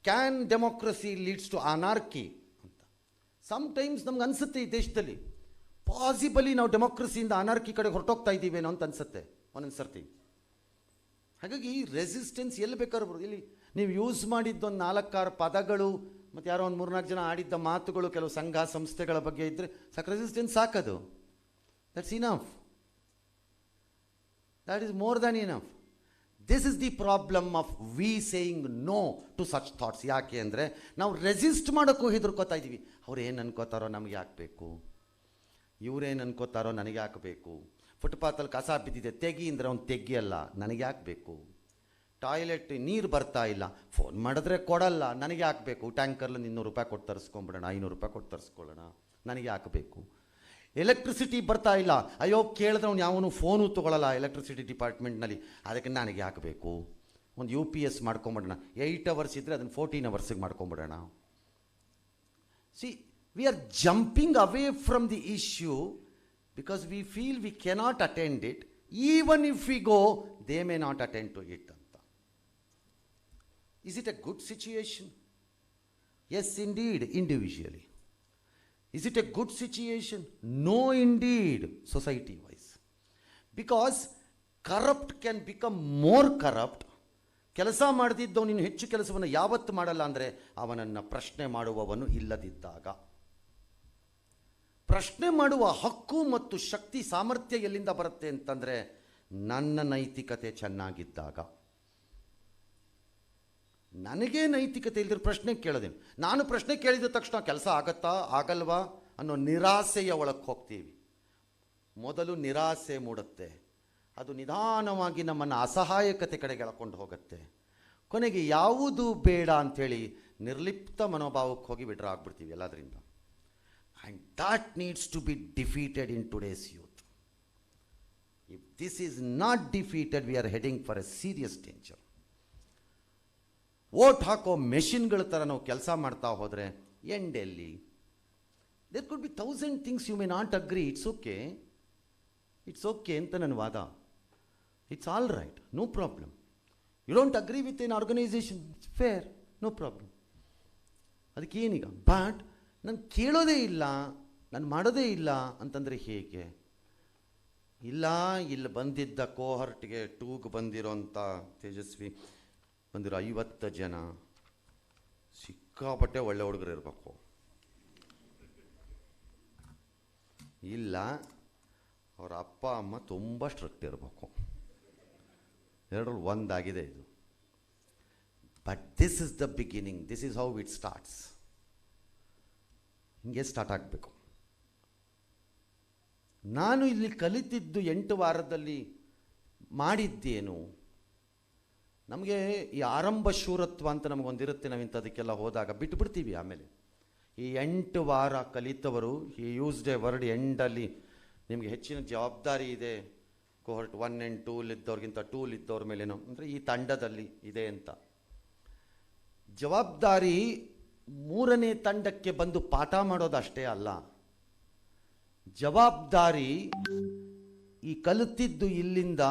Can democracy leads to anarchy ಅಂತ ಸಮ್ಟೈಮ್ಸ್ ನಮ್ಗೆ ಅನಿಸುತ್ತೆ. ಈ ದೇಶದಲ್ಲಿ ಪಾಸಿಬಲಿ ನಾವು ಡೆಮೋಕ್ರಸಿಯಿಂದ ಅನಾರ್ಕಿ ಕಡೆ ಹೊರಟೋಗ್ತಾ ಇದ್ದೀವೇನೋ ಅಂತ ಅನಿಸುತ್ತೆ ಒಂದೊಂದು ಸರ್ತಿ. ಹಾಗಾಗಿ ರೆಸಿಸ್ಟೆನ್ಸ್ ಎಲ್ಲಿ ಬೇಕಾದ್ರೂ ಬರೋದು. ಇಲ್ಲಿ ನೀವು ಯೂಸ್ ಮಾಡಿದ್ದೊಂದು 4-6 ಪದಗಳು ಮತ್ತು ಯಾರೋ ಒಂದು 3-4 ಜನ ಆಡಿದ್ದ ಮಾತುಗಳು, ಕೆಲವು ಸಂಘ ಸಂಸ್ಥೆಗಳ ಬಗ್ಗೆ ಇದ್ದರೆ ಸಾಕು, ರೆಸಿಸ್ಟೆನ್ಸ್ ಸಾಕದು. That's enough. That is more than enough. This is the problem of we saying no to such thoughts. ಯಾಕೆ ಅಂದರೆ ನಾವು ರೆಸಿಸ್ಟ್ ಮಾಡೋಕ್ಕೂ ಹೆದರ್ಕೋತಾ ಇದ್ದೀವಿ. ಅವ್ರು ಏನು ಅನ್ಕೋತಾರೋ ನಮಗೆ ಹಾಕಬೇಕು, ಇವರೇನು ಅನ್ಕೋತಾರೋ ನನಗೆ ಹಾಕಬೇಕು. ಫುಟ್ಪಾತಲ್ಲಿ ಕಸ ಬಿದ್ದಿದೆ ತೆಗಿ ಅಂದರೆ ಅವ್ನು ತೆಗಿಯಲ್ಲ, ನನಗೆ ಹಾಕಬೇಕು. ಟಾಯ್ಲೆಟ್ ನೀರು ಬರ್ತಾ ಇಲ್ಲ, ಫೋನ್ ಮಾಡಿದ್ರೆ ಕೊಡಲ್ಲ, ನನಗೆ ಹಾಕಬೇಕು. ಟ್ಯಾಂಕರ್ಲಿ 200 ರೂಪಾಯಿ ಕೊಟ್ಟು ತರಿಸ್ಕೊಂಬಿಡೋಣ, 500 ರೂಪಾಯಿ ಕೊಟ್ಟು ತರಿಸ್ಕೊಳ್ಳೋಣ, ನನಗೆ ಹಾಕಬೇಕು. ಎಲೆಕ್ಟ್ರಿಸಿಟಿ ಬರ್ತಾ ಇಲ್ಲ, ಅಯ್ಯೋ ಕೇಳಿದ್ರೆ ಅವ್ನು ಯಾವನು ಫೋನು ತೊಗೊಳ್ಳಲ್ಲ ಎಲೆಕ್ಟ್ರಿಸಿಟಿ ಡಿಪಾರ್ಟ್ಮೆಂಟ್ನಲ್ಲಿ, ಅದಕ್ಕೆ ನನಗೆ ಹಾಕಬೇಕು. ಒಂದು UPS ಮಾಡ್ಕೊಂಬಿಡೋಣ, 8 ಅವರ್ಸ್ ಇದ್ದರೆ ಅದನ್ನು 14 ಅವರ್ಸಿಗೆ ಮಾಡ್ಕೊಂಬಿಡೋಣ. See, we are jumping away from the issue because we feel we cannot attend it. Even if we go, they may not attend to it ಅಂತ. Is it a good situation? Yes, indeed, individually. Is it a good situation? No, indeed, society-wise. Because corrupt can become more corrupt. ಕೆಲಸ ಮಾಡದಿದ್ದವನು ಇನ್ನು ಹೆಚ್ಚು ಕೆಲಸವನ್ನು ಯಾವತ್ತು ಮಾಡಲ್ಲ ಅಂದರೆ ಅವನನ್ನು ಪ್ರಶ್ನೆ ಮಾಡುವವನು ಇಲ್ಲದಿದ್ದಾಗ. ಪ್ರಶ್ನೆ ಮಾಡುವ ಹಕ್ಕು ಮತ್ತು ಶಕ್ತಿ ಸಾಮರ್ಥ್ಯ ಎಲ್ಲಿಂದ ಬರುತ್ತೆ ಅಂತಂದರೆ ನನ್ನ ನೈತಿಕತೆ ಚೆನ್ನಾಗಿದ್ದಾಗ. ನನಗೇ ನೈತಿಕತೆ ಇಲ್ದಿರೋ ಪ್ರಶ್ನೆ ಕೇಳೋದೇನು? ನಾನು ಪ್ರಶ್ನೆ ಕೇಳಿದ ತಕ್ಷಣ ಕೆಲಸ ಆಗತ್ತಾ ಆಗಲ್ವಾ ಅನ್ನೋ ನಿರಾಸೆಯ ಒಳಕ್ಕೆ ಹೋಗ್ತೀವಿ. ಮೊದಲು ನಿರಾಸೆ ಮೂಡುತ್ತೆ, ಅದು ನಿಧಾನವಾಗಿ ನಮ್ಮನ್ನು ಅಸಹಾಯಕತೆ ಕಡೆಗೆ ಎಳ್ಕೊಂಡು ಹೋಗುತ್ತೆ. ಕೊನೆಗೆ ಯಾವುದು ಬೇಡ ಅಂಥೇಳಿ ನಿರ್ಲಿಪ್ತ ಮನೋಭಾವಕ್ಕೆ ಹೋಗಿ ವಿಡ್ರಾ ಆಗ್ಬಿಡ್ತೀವಿ ಎಲ್ಲದರಿಂದ. And that needs to be defeated in today's youth. If this is not defeated, we are heading for a serious danger. Vote ಹಾಕೋ ಮೆಷಿನ್ಗಳ ಥರ ನಾವು ಕೆಲಸ ಮಾಡ್ತಾ ಹೋದರೆ ಎಂಡೆಲ್ಲಿ? There could be 1000 things you may not agree. It's okay, it's okay ಅಂತ ನನ್ನ ವಾದ. It's all right, no problem. You don't agree with an organisation, it's fair, no problem. ಅದಕ್ಕೇನೀಗ? ಬಟ್ ನಾನು ಕೇಳೋದೇ ಇಲ್ಲ, ನಾನು ಮಾಡೋದೇ ಇಲ್ಲ ಅಂತಂದರೆ ಹೇಗೆ? ಇಲ್ಲ, ಇಲ್ಲಿ ಬಂದಿದ್ದ ಕೋಹರ್ಟ್ಗೆ 2ಗೆ ಬಂದಿರೋಂಥ ತೇಜಸ್ವಿ ಬಂದಿರೋ 50 ಜನ ಸಿಕ್ಕಾಪಟ್ಟೆ ಒಳ್ಳೆ ಹುಡುಗರು ಇರಬೇಕು. ಇಲ್ಲ, ಅವರ ಅಪ್ಪ ಅಮ್ಮ ತುಂಬ ಸ್ಟ್ರಿಕ್ಟ್ ಇರಬೇಕು. ಎರಡರಲ್ಲಿ ಒಂದಾಗಿದೆ ಇದು. But this is the beginning, this is how it starts. ಹಿಂಗೆ ಸ್ಟಾರ್ಟ್ ಆಗಬೇಕು. ನಾನು ಇಲ್ಲಿ ಕಲಿತಿದ್ದು 8 ವಾರದಲ್ಲಿ ಮಾಡಿದ್ದೇನು? ನಮಗೆ ಈ ಆರಂಭ ಶೂರತ್ವ ಅಂತ ನಮಗೊಂದಿರುತ್ತೆ. ನಾವು ಇಂಥದಕ್ಕೆಲ್ಲ ಹೋದಾಗ ಬಿಟ್ಟುಬಿಡ್ತೀವಿ. ಆಮೇಲೆ ಈ 8 ವಾರ ಕಲಿತವರು, ಈ ಯೂಸ್ಡ್ ಎ ವರ್ಡ್ ಎಂಡಲ್ಲಿ, ನಿಮಗೆ ಹೆಚ್ಚಿನ ಜವಾಬ್ದಾರಿ ಇದೆ ಕೋಹರ್ಟ್ 1 and 2 ಇದ್ದವ್ರಿಗಿಂತ 2 ಇದ್ದವ್ರ ಮೇಲೇನೋ, ಅಂದರೆ ಈ ತಂಡದಲ್ಲಿ ಇದೆ ಅಂತ. ಜವಾಬ್ದಾರಿ 3ನೇ ತಂಡಕ್ಕೆ ಬಂದು ಪಾಠ ಮಾಡೋದಷ್ಟೇ ಅಲ್ಲ. ಜವಾಬ್ದಾರಿ ಈ ಕಲಿತಿದ್ದು ಇಲ್ಲಿಂದ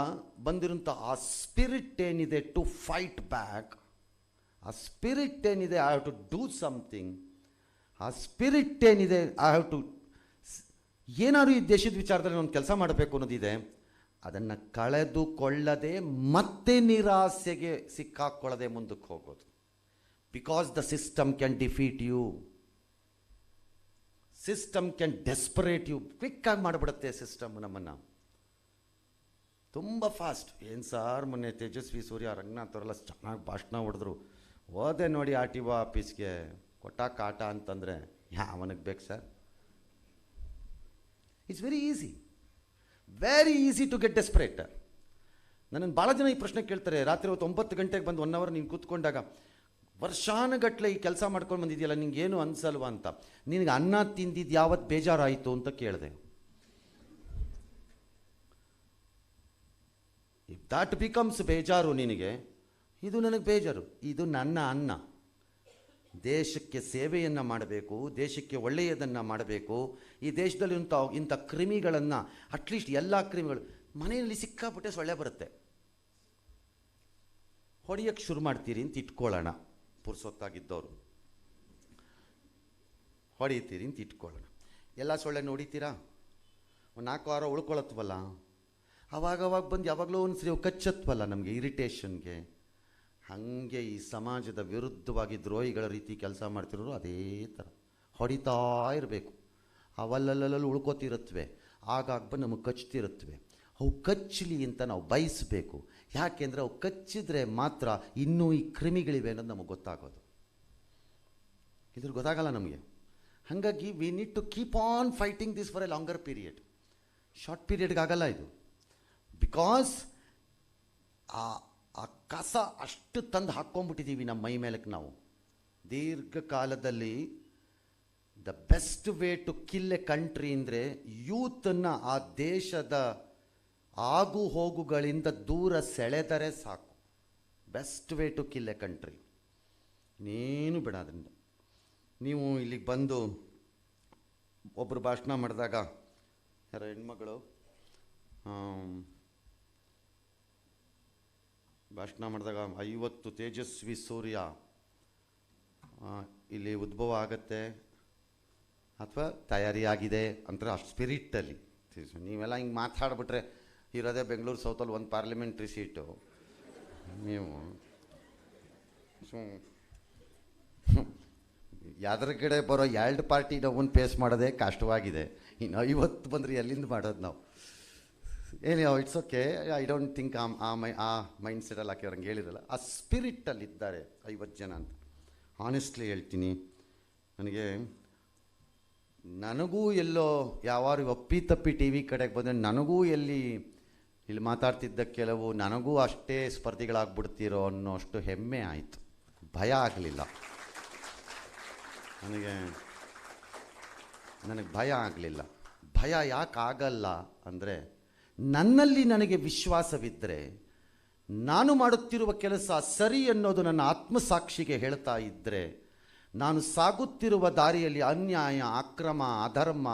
ಬಂದಿರೋಂಥ ಆ ಸ್ಪಿರಿಟ್ ಏನಿದೆ, ಟು ಫೈಟ್ ಬ್ಯಾಕ್. ಆ ಸ್ಪಿರಿಟ್ ಏನಿದೆ, I have to do something. ಆ ಸ್ಪಿರಿಟ್ ಏನಿದೆ, ಐ ಹ್ಯಾವ್ ಟು ಏನಾದ್ರು ಈ ದೇಶದ ವಿಚಾರದಲ್ಲಿ ಒಂದು ಕೆಲಸ ಮಾಡಬೇಕು ಅನ್ನೋದಿದೆ, ಅದನ್ನು ಕಳೆದುಕೊಳ್ಳದೆ ಮತ್ತೆ ನಿರಾಸೆಗೆ ಸಿಕ್ಕಾಕೊಳ್ಳದೆ ಮುಂದಕ್ಕೆ ಹೋಗೋದು. Because the system can defeat you, system can desperate you. ಕ್ವಿಕ್ಕಾಗಿ ಮಾಡಿಬಿಡುತ್ತೆ ಸಿಸ್ಟಮ್ ನಮ್ಮನ್ನು, ತುಂಬ ಫಾಸ್ಟ್. ಏನು ಸಾರ್, ಮೊನ್ನೆ ತೇಜಸ್ವಿ ಸೂರ್ಯ ರಂಗನಾಥ್ ಅವರೆಲ್ಲ ಚೆನ್ನಾಗಿ ಭಾಷಣ ಹೊಡೆದ್ರು, ಹೋದೆ ನೋಡಿ RTO ಆಫೀಸ್ಗೆ, ಕೊಟ್ಟ ಕಾಟ ಅಂತಂದರೆ ಯಾವನಿಗೆ ಬೇಕು sir? It's very easy to get desperate. ನನ್ನನ್ನು ಭಾಳ ಜನ ಈ ಪ್ರಶ್ನೆ ಕೇಳ್ತಾರೆ, ರಾತ್ರಿ ಹೊತ್ತು 9 ಗಂಟೆಗೆ ಬಂದು 1 hour ನೀನು ಕೂತ್ಕೊಂಡಾಗ ವರ್ಷಾನುಗಟ್ಟಲೆ ಈ ಕೆಲಸ ಮಾಡ್ಕೊಂಡು ಬಂದಿದೆಯಲ್ಲ, ನಿಂಗೇನು ಅನ್ಸಲ್ವಾ ಅಂತ. ನಿನಗೆ ಅನ್ನ ತಿಂದಿದ್ದು ಯಾವತ್ತು ಬೇಜಾರಾಯಿತು ಅಂತ ಕೇಳಿದೆ. ಇಫ್ ದಾಟ್ ಬಿಕಮ್ಸ್ ಬೇಜಾರು ನಿನಗೆ, ಇದು ನನಗೆ ಬೇಜಾರು, ಇದು ನನ್ನ ಅನ್ನ. ದೇಶಕ್ಕೆ ಸೇವೆಯನ್ನು ಮಾಡಬೇಕು, ದೇಶಕ್ಕೆ ಒಳ್ಳೆಯದನ್ನು ಮಾಡಬೇಕು. ಈ ದೇಶದಲ್ಲಿ ಇಂಥ ಕ್ರಿಮಿಗಳನ್ನು, ಅಟ್ಲೀಸ್ಟ್ ಎಲ್ಲ ಕ್ರಿಮಿಗಳು, ಮನೆಯಲ್ಲಿ ಸಿಕ್ಕಾಪಟ್ಟೆ ಸೊಳ್ಳೆ ಬರುತ್ತೆ, ಹೊಡೆಯೋಕ್ಕೆ ಶುರು ಮಾಡ್ತೀರಿ ಅಂತ ಇಟ್ಕೊಳ್ಳೋಣ. ಪುರ್ಸೊತ್ತಾಗಿದ್ದವರು ಹೊಡಿತೀರಿ ಅಂತ ಇಟ್ಕೊಳ್ಳೋಣ. ಎಲ್ಲ ಸೊಳ್ಳೆನ ಹೊಡಿತೀರಾ? ಒಂದು 4 ವಾರ ಉಳ್ಕೊಳತ್ವಲ್ಲ, ಅವಾಗವಾಗ ಬಂದು ಯಾವಾಗಲೂ ಒಂದು ಸರಿ ಕಚ್ಚತ್ವಲ್ಲ ನಮಗೆ ಇರಿಟೇಷನ್ಗೆ. ಹಾಗೆ ಈ ಸಮಾಜದ ವಿರುದ್ಧವಾಗಿ ದ್ರೋಹಿಗಳ ರೀತಿ ಕೆಲಸ ಮಾಡ್ತಿರೋರು ಅದೇ ಥರ ಹೊಡಿತಾ ಇರಬೇಕು. ಅವಲ್ಲಲ್ಲಿ ಉಳ್ಕೋತಿರುತ್ತವೆ. ಆಗಾಗ ಬಂದು ನಮಗೆ ಕಚ್ತಿರುತ್ತವೆ. ಅವು ಕಚ್ಚಲಿ ಅಂತ ನಾವು ಬಯಸಬೇಕು. ಯಾಕೆಂದರೆ ಅವು ಕಚ್ಚಿದ್ರೆ ಮಾತ್ರ ಇನ್ನೂ ಈ ಕ್ರಿಮಿಗಳಿವೆ ಅನ್ನೋದು ನಮಗೆ ಗೊತ್ತಾಗೋದು. ಇದ್ರ ಗೊತ್ತಾಗಲ್ಲ ನಮಗೆ. ಹಾಗಾಗಿ we need to keep on fighting this for a longer period. Short ಪೀರಿಯಡ್ಗಾಗಲ್ಲ ಇದು. ಬಿಕಾಸ್ ಆ ಕಸ ಅಷ್ಟು ತಂದು ಹಾಕ್ಕೊಂಬಿಟ್ಟಿದ್ದೀವಿ ನಮ್ಮ ಮೈ ಮೇಲಕ್ಕೆ ನಾವು. ದೀರ್ಘಕಾಲದಲ್ಲಿ the best way to kill a country ಅಂದರೆ ಯೂತನ್ನು ಆ ದೇಶದ ಆಗು ಹೋಗುಗಳಿಂದ ದೂರ ಸೆಳೆದರೆ ಸಾಕು. Best way to kill a country. ಇನ್ನೇನು ಬೇಡ ಅದರಿಂದ. ನೀವು ಇಲ್ಲಿಗೆ ಬಂದು ಒಬ್ಬರು ಭಾಷಣ ಮಾಡಿದಾಗ, ಯಾರೋ ಹೆಣ್ಮಗಳು ಭಾಷಣ ಮಾಡಿದಾಗ 50 ತೇಜಸ್ವಿ ಸೂರ್ಯ ಇಲ್ಲಿ ಉದ್ಭವ ಆಗತ್ತೆ ಅಥವಾ ತಯಾರಿಯಾಗಿದೆ ಅಂತ ಅಷ್ಟು ಸ್ಪಿರಿಟಲ್ಲಿ. ನೀವೆಲ್ಲ ಹಿಂಗೆ ಮಾತಾಡ್ಬಿಟ್ರೆ ಇರೋದೇ ಬೆಂಗಳೂರು ಸೌತಲ್ಲಿ ಒಂದು ಪಾರ್ಲಿಮೆಂಟ್ರಿ ಸೀಟು. ನೀವು ಯಾವ್ದ್ರ ಕಡೆ ಬರೋ 2 ಪಾರ್ಟಿ ನಾವು ಫೇಸ್ ಮಾಡೋದೇ ಕಷ್ಟವಾಗಿದೆ. ಇನ್ನು 50 ಬಂದರೆ ಎಲ್ಲಿಂದ ಮಾಡೋದು ನಾವು? ಏನಿ it's okay. I don't think ಆ ಮೈಂಡ್ ಸೆಟಲ್ಲಿ ಹಾಕಿವ್ರಂಗೆ ಹೇಳಿರಲ್ಲ. ಆ ಸ್ಪಿರಿಟಲ್ಲಿದ್ದಾರೆ 50 ಜನ ಅಂತ. ಆನೆಸ್ಟ್ಲಿ ಹೇಳ್ತೀನಿ, ನನಗೂ ಎಲ್ಲೋ ಯಾವಾರು ಅಪ್ಪಿ ತಪ್ಪಿ ಟಿ ವಿ ಕಡೆಗೆ ಬಂದರೆ ನನಗೂ ಇಲ್ಲಿ ಮಾತಾಡ್ತಿದ್ದ ಕೆಲವು ನನಗೂ ಅಷ್ಟೇ ಸ್ಪರ್ಧಿಗಳಾಗ್ಬಿಡ್ತೀರೋ ಅನ್ನೋ ಅಷ್ಟು ಹೆಮ್ಮೆ ಆಯಿತು. ಭಯ ಆಗಲಿಲ್ಲ ನನಗೆ ಭಯ ಆಗಲಿಲ್ಲ. ಭಯ ಯಾಕೆ ಆಗಲ್ಲ ಅಂದರೆ, ನನ್ನಲ್ಲಿ ನನಗೆ ವಿಶ್ವಾಸವಿದ್ದರೆ ನಾನು ಮಾಡುತ್ತಿರುವ ಕೆಲಸ ಸರಿ ಅನ್ನೋದು ನನ್ನ ಆತ್ಮಸಾಕ್ಷಿಗೆ ಹೇಳ್ತಾ ಇದ್ದರೆ, ನಾನು ಸಾಗುತ್ತಿರುವ ದಾರಿಯಲ್ಲಿ ಅನ್ಯಾಯ, ಅಕ್ರಮ, ಅಧರ್ಮ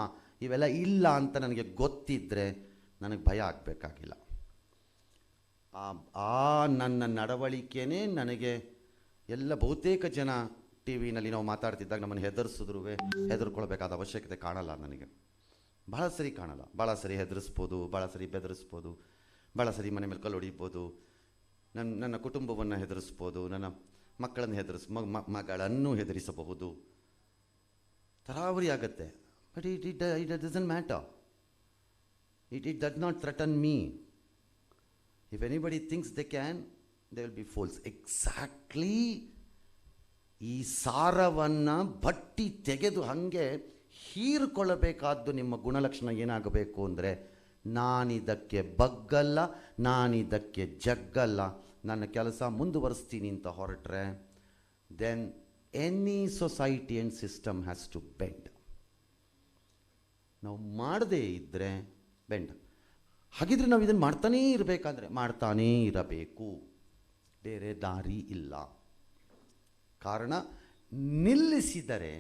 ಇವೆಲ್ಲ ಇಲ್ಲ ಅಂತ ನನಗೆ ಗೊತ್ತಿದ್ದರೆ ನನಗೆ ಭಯ ಆಗಬೇಕಾಗಿಲ್ಲ. ನನ್ನ ನಡವಳಿಕೆನೇ ನನಗೆ ಎಲ್ಲ ಬಹುತೇಕ ಜನ ಟಿ ವಿನಲ್ಲಿ ನಾವು ಮಾತಾಡ್ತಿದ್ದಾಗ ನಮ್ಮನ್ನು ಹೆದರಿಸಿದ್ರೂ ಹೆದರ್ಕೊಳ್ಬೇಕಾದ ಅವಶ್ಯಕತೆ ಕಾಣಲ್ಲ ನನಗೆ. ಭಾಳ ಸರಿ ಕಾಣಲ್ಲ. ಭಾಳ ಸರಿ ಹೆದರಿಸ್ಬೋದು, ಭಾಳ ಸರಿ ಬೆದರಿಸ್ಬೋದು, ಭಾಳ ಸರಿ ಮನೆ ಮೇಲೆ ಕಲ್ಲು ಹೊಡಿಬೋದು, ನನ್ನ ಕುಟುಂಬವನ್ನು ಹೆದರಿಸ್ಬೋದು, ನನ್ನ ಮಕ್ಕಳನ್ನು ಮಗಳನ್ನು ಹೆದರಿಸಬಹುದು. ತರಾವರಿ ಆಗುತ್ತೆ. But it doesn't matter. It does not threaten me. If anybody thinks they can, they will be ಫೋಲ್ಸ್. Exactly ಈ ಸಾರವನ್ನು ಬಟ್ಟಿ ತೆಗೆದು ಹಾಗೆ ಹೀರಿಕೊಳ್ಳಬೇಕಾದ್ದು ನಿಮ್ಮ ಗುಣಲಕ್ಷಣ ಏನಾಗಬೇಕು ಅಂದರೆ, ನಾನಿದಕ್ಕೆ ಬಗ್ಗಲ್ಲ, ನಾನಿದಕ್ಕೆ ಜಗ್ಗಲ್ಲ, ನನ್ನ ಕೆಲಸ ಮುಂದುವರಿಸ್ತೀನಿ ಅಂತ ಹೊರಟ್ರೆ, then any society and system has to bend. ನಾವು ಮಾಡದೇ ಇದ್ದರೆ ಬೆಂಡ್. ಹಾಗಿದ್ರೆ ನಾವು ಇದನ್ನು ಮಾಡ್ತಾನೇ ಮಾಡ್ತಾನೇ ಇರಬೇಕು. ಬೇರೆ ದಾರಿ ಇಲ್ಲ. ಕಾರಣ, ನಿಲ್ಲಿಸಿದರೆ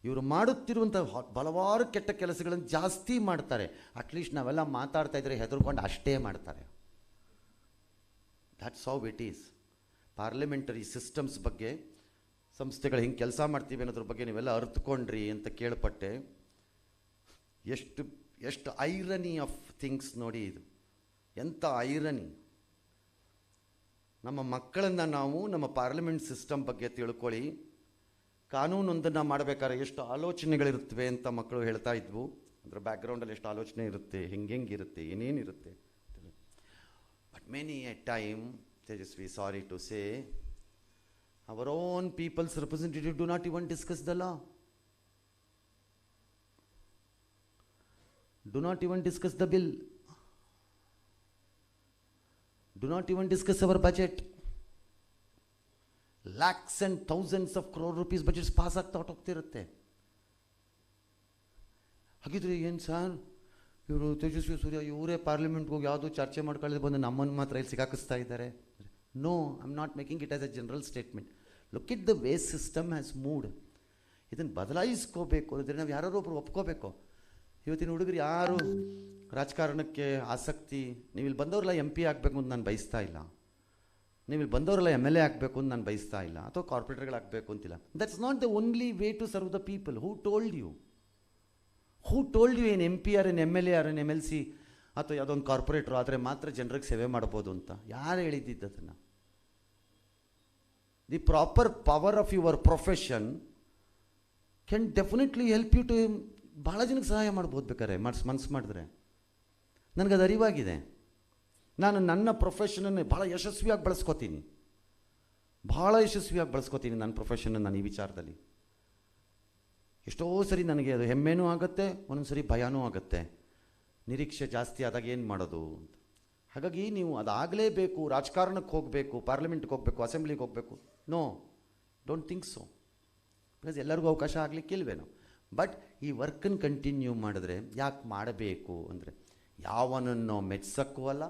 ಇವರು ಮಾಡುತ್ತಿರುವಂಥ ಹಲವಾರು ಕೆಟ್ಟ ಕೆಲಸಗಳನ್ನು ಜಾಸ್ತಿ ಮಾಡ್ತಾರೆ. ಅಟ್ಲೀಸ್ಟ್ ನಾವೆಲ್ಲ ಮಾತಾಡ್ತಾ ಇದ್ದರೆ ಹೆದರ್ಕೊಂಡು ಅಷ್ಟೇ ಮಾಡ್ತಾರೆ. That's how it is. Parliamentary systems ಬಗ್ಗೆ, ಸಂಸ್ಥೆಗಳು ಹಿಂಗೆ ಕೆಲಸ ಮಾಡ್ತೀವಿ ಅನ್ನೋದ್ರ ಬಗ್ಗೆ ನೀವೆಲ್ಲ ಅರ್ಥಕೊಂಡ್ರಿ ಅಂತ ಕೇಳ್ಪಟ್ಟೆ. ಎಷ್ಟು ಐರನಿ ಆಫ್ ಥಿಂಗ್ಸ್ ನೋಡಿ ಇದು. ಎಂಥ ಐರನಿ. ನಮ್ಮ ಮಕ್ಕಳನ್ನು ನಾವು ನಮ್ಮ ಪಾರ್ಲಿಮೆಂಟ್ ಸಿಸ್ಟಮ್ ಬಗ್ಗೆ ತಿಳ್ಕೊಳ್ಳಿ. ಕಾನೂನೊಂದನ್ನು ಮಾಡಬೇಕಾದ್ರೆ ಎಷ್ಟು ಆಲೋಚನೆಗಳಿರುತ್ತವೆ ಅಂತ ಮಕ್ಕಳು ಹೇಳ್ತಾ ಇದ್ವು. ಅದರ ಬ್ಯಾಕ್ಗ್ರೌಂಡಲ್ಲಿ ಎಷ್ಟು ಆಲೋಚನೆ ಇರುತ್ತೆ, ಹೆಂಗಿರುತ್ತೆ, ಏನೇನಿರುತ್ತೆ. But many a time, Tejasvi, sorry to say, our own people's representative do not even discuss the law, do not even discuss the bill, do not even discuss our budget. Lakhs and thousands of crore rupees budgets pass ಆಗ್ತಾ ಹೋಗ್ತಿರುತ್ತೆ. ಹಾಗಿದ್ರೆ ಏನು sir, ಇವರು ತೇಜಸ್ವಿ ಸೂರ್ಯ ಇವರೇ ಪಾರ್ಲಿಮೆಂಟ್ಗೆ ಹೋಗಿ ಯಾವುದೂ ಚರ್ಚೆ ಮಾಡ್ಕೊಳ್ಳೋದು ಬಂದು ನಮ್ಮನ್ನು ಮಾತ್ರ ಇಲ್ಲಿ ಸಿಗಾಕಿಸ್ತಾ ಇದ್ದಾರೆ. No, I am not making it as a general statement. Look it the way system has moved. ಇದನ್ನು ಬದಲಾಯಿಸ್ಕೋಬೇಕು ಅಂದರೆ ನಾವು ಯಾರೋ ಒಬ್ಬರು ಒಪ್ಕೋಬೇಕು. ಇವತ್ತಿನ ಹುಡುಗರು ಯಾರು ರಾಜಕಾರಣಕ್ಕೆ ಆಸಕ್ತಿ, ನೀವು ಇಲ್ಲಿ ಬಂದವರೆಲ್ಲ MP ಆಗಬೇಕು ಅಂತ ನಾನು ಬಯಸ್ತಾ ಇಲ್ಲ, ನೀವು ಇಲ್ಲಿ ಬಂದವರೆಲ್ಲ MLA ಆಗಬೇಕು ಅಂತ ನಾನು ಬಯಸ್ತಾ ಇಲ್ಲ, ಅಥವಾ ಕಾರ್ಪೊರೇಟರ್ಗಳಾಗಬೇಕು ಅಂತಿಲ್ಲ. That's not the only way to serve the people. Who told you ಏನು MP ಆರ್ ಏನು MLA ಆರ್ ಏನು MLC ಅಥವಾ ಯಾವುದೊಂದು ಕಾರ್ಪೊರೇಟ್ರು ಆದರೆ ಮಾತ್ರ ಜನರಿಗೆ ಸೇವೆ ಮಾಡ್ಬೋದು ಅಂತ ಯಾರು ಹೇಳಿದ್ದಿದ್ದು ಅದನ್ನು? The proper power of your profession can definitely help you to ಭಾಳ ಜನಕ್ಕೆ ಸಹಾಯ ಮಾಡ್ಬೋದು ಬೇಕಾದ್ರೆ ಮನಸ್ಸು ಮಾಡಿದ್ರೆ. ನನಗದು ಅರಿವಾಗಿದೆ. ನಾನು ನನ್ನ ಪ್ರೊಫೆಷನನ್ನು ಭಾಳ ಯಶಸ್ವಿಯಾಗಿ ಬಳಸ್ಕೋತೀನಿ, ನನ್ನ ಪ್ರೊಫೆಷನ್ನ ನಾನು ಈ ವಿಚಾರದಲ್ಲಿ. ಎಷ್ಟೋ ಸರಿ ನನಗೆ ಅದು ಹೆಮ್ಮೆನೂ ಆಗುತ್ತೆ, ಒಂದೊಂದು ಸರಿ ಭಯನೂ ಆಗುತ್ತೆ. ನಿರೀಕ್ಷೆ ಜಾಸ್ತಿ ಆದಾಗ ಏನು ಮಾಡೋದು ಅಂತ. ಹಾಗಾಗಿ ನೀವು ಅದಾಗಲೇಬೇಕು, ರಾಜಕಾರಣಕ್ಕೆ ಹೋಗಬೇಕು, ಪಾರ್ಲಿಮೆಂಟ್ಗೆ ಹೋಗಬೇಕು, ಅಸೆಂಬ್ಲಿಗೆ ಹೋಗಬೇಕು, no, don't think so. Because ಎಲ್ಲರಿಗೂ ಅವಕಾಶ ಆಗಲಿಕ್ಕಿಲ್ವೇನೋ. ಬಟ್ ಈ ವರ್ಕನ್ನು ಕಂಟಿನ್ಯೂ ಮಾಡಿದ್ರೆ ಯಾಕೆ ಮಾಡಬೇಕು ಅಂದರೆ, ಯಾವನನ್ನೋ ಮೆಚ್ಚಕ್ಕೂ ಅಲ್ಲ,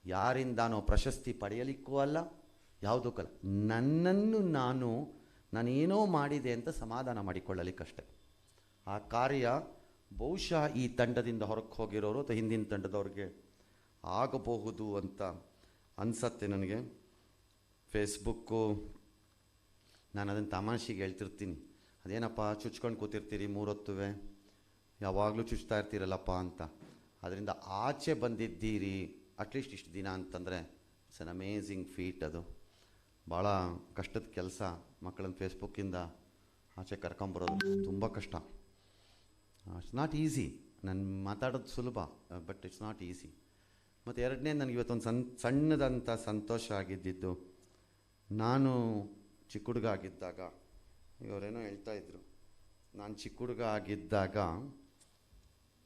ಯಾರಿಂದಾನೋ ಪ್ರಶಸ್ತಿ ಪಡೆಯಲಿಕ್ಕೂ ಅಲ್ಲ, ಯಾವುದಕ್ಕಲ್ಲ. ನನ್ನನ್ನು ನಾನೇನೋ ಮಾಡಿದೆ ಅಂತ ಸಮಾಧಾನ ಮಾಡಿಕೊಳ್ಳಲಿಕ್ಕಷ್ಟೆ. ಆ ಕಾರ್ಯ ಬಹುಶಃ ಈ ತಂಡದಿಂದ ಹೊರಗೆ ಹೋಗಿರೋರು ಅಥವಾ ಹಿಂದಿನ ತಂಡದವ್ರಿಗೆ ಆಗಬಹುದು ಅಂತ ಅನಿಸತ್ತೆ ನನಗೆ. ಫೇಸ್ಬುಕ್ಕು, ನಾನು ಅದನ್ನು ತಮಾಷೆಗೆ ಹೇಳ್ತಿರ್ತೀನಿ, ಅದೇನಪ್ಪ ಚುಚ್ಕೊಂಡು ಕೂತಿರ್ತೀರಿ 3 ಹೊತ್ತುವೆ, ಯಾವಾಗಲೂ ಚುಚ್ತಾ ಇರ್ತೀರಲ್ಲಪ್ಪ ಅಂತ. ಅದರಿಂದ ಆಚೆ ಬಂದಿದ್ದೀರಿ ಅಟ್ಲೀಸ್ಟ್ ಇಷ್ಟು ದಿನ ಅಂತಂದರೆ ಇಟ್ಸ್ ಅನ್ ಅಮೇಝಿಂಗ್ ಫೀಟ್. ಅದು ಭಾಳ ಕಷ್ಟದ ಕೆಲಸ. ಮಕ್ಕಳನ್ನ ಫೇಸ್ಬುಕ್ಕಿಂದ ಆಚೆ ಕರ್ಕೊಂಬರೋದು ತುಂಬ ಕಷ್ಟ. It's not easy. ನಾನು ಮಾತಾಡೋದು ಸುಲಭ, ಬಟ್ ಇಟ್ಸ್ ನಾಟ್ ಈಸಿ. ಮತ್ತು ಎರಡನೇ, ನನಗೆ ಇವತ್ತೊಂದು ಸಣ್ಣದಂಥ ಸಂತೋಷ ಆಗಿದ್ದಿದ್ದು, ನಾನು ಚಿಕ್ಕ ಹುಡುಗ ಆಗಿದ್ದಾಗ, ಇವರೇನೋ ಹೇಳ್ತಾಯಿದ್ರು, ನಾನು ಚಿಕ್ಕ ಹುಡುಗ ಆಗಿದ್ದಾಗ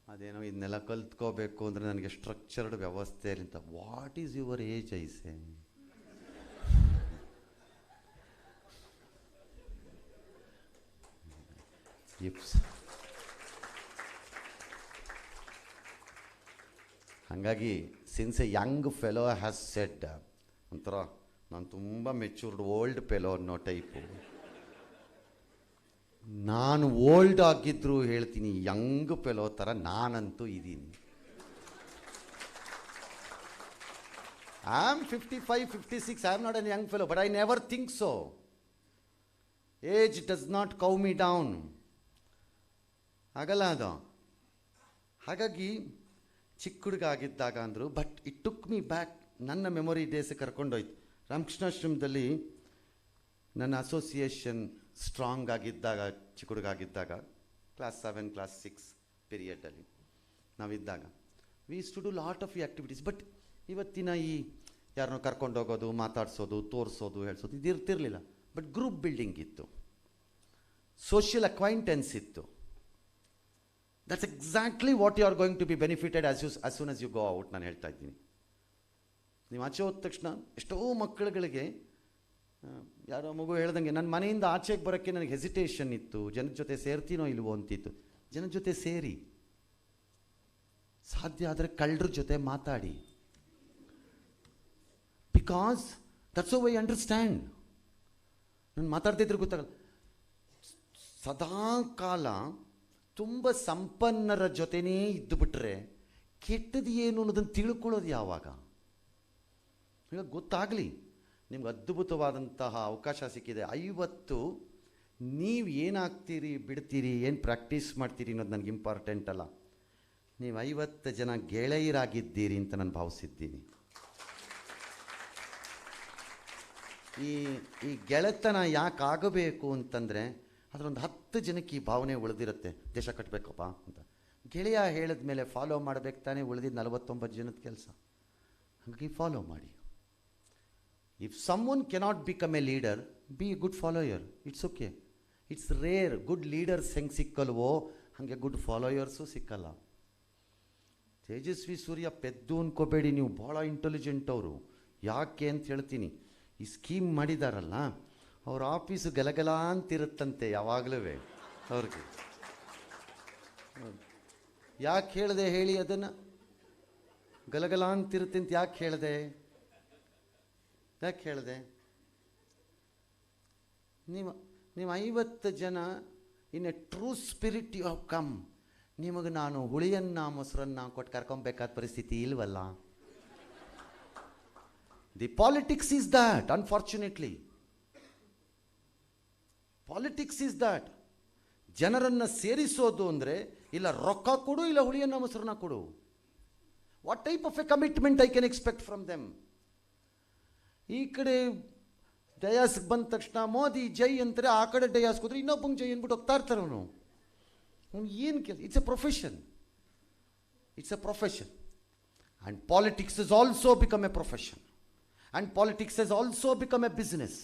ಅದೇನೋ ಇದನ್ನೆಲ್ಲ ಕಲ್ತ್ಕೋಬೇಕು ಅಂದರೆ ನನಗೆ ಸ್ಟ್ರಕ್ಚರ್ಡ್ ವ್ಯವಸ್ಥೆ ಅಂತ. What is your age I say? ಹಾಗಾಗಿ since a young fellow has said, ಒಂಥರ ನಾನು ತುಂಬ ಮೆಚೂರ್ಡ್ ಓಲ್ಡ್ ಫೆಲೋ ಅನ್ನೋ ಟೈಪು. ನಾನು ಓಲ್ಡ್ ಆಗಿದ್ದರೂ ಹೇಳ್ತೀನಿ, ಯಂಗ್ ಫೆಲೋ ಥರ ನಾನಂತೂ ಇದ್ದೀನಿ. I am 55, 56, I am not an young fellow, but I never think so. Age does not cow me down, ಆಗಲ್ಲ ಅದು. ಹಾಗಾಗಿ ಚಿಕ್ಕ ಹುಡುಗ ಆಗಿದ್ದಾಗ ಅಂದರು, but it took me back, ನನ್ನ ಮೆಮೊರಿ ಡೇಸ್ ಕರ್ಕೊಂಡೋಯ್ತು. ರಾಮಕೃಷ್ಣಾಶ್ರಮದಲ್ಲಿ ನನ್ನ ಅಸೋಸಿಯೇಷನ್ ಸ್ಟ್ರಾಂಗ್ ಆಗಿದ್ದಾಗ, ಚಿಕ್ಕ ಹುಡುಗ ಆಗಿದ್ದಾಗ, ಕ್ಲಾಸ್ 7, ಕ್ಲಾಸ್ 6 ಪೀರಿಯಡಲ್ಲಿ ನಾವಿದ್ದಾಗ, we use to do lot of activities. But ಇವತ್ತಿನ ಈ ಯಾರನ್ನೋ ಕರ್ಕೊಂಡೋಗೋದು, ಮಾತಾಡಿಸೋದು, ತೋರಿಸೋದು, ಹೇಳಿಸೋದು ಇದು ಇರ್ತಿರಲಿಲ್ಲ. ಬಟ್ ಗ್ರೂಪ್ ಬಿಲ್ಡಿಂಗ್ ಇತ್ತು, ಸೋಷಿಯಲ್ ಅಕ್ವೈಂಟೆನ್ಸ್ ಇತ್ತು. That's exactly what you are going to be benefited as soon as you go out. ನಾನು ಹೇಳ್ತಾ ಇದ್ದೀನಿ, ನೀವು ಆಚೆ ಹೋದ ತಕ್ಷಣ ಎಷ್ಟೋ ಮಕ್ಕಳುಗಳಿಗೆ, ಯಾರೋ ಮಗು ಹೇಳ್ದಂಗೆ, ನನ್ನ ಮನೆಯಿಂದ ಆಚೆಗೆ ಬರೋಕ್ಕೆ ನನಗೆ ಹೆಸಿಟೇಷನ್ ಇತ್ತು, ಜನದ ಜೊತೆ ಸೇರ್ತೀನೋ ಇಲ್ವೋ ಅಂತಿತ್ತು. ಜನದ ಜೊತೆ ಸೇರಿ, ಸಾಧ್ಯ ಆದರೆ ಕಳ್ಳರ ಜೊತೆ ಮಾತಾಡಿ, because that's how I understand. ನಾನು ಮಾತಾಡ್ತಿದ್ರೆ ಗೊತ್ತಾಗಲ್ಲ. ಸದಾ ಕಾಲ ತುಂಬ ಸಂಪನ್ನರ ಜೊತೆನೇ ಇದ್ದು ಬಿಟ್ರೆ ಕೆಟ್ಟದ್ದು ಏನು ಅನ್ನೋದನ್ನು ತಿಳ್ಕೊಳ್ಳೋದು ಯಾವಾಗ? ಈಗ ಗೊತ್ತಾಗಲಿ. ನಿಮ್ಗೆ ಅದ್ಭುತವಾದಂತಹ ಅವಕಾಶ ಸಿಕ್ಕಿದೆ. 50 ನೀವು ಏನಾಗ್ತೀರಿ, ಬಿಡ್ತೀರಿ, ಏನು ಪ್ರಾಕ್ಟೀಸ್ ಮಾಡ್ತೀರಿ ಅನ್ನೋದು ನನಗೆ ಇಂಪಾರ್ಟೆಂಟ್ ಅಲ್ಲ. ನೀವು 50 ಜನ ಗೆಳೆಯರಾಗಿದ್ದೀರಿ ಅಂತ ನಾನು ಭಾವಿಸಿದ್ದೀನಿ. ಈ ಗೆಳೆತನ ಯಾಕೆ ಆಗಬೇಕು ಅಂತಂದರೆ, ಅದರೊಂದು 10 ಜನಕ್ಕೆ ಈ ಭಾವನೆ ಉಳಿದಿರುತ್ತೆ, ದೇಶ ಕಟ್ಟಬೇಕಪ್ಪ ಅಂತ. ಗೆಳೆಯ ಹೇಳಿದ ಮೇಲೆ ಫಾಲೋ ಮಾಡಬೇಕು ತಾನೇ, ಉಳಿದಿದ್ದು 49 ಜನದ ಕೆಲಸ. ಹಾಗಾಗಿ ಫಾಲೋ ಮಾಡಿ. If someone cannot become a leader, be a good follower. It's okay. It's rare. Good leaders ಹೆಂಗೆ ಸಿಕ್ಕಲ್ವೋ ಹಾಗೆ ಗುಡ್ ಫಾಲೋಯರ್ಸು ಸಿಕ್ಕಲ್ಲ. ತೇಜಸ್ವಿ ಸೂರ್ಯ ಪೆದ್ದು ಅನ್ಕೋಬೇಡಿ, ನೀವು ಭಾಳ ಇಂಟೆಲಿಜೆಂಟ್ ಅವರು. ಯಾಕೆ ಅಂತ ಹೇಳ್ತೀನಿ. ಈ ಸ್ಕೀಮ್ ಮಾಡಿದಾರಲ್ಲ, ಅವ್ರ ಆಫೀಸು ಗಲಗಲ ಅಂತಿರುತ್ತಂತೆ ಯಾವಾಗಲೂ ಅವ್ರಿಗೆ. ಯಾಕೆ ಹೇಳಿದೆ ಹೇಳಿ ಅದನ್ನು? ಗಲಗಲ ಅಂತಿರುತ್ತೆ ಅಂತ ಯಾಕೆ ಹೇಳಿದೆ? ನೀವು 50 ಜನ in a true spirit you have come. ನಿಮಗೆ ನಾನು ಹುಳಿಯನ್ನ ಮೊಸರನ್ನ ಕೊಟ್ಟು ಕರ್ಕೊಬೇಕಾದ ಪರಿಸ್ಥಿತಿ ಇಲ್ವಲ್ಲ. The politics is that, unfortunately. Politics is that. ಜನರನ್ನು ಸೇರಿಸೋದು ಅಂದರೆ ಇಲ್ಲ ರೊಕ್ಕ ಕೊಡು, ಇಲ್ಲ ಹುಳಿಯನ್ನ ಮೊಸರನ್ನ ಕೊಡು. What type of A commitment I can expect from them? ಈ ಕಡೆ ಡಯಾಸ್ಗೆ ಬಂದ ತಕ್ಷಣ ಮೋದಿ ಜೈ ಅಂತಾರೆ, ಆ ಕಡೆ ಡಯಾಸ್ಗೆ ಹೋದ್ರೆ ಇನ್ನೊಬ್ಬಂಗೆ ಜೈ ಅಂದ್ಬಿಟ್ಟು ಹೋಗ್ತಾ ಇರ್ತಾರೆ. ಅವನು ಏನು ಕೆಲಸ? It's A profession. And politics has also become a profession. And politics has also become a business.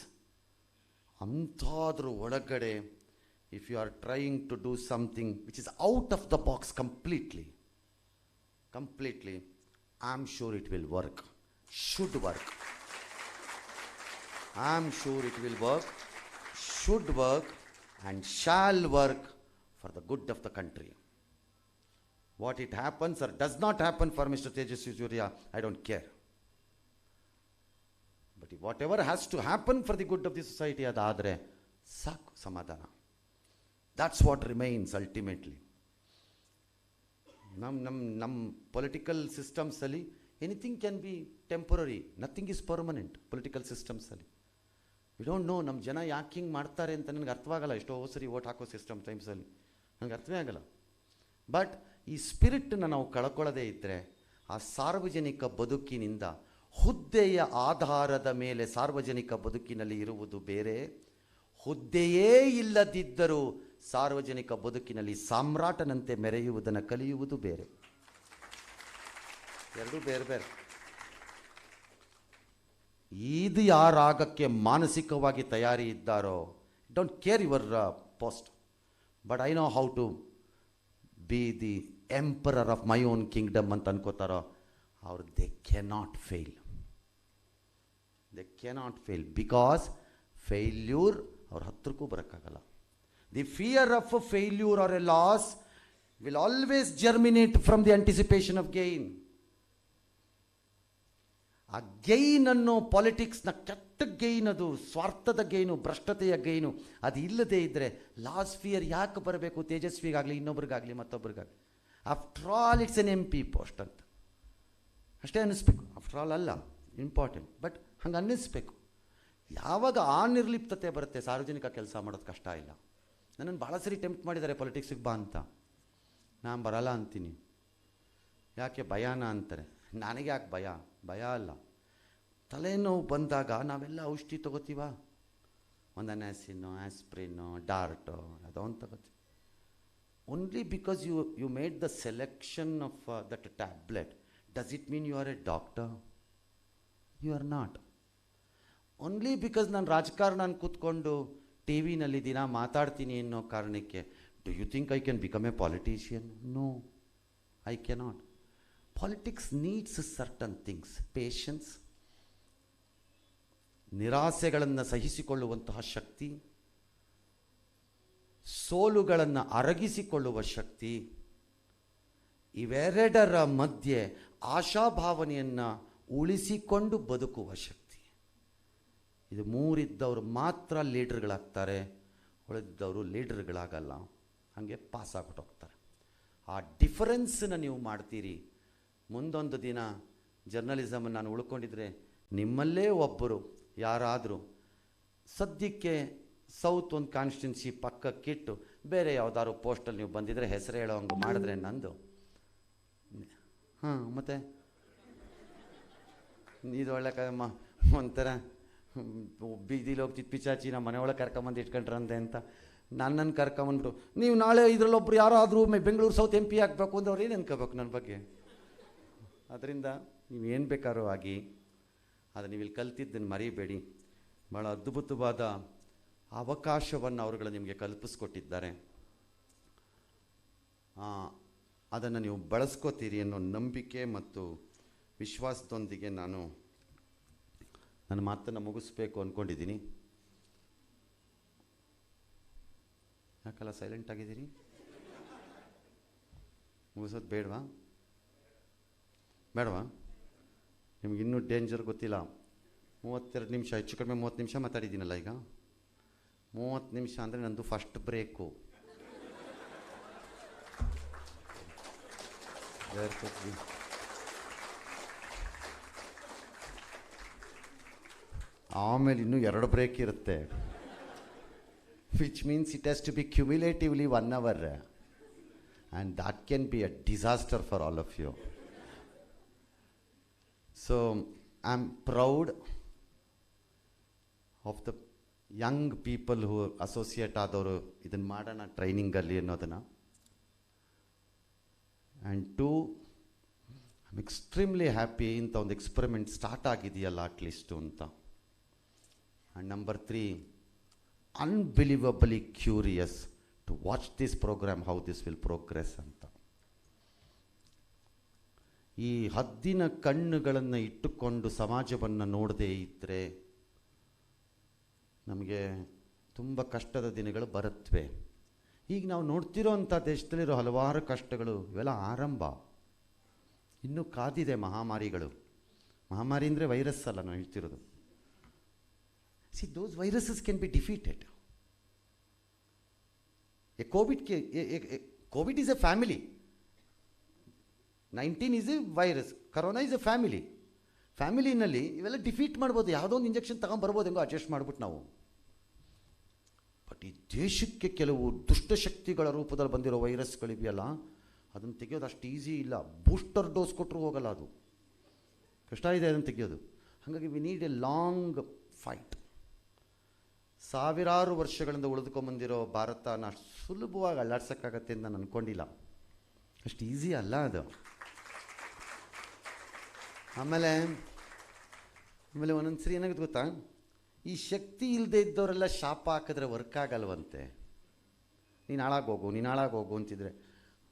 ಅಂಥದ್ರ ಒಳಗಡೆ, if you are trying to do something which is out of the box completely, I'm sure it will work. Should work. I'm sure it will work, should work, and shall work for the good of the country. What it happens or does not happen for Mr. Tejasvi Surya, I don't care. But whatever has to happen for the good of the society, adadre saku samadhana. That's what remains ultimately. Nam political systems ali anything can be temporary, nothing is permanent. Political systems ali we don't know ನಮ್ಮ ಜನ ಯಾಕೆ ಹಿಂಗೆ ಮಾಡ್ತಾರೆ ಅಂತ ನನಗೆ ಅರ್ಥವಾಗಲ್ಲ. ಎಷ್ಟೋ ಸರಿ vote ಹಾಕೋ ಸಿಸ್ಟಮ್ ಟೈಮ್ಸಲ್ಲಿ ನನಗೆ ಅರ್ಥವೇ ಆಗಲ್ಲ. ಬಟ್ ಈ ಸ್ಪಿರಿಟನ್ನು ನಾವು ಕಳ್ಕೊಳ್ಳೋದೇ ಇದ್ದರೆ ಆ ಸಾರ್ವಜನಿಕ ಬದುಕಿನಿಂದ, ಹುದ್ದೆಯ ಆಧಾರದ ಮೇಲೆ ಸಾರ್ವಜನಿಕ ಬದುಕಿನಲ್ಲಿ ಇರುವುದು ಬೇರೆ, ಹುದ್ದೆಯೇ ಇಲ್ಲದಿದ್ದರೂ ಸಾರ್ವಜನಿಕ ಬದುಕಿನಲ್ಲಿ ಸಾಮ್ರಾಟನಂತೆ ಮೆರೆಯುವುದನ್ನು ಕಲಿಯುವುದು ಬೇರೆ. ಎರಡೂ ಬೇರೆ ಬೇರೆ. ಇದು ಯಾರಾಗಕ್ಕೆ ಮಾನಸಿಕವಾಗಿ ತಯಾರಿ ಇದ್ದಾರೋ, don't care your post, but I know how to be the emperor of my own kingdom ಅಂತ ಅನ್ಕೋತಾರೋ ಅವ್ರು they cannot fail. They cannot fail because failure ಅವ್ರ ಹತ್ರಕ್ಕೂ ಬರೋಕ್ಕಾಗಲ್ಲ. The fear of a failure or a loss will always germinate from the anticipation of gain. ಆ gain ಅನ್ನೋ ಪಾಲಿಟಿಕ್ಸ್ನ ಕೆಟ್ಟ ಗೈನ್, ಅದು ಸ್ವಾರ್ಥದ ಗೈನು, ಭ್ರಷ್ಟತೆಯ ಗೈನು, ಅದು ಇಲ್ಲದೇ ಇದ್ದರೆ ಲಾಸ್ ಫಿಯರ್ ಯಾಕೆ ಬರಬೇಕು ತೇಜಸ್ವಿಗಾಗಲಿ, ಇನ್ನೊಬ್ರಿಗಾಗಲಿ, ಮತ್ತೊಬ್ರಿಗಾಗಲಿ? After all it's an MP post ಅಂತ ಅಷ್ಟೇ ಅನ್ನಿಸ್ಬೇಕು. ಆಫ್ಟರ್ ಆಲ್ ಅಲ್ಲ ಇಂಪಾರ್ಟೆಂಟ್, ಬಟ್ ಹಂಗೆ ಅನ್ನಿಸ್ಬೇಕು. ಯಾವಾಗ ಆ ನಿರ್ಲಿಪ್ತತೆ ಬರುತ್ತೆ, ಸಾರ್ವಜನಿಕ ಕೆಲಸ ಮಾಡೋದು ಕಷ್ಟ ಇಲ್ಲ. ನನ್ನನ್ನು ಭಾಳ ಸರಿ ಟೆಂಪ್ಟ್ ಮಾಡಿದ್ದಾರೆ ಪೊಲಿಟಿಕ್ಸಿಗೆ ಬಾ ಅಂತ. ನಾನು ಬರಲ್ಲ ಅಂತೀನಿ. ಯಾಕೆ ಭಯನ ಅಂತಾರೆ. ನನಗೆ ಯಾಕೆ ಭಯ? ಭಯ ಅಲ್ಲ. ತಲೆನೋವು ಬಂದಾಗ ನಾವೆಲ್ಲ ಔಷಧಿ ತೊಗೋತೀವ, ಒಂದು ಅನಾಸಿನೋ, ಆಸ್ಪ್ರಿನೋ, ಡಾರ್ಟೋ, ಅದೋ ಒಂದು ತಗೋತೀವಿ. Only because you made the selection of that tablet, does it mean you are a doctor? You are not. Only because ನಾನು ರಾಜಕಾರಣ ಕೂತ್ಕೊಂಡು ಟಿ ವಿನಲ್ಲಿ ದಿನ ಮಾತಾಡ್ತೀನಿ ಅನ್ನೋ ಕಾರಣಕ್ಕೆ do you think I can become a politician? No, I cannot. Politics needs certain things. Patience, ನಿರಾಸೆಗಳನ್ನು ಸಹಿಸಿಕೊಳ್ಳುವಂತಹ ಶಕ್ತಿ, ಸೋಲುಗಳನ್ನು ಅರಗಿಸಿಕೊಳ್ಳುವ ಶಕ್ತಿ, ಇವೆರಡರ ಮಧ್ಯೆ ಆಶಾಭಾವನೆಯನ್ನು ಉಳಿಸಿಕೊಂಡು ಬದುಕುವ ಶಕ್ತಿ. ಇದು ಮೂರಿದ್ದವರು ಮಾತ್ರ ಲೀಡರ್ಗಳಾಗ್ತಾರೆ, ಉಳಿದಿದ್ದವರು ಲೀಡರ್ಗಳಾಗಲ್ಲ. ಹಾಗೆ ಪಾಸ್ ಆಗ್ಬಿಟ್ಟು ಹೋಗ್ತಾರೆ. ಆ ಡಿಫರೆನ್ಸನ್ನು ನೀವು ಮಾಡ್ತೀರಿ. ಮುಂದೊಂದು ದಿನ ಜರ್ನಲಿಸಮನ್ನು ನಾನು ಉಳ್ಕೊಂಡಿದ್ರೆ ನಿಮ್ಮಲ್ಲೇ ಒಬ್ಬರು ಯಾರಾದರೂ ಸದ್ಯಕ್ಕೆ ಸೌತ್ ಒಂದು ಕಾನ್ಸ್ಟಿಟ್ಯೂನ್ಸಿ ಪಕ್ಕಕ್ಕಿಟ್ಟು ಬೇರೆ ಯಾವುದಾದ್ರು ಪೋಸ್ಟಲ್ಲಿ ನೀವು ಬಂದಿದ್ರೆ ಹೆಸರು ಹೇಳೋ ಹಂಗೆ ಮಾಡಿದ್ರೆ ನಂದು ಮತ್ತು ಇದು ಒಳ್ಳೆ ಒಂಥರ ಬೀದಿಲಿ ಹೋಗ್ತಿದ್ದು ಪಿಚಾಚಿ ನಮ್ಮ ಮನೆ ಒಳಗೆ ಕರ್ಕೊಂಬಂದು ಇಟ್ಕೊಂಡ್ರಂತೆ ಅಂತ ನನ್ನನ್ನು ಕರ್ಕೊಂಬಂದ್ಬಿಟ್ಟು ನೀವು ನಾಳೆ ಇದರಲ್ಲೊಬ್ರು ಯಾರಾದರೂ ಬೆಂಗಳೂರು ಸೌತ್ MP ಆಗಬೇಕು ಅಂದ್ರೆ ಅವ್ರು ಏನು ಅನ್ಕೋಬೇಕು ನನ್ನ ಬಗ್ಗೆ? ಅದರಿಂದ ನೀವೇನು ಬೇಕಾದ್ರೂ ಆಗಿ, ಆದರೆ ನೀವು ಇಲ್ಲಿ ಕಲ್ತಿದ್ದನ್ನು ಮರಿಬೇಡಿ. ಭಾಳ ಅದ್ಭುತವಾದ ಅವಕಾಶವನ್ನು ಅವರುಗಳು ನಿಮಗೆ ಕಲ್ಪಿಸ್ಕೊಟ್ಟಿದ್ದಾರೆ. ಅದನ್ನು ನೀವು ಬಳಸ್ಕೋತೀರಿ ಅನ್ನೋ ನಂಬಿಕೆ ಮತ್ತು ವಿಶ್ವಾಸದೊಂದಿಗೆ ನಾನು ನನ್ನ ಮಾತನ್ನು ಮುಗಿಸ್ಬೇಕು ಅಂದ್ಕೊಂಡಿದ್ದೀನಿ. ಯಾಕಲ್ಲ ಸೈಲೆಂಟ್ ಆಗಿದ್ದೀರಿ? ಮುಗಿಸೋದು ಬೇಡವಾ? ನಿಮ್ಗೆ ಇನ್ನೂ ಡೇಂಜರ್ ಗೊತ್ತಿಲ್ಲ. 32 ನಿಮಿಷ, ಹೆಚ್ಚು ಕಡಿಮೆ 30 ನಿಮಿಷ ಮಾತಾಡಿದ್ದೀನಲ್ಲ ಈಗ. 30 ನಿಮಿಷ ಅಂದರೆ ನಂದು ಫಸ್ಟ್ ಬ್ರೇಕು. ಆಮೇಲೆ ಇನ್ನೂ 2 ಬ್ರೇಕ್ ಇರುತ್ತೆ, which means it has to be cumulatively 1 hour, and that can be a disaster for all of you. So I am proud of the young people who associate ಆದವರು ಇದನ್ನು ಮಾಡೋಣ ಟ್ರೈನಿಂಗಲ್ಲಿ ಅನ್ನೋದನ್ನು. And 2, I am extremely happy ಇಂಥ ಒಂದು experiment start ಆಗಿದೆಯಲ್ಲ at least ಅಂತ. And number 3, unbelievably curious to watch this program, how this will progress ಅಂತ. ಈ ಹದ್ದಿನ ಕಣ್ಣುಗಳನ್ನು ಇಟ್ಟುಕೊಂಡು ಸಮಾಜವನ್ನು ನೋಡದೇ ಇದ್ದರೆ ನಮಗೆ ತುಂಬ ಕಷ್ಟದ ದಿನಗಳು ಬರುತ್ತವೆ. ಈಗ ನಾವು ನೋಡ್ತಿರೋ ಅಂಥ ದೇಶದಲ್ಲಿರೋ ಹಲವಾರು ಕಷ್ಟಗಳು ಇವೆಲ್ಲ ಆರಂಭ. ಇನ್ನೂ ಕಾದಿದೆ ಮಹಾಮಾರಿಗಳು. ಮಹಾಮಾರಿ ಅಂದರೆ ವೈರಸ್ ಅಲ್ಲ ನಾನು ಹೇಳ್ತಿರೋದು. See, those viruses can be defeated. COVID is a family. 19 is a virus. Corona is a family. ಫ್ಯಾಮಿಲಿನಲ್ಲಿ ಇವೆಲ್ಲ ಡಿಫೀಟ್ ಮಾಡ್ಬೋದು. ಯಾವುದೋ ಒಂದು ಇಂಜೆಕ್ಷನ್ ತಗೊಂಡ್ಬರ್ಬೋದು, ಹೆಂಗೋ ಅಡ್ಜಸ್ಟ್ ಮಾಡ್ಬಿಟ್ಟು ನಾವು. ಬಟ್ ಈ ದೇಶಕ್ಕೆ ಕೆಲವು ದುಷ್ಟಶಕ್ತಿಗಳ ರೂಪದಲ್ಲಿ ಬಂದಿರೋ ವೈರಸ್ಗಳಿವೆಯಲ್ಲ, ಅದನ್ನು ತೆಗೆಯೋದು ಅಷ್ಟು ಈಸಿ ಇಲ್ಲ. ಬೂಸ್ಟರ್ ಡೋಸ್ ಕೊಟ್ಟರು ಹೋಗಲ್ಲ, ಅದು ಕಷ್ಟ ಇದೆ ಅದನ್ನು ತೆಗೆಯೋದು. ಹಾಗಾಗಿ we need A long fight. ಸಾವಿರಾರು ವರ್ಷಗಳಿಂದ ಉಳಿದುಕೊಂಬಂದಿರೋ ಭಾರತನ ಅಷ್ಟು ಸುಲಭವಾಗಿ ಅಲ್ಲಾಡ್ಸೋಕ್ಕಾಗತ್ತೆ ಅಂತ ನಾನು ಅಂದ್ಕೊಂಡಿಲ್ಲ. ಅಷ್ಟು ಈಸಿ ಅಲ್ಲ ಅದು. ಆಮೇಲೆ ಒಂದೊಂದು ಸರಿ ಏನಾಗುತ್ತೆ ಗೊತ್ತಾ, ಈ ಶಕ್ತಿ ಇಲ್ಲದೆ ಇದ್ದವರೆಲ್ಲ ಶಾಪ ಹಾಕಿದ್ರೆ ವರ್ಕ್ ಆಗಲ್ವಂತೆ. ನೀನು ಹಾಳಾಗೋಗು ಅಂತಿದ್ರೆ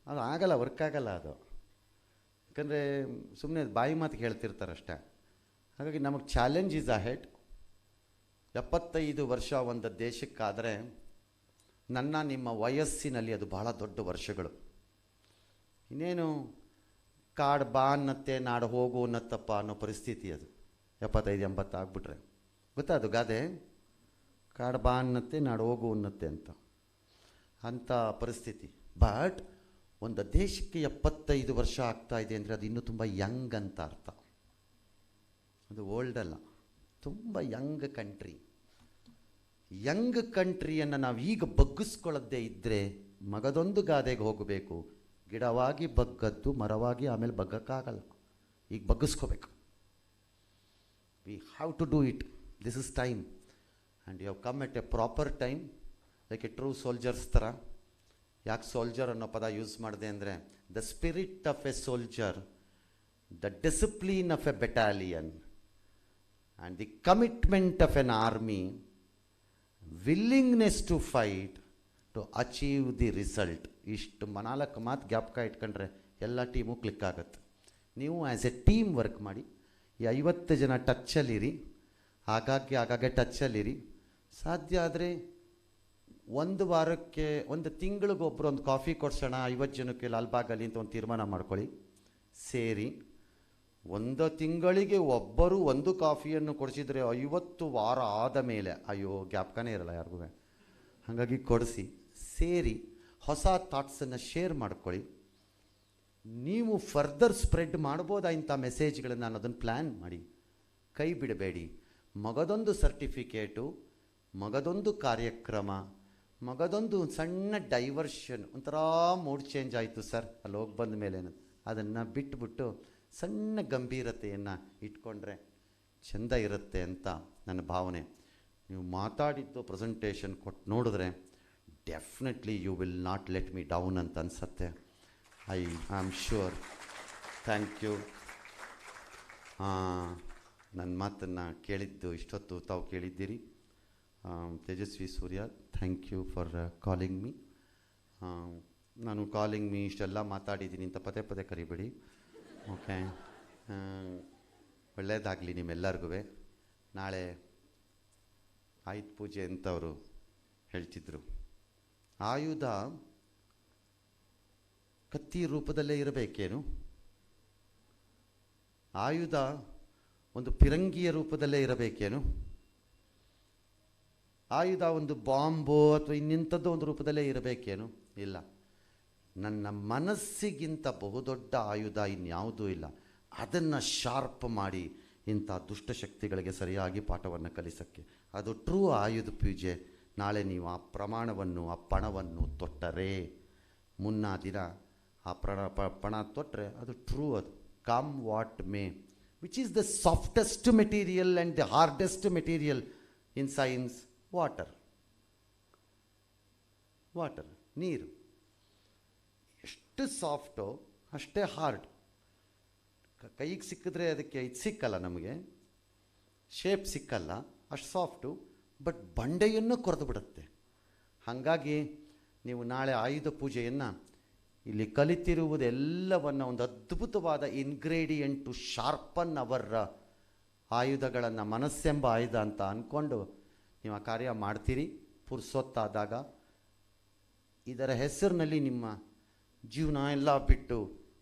ಅದು ಆಗಲ್ಲ, ವರ್ಕ್ ಆಗಲ್ಲ ಅದು. ಯಾಕಂದರೆ ಸುಮ್ಮನೆ ಬಾಯಿ ಮಾತಿಗೆ ಹೇಳ್ತಿರ್ತಾರಷ್ಟೇ. ಹಾಗಾಗಿ ನಮಗೆ ಚಾಲೆಂಜ್ ಈಸ್ ಅಹೆಡ್. 75 ವರ್ಷ ಒಂದು ದೇಶಕ್ಕಾದರೆ ನಿಮ್ಮ ವಯಸ್ಸಿನಲ್ಲಿ ಅದು ಬಹಳ ದೊಡ್ಡ ವರ್ಷಗಳು. ಇನ್ನೇನು ಕಾಡು ಬಾ ಅನ್ನತ್ತೆ, ನಾಡು ಹೋಗು ಅನ್ನತ್ತಪ್ಪ ಅನ್ನೋ ಪರಿಸ್ಥಿತಿ ಅದು. 75-80 ಆಗ್ಬಿಟ್ರೆ ಗೊತ್ತಾ ಅದು ಗಾದೆ, ಕಾಡು ಬಾ ಅನ್ನತ್ತೆ, ನಾಡು ಹೋಗು ಅನ್ನತ್ತೆ ಅಂಥ ಪರಿಸ್ಥಿತಿ. ಬಟ್ ಒಂದು ದೇಶಕ್ಕೆ 75 ವರ್ಷ ಆಗ್ತಾ ಇದೆ ಅಂದರೆ ಅದು ಇನ್ನೂ ತುಂಬ ಯಂಗ್ ಅಂತ ಅರ್ಥ. ಅದು ಓಲ್ಡ್ ಅಲ್ಲ, ತುಂಬ ಯಂಗ್ ಕಂಟ್ರಿ. ಯಂಗ್ ಕಂಟ್ರಿಯನ್ನು ನಾವು ಈಗ ಬಗ್ಗಿಸ್ಕೊಳ್ಳೋದೇ ಇದ್ದರೆ ಮಗದೊಂದು ಗಾದೆಗೆ ಹೋಗಬೇಕು. ಗಿಡವಾಗಿ ಬಗ್ಗದ್ದು ಮರವಾಗಿ ಆಮೇಲೆ ಬಗ್ಗಕ್ಕಾಗಲ್ಲ. ಈಗ ಬಗ್ಗಿಸ್ಕೋಬೇಕು. We have to do it. This is time and you have come at a proper time, like a true soldiers ಥರ. ಯಾಕೆ ಸೋಲ್ಜರ್ ಅನ್ನೋ ಪದ ಯೂಸ್ ಮಾಡಿದೆ ಅಂದರೆ, the spirit of a soldier, the discipline of a battalion and the commitment of an army, willingness to fight to achieve the result. ಇಷ್ಟು ನಾಲ್ಕು ಮಾತು ಜ್ಞಾಪಕ ಇಟ್ಕೊಂಡ್ರೆ ಎಲ್ಲ ಟೀಮು ಕ್ಲಿಕ್ ಆಗುತ್ತೆ. ನೀವು ಆ್ಯಸ್ ಎ ಟೀಮ್ ವರ್ಕ್ ಮಾಡಿ. ಈ 50 ಜನ ಟಚ್ಚಲ್ಲಿರಿ, ಆಗಾಗ್ಗೆ ಟಚ್ಚಲ್ಲಿರಿ. ಸಾಧ್ಯ ಆದರೆ ಒಂದು ವಾರಕ್ಕೆ, ಒಂದು ತಿಂಗಳಿಗೊಬ್ಬರು ಒಂದು ಕಾಫಿ ಕೊಡ್ಸೋಣ 50 ಜನಕ್ಕೆ ಲಾಲ್ಬಾಗಲ್ಲಿ ಅಂತ ಒಂದು ತೀರ್ಮಾನ ಮಾಡ್ಕೊಳ್ಳಿ. ಸೇರಿ ಒಂದು ತಿಂಗಳಿಗೆ ಒಬ್ಬರು ಒಂದು ಕಾಫಿಯನ್ನು ಕೊಡಿಸಿದರೆ 50 ವಾರ ಆದ ಮೇಲೆ ಅಯ್ಯೋ ಜ್ಞಾಪಕನೇ ಇರಲ್ಲ ಯಾರಿಗೂ. ಹಾಗಾಗಿ ಕೊಡಿಸಿ, ಸೇರಿ ಹೊಸ ಥಾಟ್ಸನ್ನು ಶೇರ್ ಮಾಡ್ಕೊಳ್ಳಿ. ನೀವು ಫರ್ದರ್ ಸ್ಪ್ರೆಡ್ ಮಾಡ್ಬೋದಾ ಇಂಥ ಮೆಸೇಜ್ಗಳನ್ನು, ನಾನು ಅದನ್ನು ಪ್ಲ್ಯಾನ್ ಮಾಡಿ. ಕೈ ಬಿಡಬೇಡಿ. ಮಗದೊಂದು ಸರ್ಟಿಫಿಕೇಟು, ಮಗದೊಂದು ಕಾರ್ಯಕ್ರಮ, ಮಗದೊಂದು ಸಣ್ಣ ಡೈವರ್ಷನ್, ಒಂಥರ ಮೂಡ್ ಚೇಂಜ್ ಆಯಿತು ಸರ್ ಅಲ್ಲಿ ಹೋಗಿ ಬಂದ ಮೇಲೆ, ಅದನ್ನು ಬಿಟ್ಬಿಟ್ಟು ಸಣ್ಣ ಗಂಭೀರತೆಯನ್ನು ಇಟ್ಕೊಂಡ್ರೆ ಚೆಂದ ಇರುತ್ತೆ ಅಂತ ನನ್ನ ಭಾವನೆ. ನೀವು ಮಾತಾಡಿದ್ದು ಪ್ರೆಸೆಂಟೇಷನ್ ಕೊಟ್ಟು ನೋಡಿದ್ರೆ definitely you will not let me down ಅಂತ ಅನಿಸುತ್ತೆ. I am sure. Thank you. ನನ್ನ ಮಾತನ್ನು ಕೇಳಿದ್ದು ಇಷ್ಟೊತ್ತು ತಾವು ಕೇಳಿದ್ದೀರಿ. Tejasvi Surya, thank you for calling me. ನಾನು ಕಾಲಿಂಗ್ ಮೀ ಇಷ್ಟೆಲ್ಲ ಮಾತಾಡಿದ್ದೀನಿ ಅಂತ ಪದೇ ಪದೇ ಕರಿಬೇಡಿ. ಓಕೆ, ಒಳ್ಳೆಯದಾಗಲಿ ನಿಮ್ಮೆಲ್ಲರಿಗೂ. ನಾಳೆ ಆಯುಧ ಪೂಜೆ ಅಂತ ಅವರು ಹೇಳ್ತಿದ್ರು. ಆಯುಧ ಕತ್ತಿ ರೂಪದಲ್ಲೇ ಇರಬೇಕೇನು? ಆಯುಧ ಒಂದು ಪಿರಂಗಿಯ ರೂಪದಲ್ಲೇ ಇರಬೇಕೇನು? ಆಯುಧ ಒಂದು ಬಾಂಬು ಅಥವಾ ಇನ್ನಿಂಥದ್ದು ಒಂದು ರೂಪದಲ್ಲೇ ಇರಬೇಕೇನು? ಇಲ್ಲ. ನನ್ನ ಮನಸ್ಸಿಗಿಂತ ಬಹುದೊಡ್ಡ ಆಯುಧ ಇನ್ಯಾವುದೂ ಇಲ್ಲ. ಅದನ್ನು ಶಾರ್ಪ್ ಮಾಡಿ ಇಂಥ ದುಷ್ಟಶಕ್ತಿಗಳಿಗೆ ಸರಿಯಾಗಿ ಪಾಠವನ್ನು ಕಲಿಸೋಕ್ಕೆ ಅದು ಟ್ರೂ ಆಯುಧ ಪೂಜೆ. ನಾಳೆ ನೀವು ಆ ಪ್ರಮಾಣವನ್ನು, ಆ ಪಣವನ್ನು ತೊಟ್ಟರೆ, ಮುನ್ನಾ ದಿನ ಆ ಪಣ ತೊಟ್ಟರೆ ಅದು ಟ್ರೂ. ಅದು come what May, which is the softest material and the hardest material in science? Water. ನೀರು ಎಷ್ಟು ಸಾಫ್ಟೋ ಅಷ್ಟೇ ಹಾರ್ಡ್. ಕೈಗೆ ಸಿಕ್ಕಿದ್ರೆ ಅದಕ್ಕೆ ಇದು ಸಿಕ್ಕಲ್ಲ, ನಮಗೆ ಶೇಪ್ ಸಿಕ್ಕಲ್ಲ, ಅಷ್ಟು ಸಾಫ್ಟು, ಬಟ್ ಬಂಡೆಯನ್ನು ಕೊರೆದು ಬಿಡುತ್ತೆ. ಹಾಗಾಗಿ ನೀವು ನಾಳೆ ಆಯುಧ ಪೂಜೆಯನ್ನು ಇಲ್ಲಿ ಕಲಿತಿರುವುದೆಲ್ಲವನ್ನು ಒಂದು ಅದ್ಭುತವಾದ ಇನ್ಗ್ರೀಡಿಯೆಂಟ್ ಟು ಶಾರ್ಪನ್ ಅವರ ಆಯುಧಗಳನ್ನು, ಮನಸ್ಸೆಂಬ ಆಯುಧ ಅಂತ ಅಂದ್ಕೊಂಡು ನೀವು ಆ ಕಾರ್ಯ ಮಾಡ್ತೀರಿ. ಪುರ್ಸೊತ್ತಾದಾಗ ಇದರ ಹೆಸರಿನಲ್ಲಿ ನಿಮ್ಮ ಜೀವನ ಎಲ್ಲ ಬಿಟ್ಟು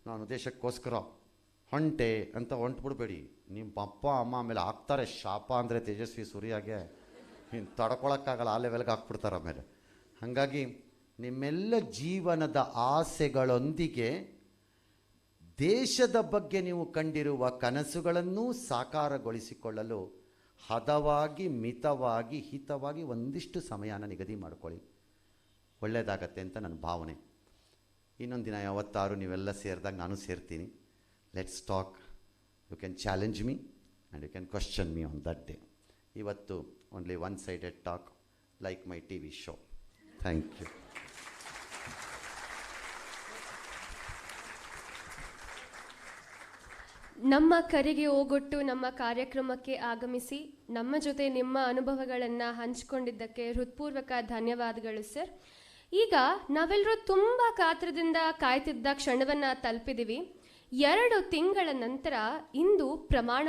ನಾನು ದೇಶಕ್ಕೋಸ್ಕರ ಹೊಂಟೆ ಅಂತ ಹೊಂಟ್ಬಿಡ್ಬೇಡಿ. ನಿಮ್ಮ ಅಪ್ಪ ಅಮ್ಮ ಆಮೇಲೆ ಹಾಕ್ತಾರೆ ಶಾಪ ಅಂದರೆ ತೇಜಸ್ವಿ ಸೂರ್ಯಾಗೆ ಇನ್ನು ತಡ್ಕೊಳಕ್ಕಾಗಲ್ಲ, ಆ ಲೆವೆಲ್ಗೆ ಹಾಕ್ಬಿಡ್ತಾರೆ ಆಮೇಲೆ. ಹಾಗಾಗಿ ನಿಮ್ಮೆಲ್ಲ ಜೀವನದ ಆಸೆಗಳೊಂದಿಗೆ ದೇಶದ ಬಗ್ಗೆ ನೀವು ಕಂಡಿರುವ ಕನಸುಗಳನ್ನೂ ಸಾಕಾರಗೊಳಿಸಿಕೊಳ್ಳಲು ಹದವಾಗಿ, ಮಿತವಾಗಿ, ಹಿತವಾಗಿ ಒಂದಿಷ್ಟು ಸಮಯನ ನಿಗದಿ ಮಾಡ್ಕೊಳ್ಳಿ. ಒಳ್ಳೆಯದಾಗತ್ತೆ ಅಂತ ನನ್ನ ಭಾವನೆ. ಇನ್ನೊಂದು ದಿನ ಯಾವತ್ತಾರು ನೀವೆಲ್ಲ ಸೇರಿದಾಗ ನಾನು ಸೇರ್ತೀನಿ. Let's talk. You can challenge me and you can question me on that day. ಇವತ್ತು only one sided talk like my T V show. Thank you. ನಮ್ಮ ಕರೆಗೆ ಓಗೊಟ್ಟು ನಮ್ಮ ಕಾರ್ಯಕ್ರಮಕ್ಕೆ ಆಗಮಿಸಿ ನಮ್ಮ ಜೊತೆ ನಿಮ್ಮ ಅನುಭವಗಳನ್ನು ಹಂಚಿಕೊಂಡಿದ್ದಕ್ಕೆ ಹೃತ್ಪೂರ್ವಕ ಧನ್ಯವಾದಗಳು ಸರ್. ಈಗ ನಾವೆಲ್ಲರೂ ತುಂಬ ಕಾತರದಿಂದ ಕಾಯ್ತಿದ್ದ ಕ್ಷಣವನ್ನು ತಲುಪಿದ್ದೀವಿ. 2 ತಿಂಗಳ ನಂತರ ಇಂದು ಪ್ರಮಾಣ